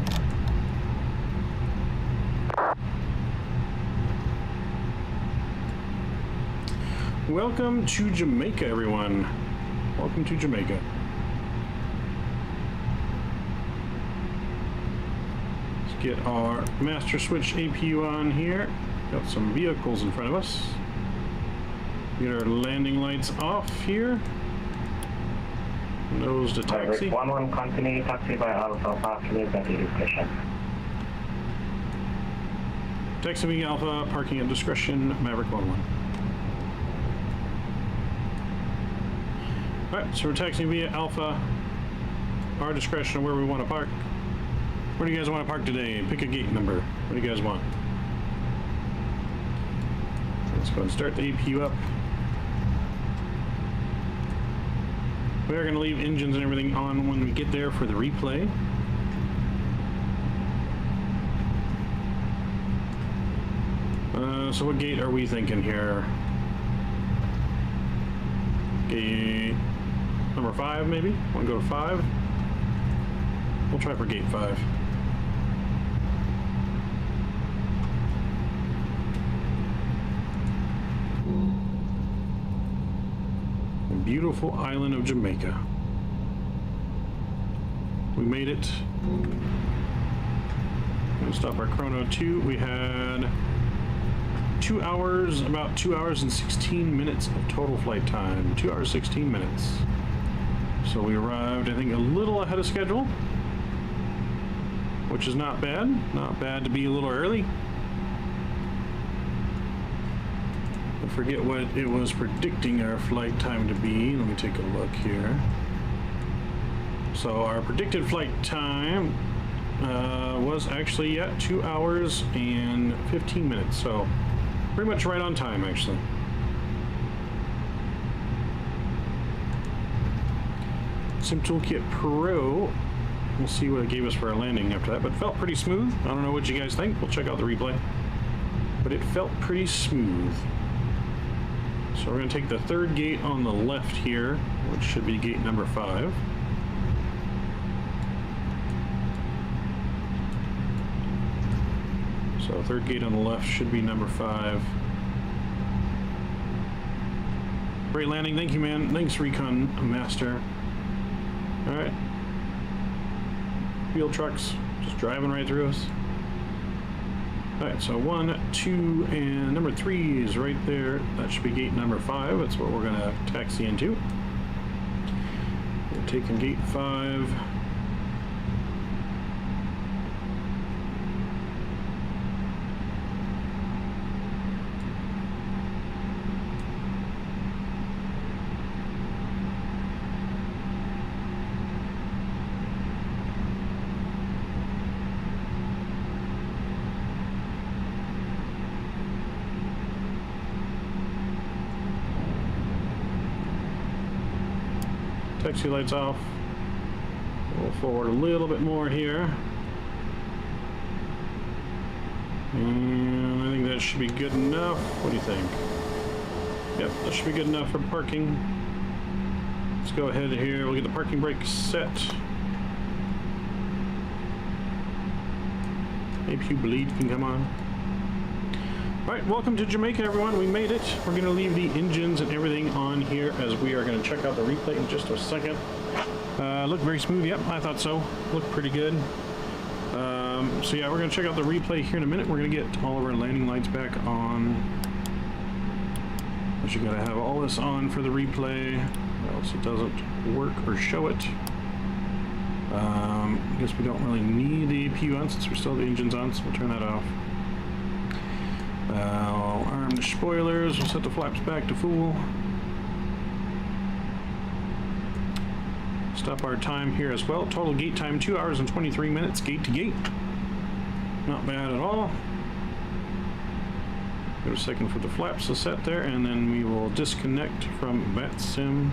Welcome to Jamaica, everyone. Welcome to Jamaica. Let's get our master switch APU on here. Got some vehicles in front of us. Get our landing lights off here. Nose to taxi. 11 continue taxi by Alpha, parking at discretion. Taxi being Alpha, parking at discretion, Maverick 11. Alright, so we're taxiing via Alpha. Our discretion of where we want to park. Where do you guys want to park today? Pick a gate number. What do you guys want? Let's go and start the APU up. We are going to leave engines and everything on when we get there for the replay. So what gate are we thinking here? Gate number 5 maybe? Want to go to 5? We'll try for gate 5. Beautiful island of Jamaica. We made it. Gonna stop our chrono 2. We had 2 hours, about 2 hours and 16 minutes of total flight time. 2 hours 16 minutes. So we arrived, I think, a little ahead of schedule, which is not bad. Not bad to be a little early. I forget what it was predicting our flight time to be. Let me take a look here. So our predicted flight time was actually at 2 hours and 15 minutes. So pretty much right on time, actually. Sim Toolkit Pro. We'll see what it gave us for our landing after that, but it felt pretty smooth. I don't know what you guys think. We'll check out the replay. But it felt pretty smooth. So we're going to take the third gate on the left here, which should be gate number 5. So third gate on the left should be number 5. Great landing. Thank you, man. Thanks, Recon Master. All right. Field trucks just driving right through us. All right, so 1, 2, and number 3 is right there. That should be gate number 5. That's what we're gonna taxi into. We're taking gate 5. Taxi lights off. We'll forward a little bit more here. And I think that should be good enough. What do you think? Yep, that should be good enough for parking. Let's go ahead here. We'll get the parking brake set. APU bleed can come on. Alright, welcome to Jamaica, everyone. We made it. We're going to leave the engines and everything on here as we are going to check out the replay in just a second. Looked very smooth. Yep, I thought so. Looked pretty good. So yeah, we're going to check out the replay here in a minute. We're going to get all of our landing lights back on. But you got to have all this on for the replay, or else it doesn't work or show it. I guess we don't really need the APU on since we still have the engines on, so we'll turn that off. Arm the spoilers. We'll set the flaps back to full. Stop our time here as well. Total gate time 2 hours and 23 minutes gate to gate. Not bad at all. Give it a second for the flaps to set there, and then we will disconnect from Vatsim.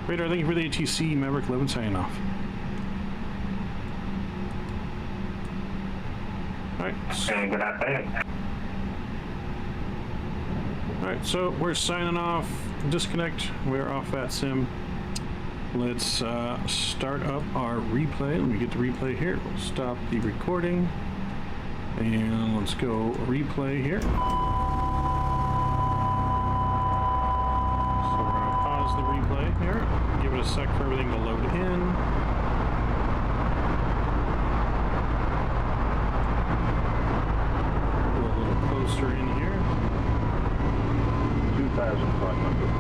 Radar, thank you for the ATC. Maverick 11 signing off. Alright. Good afternoon. Alright, so we're signing off. Disconnect. We're off Vatsim. Let's start up our replay. Let me get the replay here. We'll stop the recording. And let's go replay here. The replay here. Give it a sec for everything to load in. Go a little closer in here. 2,500.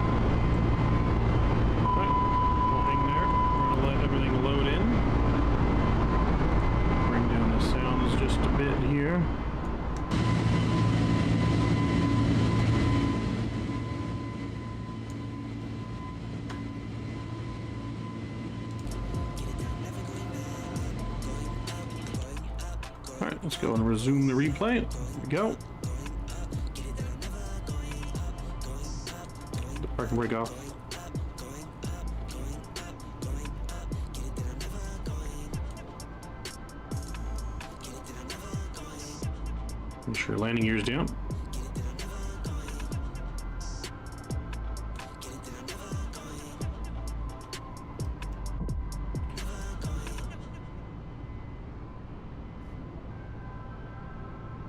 Right. We'll hang there. We're going to let everything load in. Bring down the sounds just a bit here. Alright, let's go and resume the replay. Here we go. The parking brake off. Make sure landing gear's down.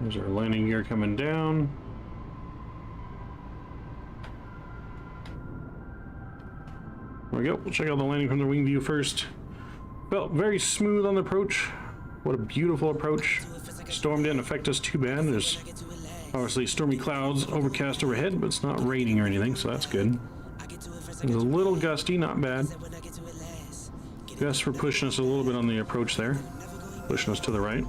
There's our landing gear coming down. There we go. We'll check out the landing from the wing view first. Felt very smooth on the approach. What a beautiful approach. Storm didn't affect us too bad. There's obviously stormy clouds overcast overhead, but it's not raining or anything, so that's good. It's a little gusty, not bad. Gusts were pushing us a little bit on the approach there, pushing us to the right.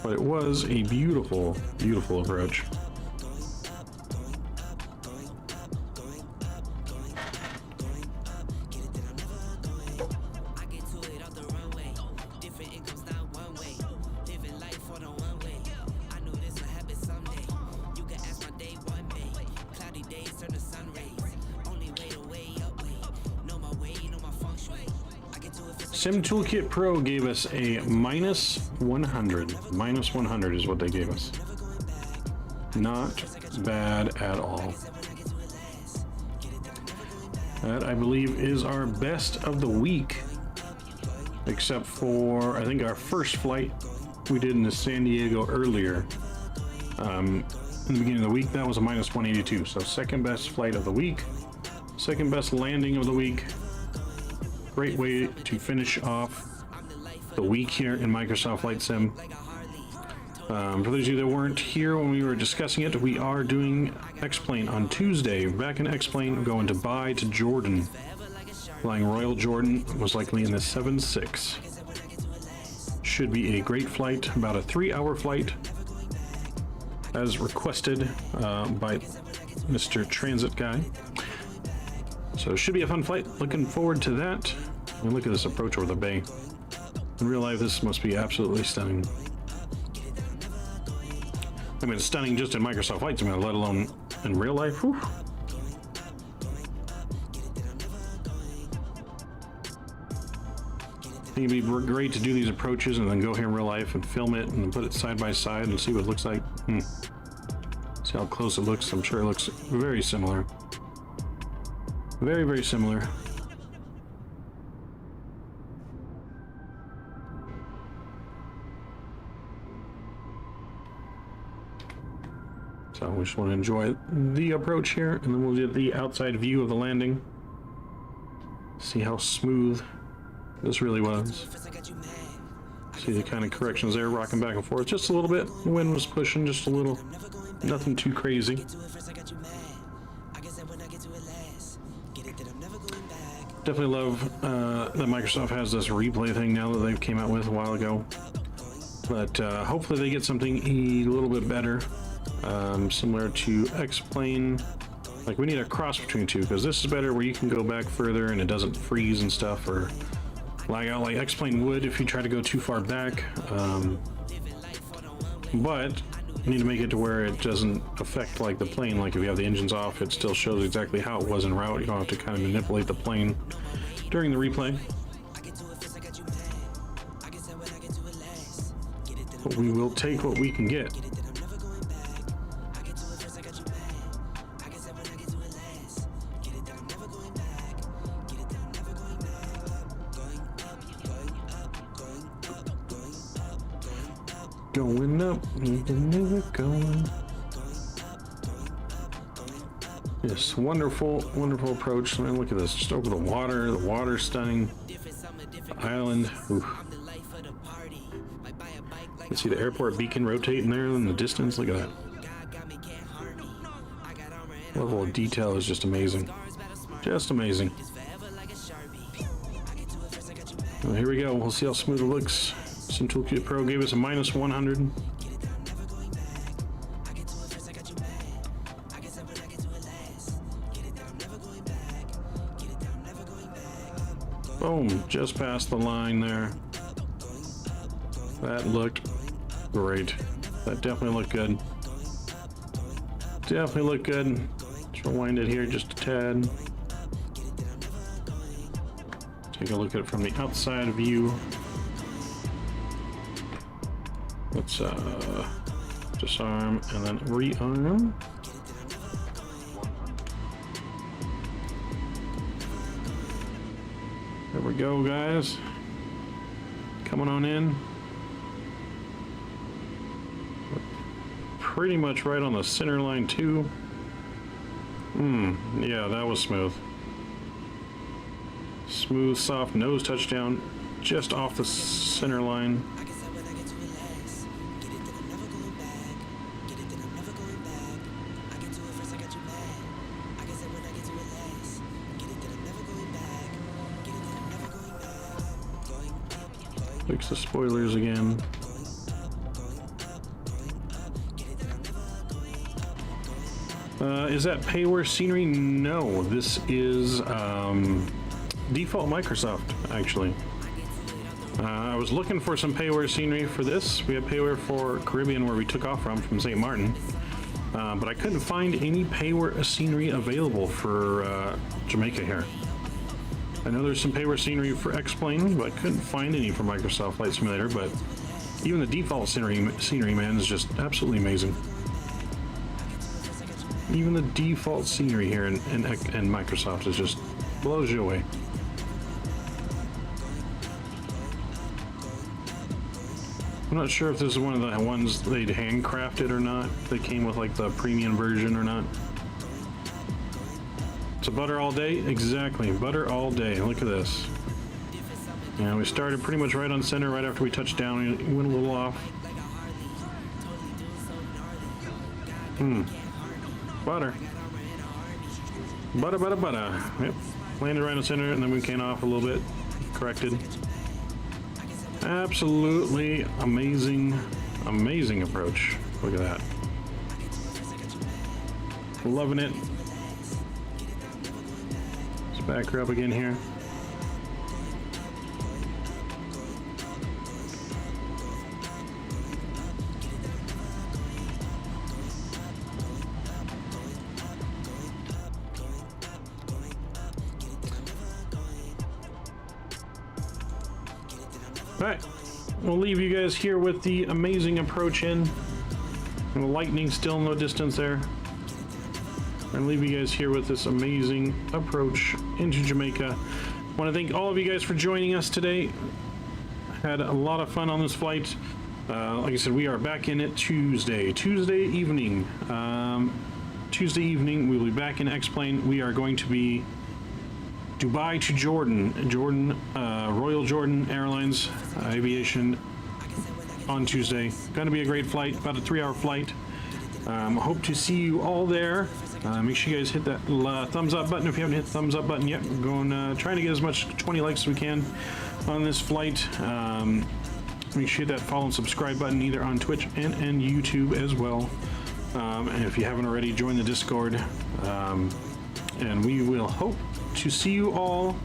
But it was a beautiful, beautiful approach. Sim Toolkit Pro gave us a -100. -100 is what they gave us. Not bad at all. That, I believe, is our best of the week. Except for, I think, our first flight we did in San Diego earlier. In the beginning of the week, that was a -182. So second best flight of the week. Second best landing of the week. Great way to finish off the week here in Microsoft Flight Sim. For those of you that weren't here when we were discussing it, we are doing X-Plane on Tuesday. Back in X-Plane, going to Dubai to Jordan. Flying Royal Jordan, most likely in the 7-6. Should be a great flight, about a 3-hour flight, as requested by Mr. Transit Guy. So it should be a fun flight. Looking forward to that. And look at this approach over the bay. In real life, this must be absolutely stunning. I mean, it's stunning just in Microsoft Flight Sim, let alone in real life. Whew. I think it'd be great to do these approaches and then go here in real life and film it and put it side by side and see what it looks like. See how close it looks. I'm sure it looks very similar. Very, very similar. So we just want to enjoy the approach here, and then we'll get the outside view of the landing. See how smooth this really was. See the kind of corrections there, rocking back and forth just a little bit. The wind was pushing just a little, nothing too crazy. Definitely love that Microsoft has this replay thing now that they've came out with a while ago. But hopefully they get something a little bit better, similar to X-Plane. Like, we need a cross between two, because this is better where you can go back further and it doesn't freeze and stuff or lag out like X-Plane would if you try to go too far back. But you need to make it to where it doesn't affect like the plane. Like if you have the engines off, it still shows exactly how it was en route. You don't have to kind of manipulate the plane during the replay. But we will take what we can get. Going up, never going. Yes, wonderful, wonderful approach. I mean, look at this, just over the water's stunning. The island, oof. You see the airport beacon rotating there in the distance, look at that. Level of detail is just amazing. Just amazing. Well, here we go, we'll see how smooth it looks. Sim Toolkit Pro gave us a -100. Boom, just past the line there. That looked great. That definitely looked good. Definitely looked good. Let's rewind it here just a tad. Take a look at it from the outside view. Let's disarm and then rearm. There we go, guys. Coming on in. Pretty much right on the center line too. Yeah, that was smooth. Smooth, soft nose touchdown just off the center line. Fix the spoilers again. Is that payware scenery? No, this is default Microsoft, actually. I was looking for some payware scenery for this. We had payware for Caribbean, where we took off from St. Maarten. But I couldn't find any payware scenery available for Jamaica here. I know there's some payware scenery for X-Plane, but I couldn't find any for Microsoft Flight Simulator. But even the default scenery, man, is just absolutely amazing. Even the default scenery here in Microsoft is just blows you away. I'm not sure if this is one of the ones they'd handcrafted or not. They came with like the premium version or not. So butter all day? Exactly, butter all day. Look at this. Yeah, we started pretty much right on center right after we touched down. We went a little off. Butter. Butter, butter, butter. Yep. Landed right on center and then we came off a little bit. Corrected. Absolutely amazing, amazing approach. Look at that. Loving it. Let's back her up again here. Alright, we'll leave you guys here with the amazing approach in. And the lightning still no distance there. And leave you guys here with this amazing approach into Jamaica. I want to thank all of you guys for joining us today. Had a lot of fun on this flight. Like I said, we are back in it Tuesday evening. Tuesday evening, we'll be back in X-Plane. We are going to be Dubai to Jordan, Royal Jordan Airlines Aviation on Tuesday. Going to be a great flight, about a 3-hour flight. Hope to see you all there. Make sure you guys hit that thumbs up button if you haven't hit the thumbs up button yet. We're going trying to get as much 20 likes as we can on this flight. Make sure you hit that follow and subscribe button either on Twitch and YouTube as well. And if you haven't already, join the Discord. And we will hope to see you all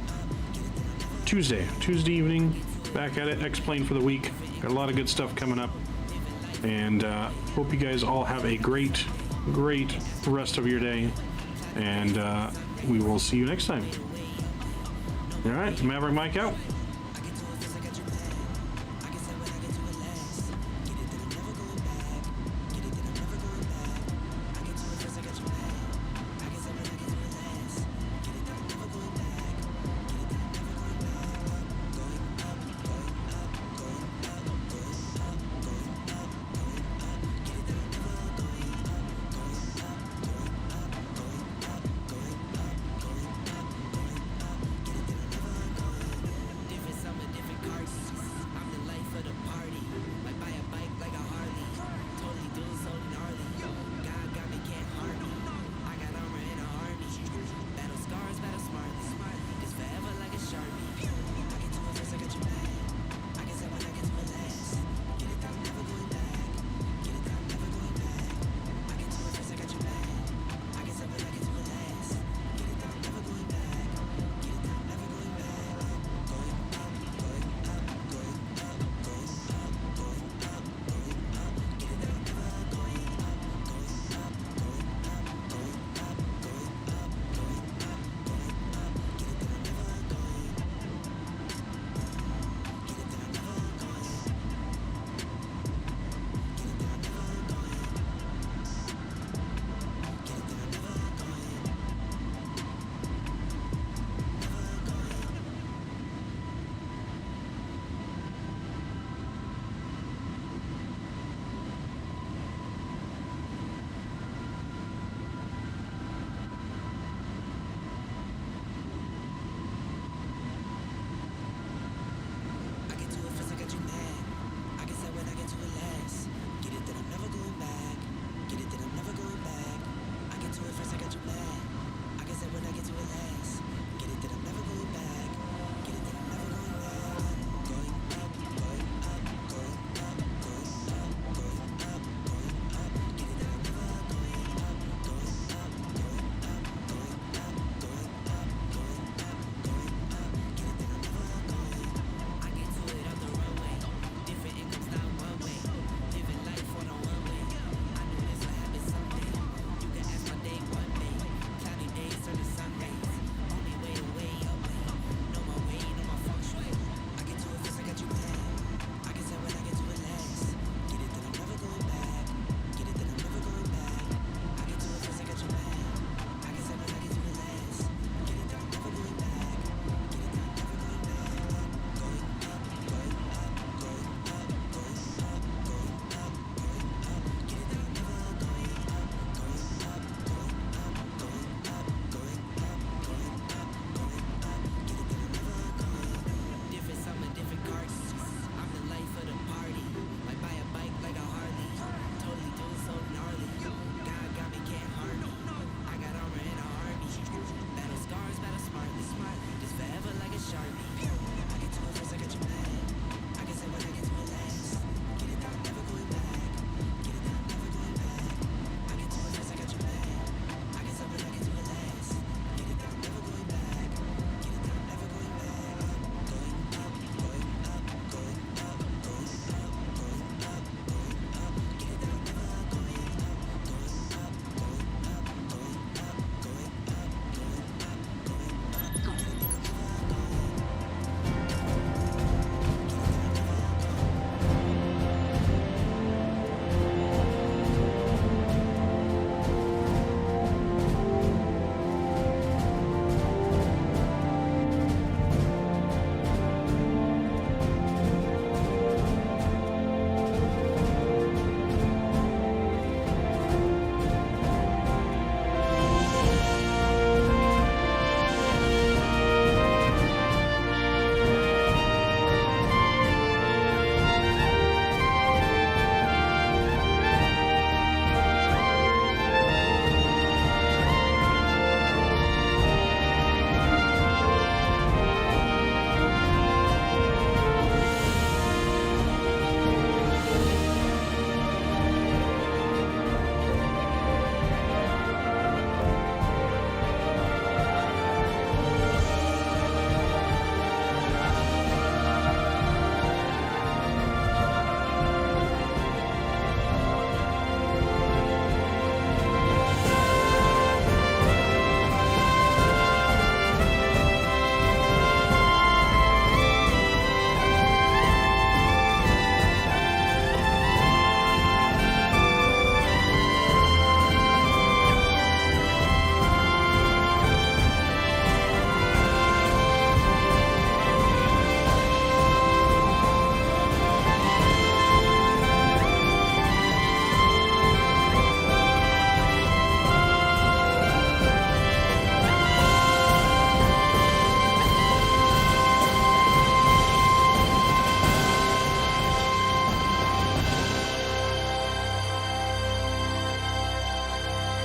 Tuesday evening. Back at it, X-Plane for the week. Got a lot of good stuff coming up. And hope you guys all have a great rest of your day. And we will see you next time. All right, Maverick Mike out.